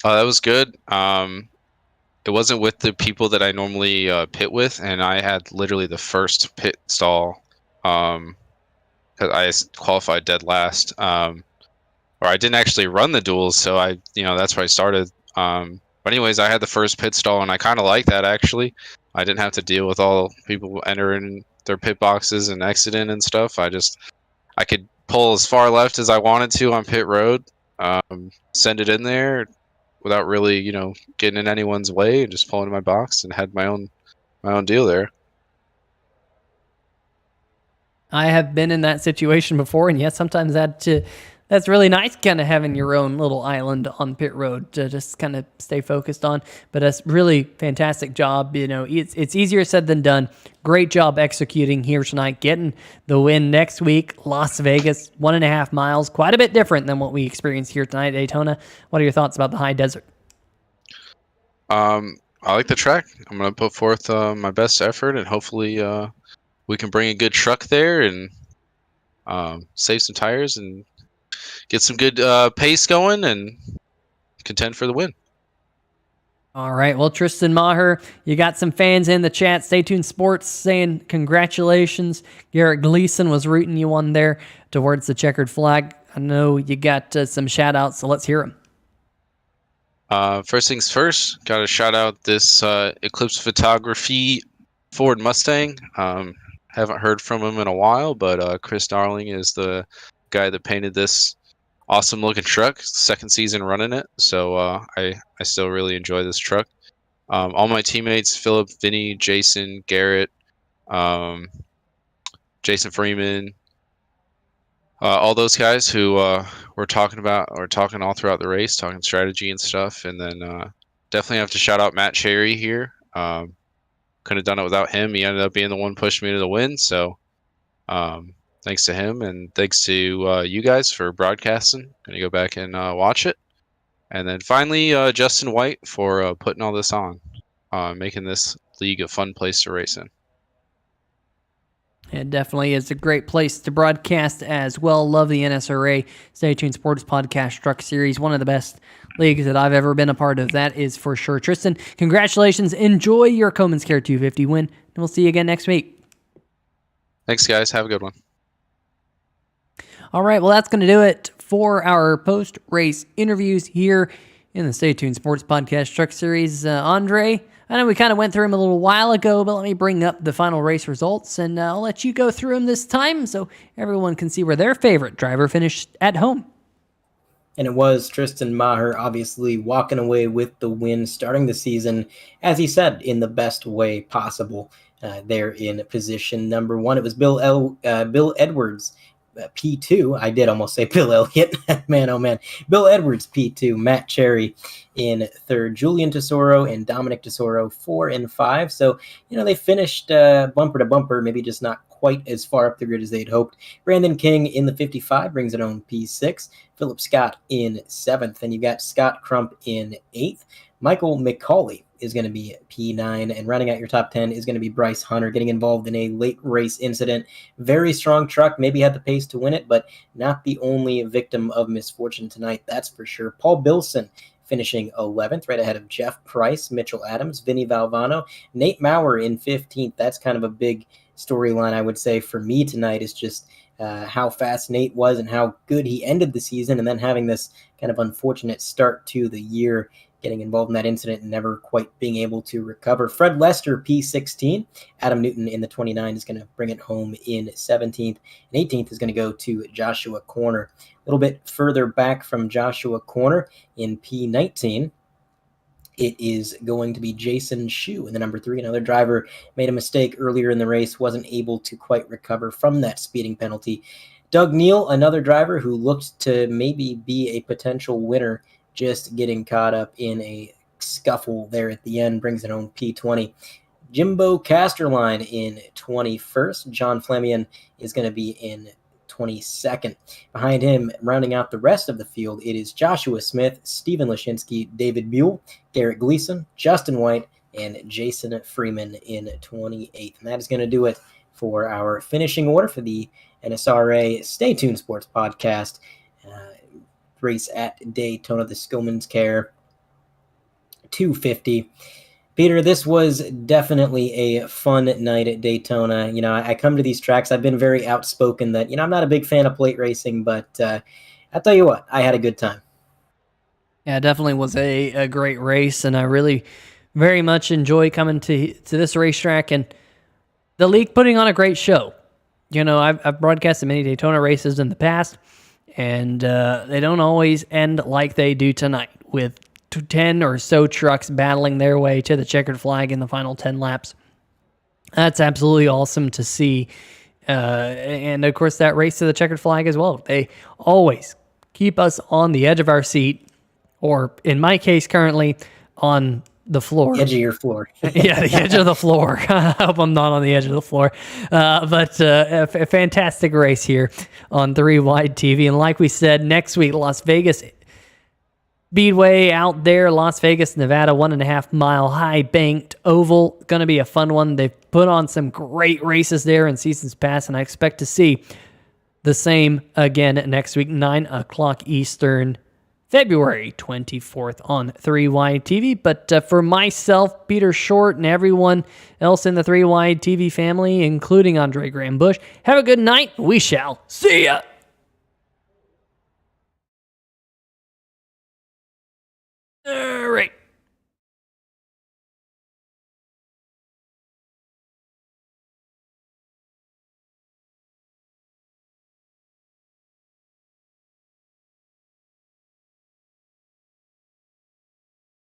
[SPEAKER 5] Oh, that was good. It wasn't with the people that I normally pit with, and I had literally the first pit stall because I qualified dead last. Or I didn't actually run the duels, so that's where I started. But anyways, I had the first pit stall, and I kind of like that, actually. I didn't have to deal with all people entering their pit boxes and exiting and stuff. I could pull as far left as I wanted to on pit road, send it in there without really, getting in anyone's way, and just pulling in my box and had my own deal there.
[SPEAKER 1] I have been in that situation before, and yes, sometimes that's really nice, kind of having your own little island on pit road to just kind of stay focused on. But that's really fantastic job. It's easier said than done. Great job executing here tonight, getting the win next week. Las Vegas, 1.5 miles, quite a bit different than what we experienced here tonight at Daytona. What are your thoughts about the high desert?
[SPEAKER 5] I like the track. I'm going to put forth my best effort, and hopefully we can bring a good truck there and save some tires and get some good pace going and contend for the win.
[SPEAKER 1] All right. Well, Tristan Maher, you got some fans in the chat. Stay tuned Sports saying congratulations. Garrett Gleason was rooting you on there towards the checkered flag. I know you got some shout outs, so let's hear them.
[SPEAKER 5] First things first, got to shout out this Eclipse Photography Ford Mustang. Haven't heard from him in a while, but Chris Darling is the guy that painted this awesome looking truck. Second season running it, so I still really enjoy this truck. All my teammates, Philip, Vinny, Jason, Garrett, Jason Freeman, all those guys who were talking all throughout the race, talking strategy and stuff. And then definitely have to shout out Matt Cherry here. Couldn't have done it without him. He ended up being the one pushing me to the win. So thanks to him, and thanks to you guys for broadcasting. Gonna go back and watch it. And then finally, Justin White for putting all this on, making this league a fun place to race in.
[SPEAKER 1] It definitely is a great place to broadcast as well. Love the NSRA Stay Tuned Sports Podcast Truck Series. One of the best leagues that I've ever been a part of. That is for sure. Tristan, congratulations. Enjoy your Choman's Care 250 win, and we'll see you again next week.
[SPEAKER 5] Thanks, guys. Have a good one.
[SPEAKER 1] All right, well, that's going to do it for our post-race interviews here in the Stay Tuned Sports Podcast Truck Series. Andre, I know we kind of went through them a little while ago, but let me bring up the final race results, and I'll let you go through them this time so everyone can see where their favorite driver finished at home.
[SPEAKER 2] And it was Tristan Maher, obviously walking away with the win, starting the season, as he said, in the best way possible. There in position number 1, it was Bill Edwards, P2. I did almost say Bill Elliott. Man, oh man. Bill Edwards, P2. Matt Cherry in 3rd. Julian Tesoro and Dominic Tesoro, 4 and 5. So, they finished bumper to bumper, maybe just not quite as far up the grid as they'd hoped. Brandon King in the 55 brings it home, P6. Philip Scott in 7th. And you got Scott Crump in 8th. Michael McCauley is going to be P9, and rounding out your top 10 is going to be Bryce Hunter, getting involved in a late race incident. Very strong truck, maybe had the pace to win it, but not the only victim of misfortune tonight, that's for sure. Paul Bilson finishing 11th, right ahead of Jeff Price, Mitchell Adams, Vinny Valvano, Nate Maurer in 15th. That's kind of a big storyline, I would say, for me tonight, is just how fast Nate was and how good he ended the season, and then having this kind of unfortunate start to the year, getting involved in that incident and never quite being able to recover. Fred Lester, P16. Adam Newton in the 29 is going to bring it home in 17th. And 18th is going to go to Joshua Corner. A little bit further back from Joshua Corner in P19, it is going to be Jason Shu in the number 3. Another driver made a mistake earlier in the race, wasn't able to quite recover from that speeding penalty. Doug Neal, another driver who looked to maybe be a potential winner, just getting caught up in a scuffle there at the end, brings it home, P20. Jimbo Casterline in 21st. John Flemian is going to be in 22nd. Behind him, rounding out the rest of the field, it is Joshua Smith, Stephen Lashinsky, David Buell, Garrett Gleason, Justin White, and Jason Freeman in 28th. And that is going to do it for our finishing order for the NSRA Stay Tuned Sports Podcast. Race at Daytona, the Skillman's Care 250. Peter, this was definitely a fun night at Daytona. I come to these tracks, I've been very outspoken that, I'm not a big fan of plate racing, but I'll tell you what, I had a good time.
[SPEAKER 1] Yeah, it definitely was a great race, and I really very much enjoy coming to this racetrack, and the league putting on a great show. I've broadcasted many Daytona races in the past, and they don't always end like they do tonight, with 10 or so trucks battling their way to the checkered flag in the final 10 laps. That's absolutely awesome to see. And, of course, that race to the checkered flag as well. They always keep us on the edge of our seat, or, in my case, currently, on the floor.
[SPEAKER 2] The edge of your floor.
[SPEAKER 1] Yeah, the edge of the floor. I hope I'm not on the edge of the floor. But a fantastic race here on 3 Wide TV. And like we said, next week, Las Vegas Speedway out there, Las Vegas, Nevada, 1.5 mile high banked oval. Going to be a fun one. They've put on some great races there in seasons past, and I expect to see the same again next week, 9 o'clock Eastern, February 24th on 3 Wide TV. But for myself, Peter Short, and everyone else in the 3 Wide TV family, including Andre Graham Bush, have a good night. We shall see ya. All right.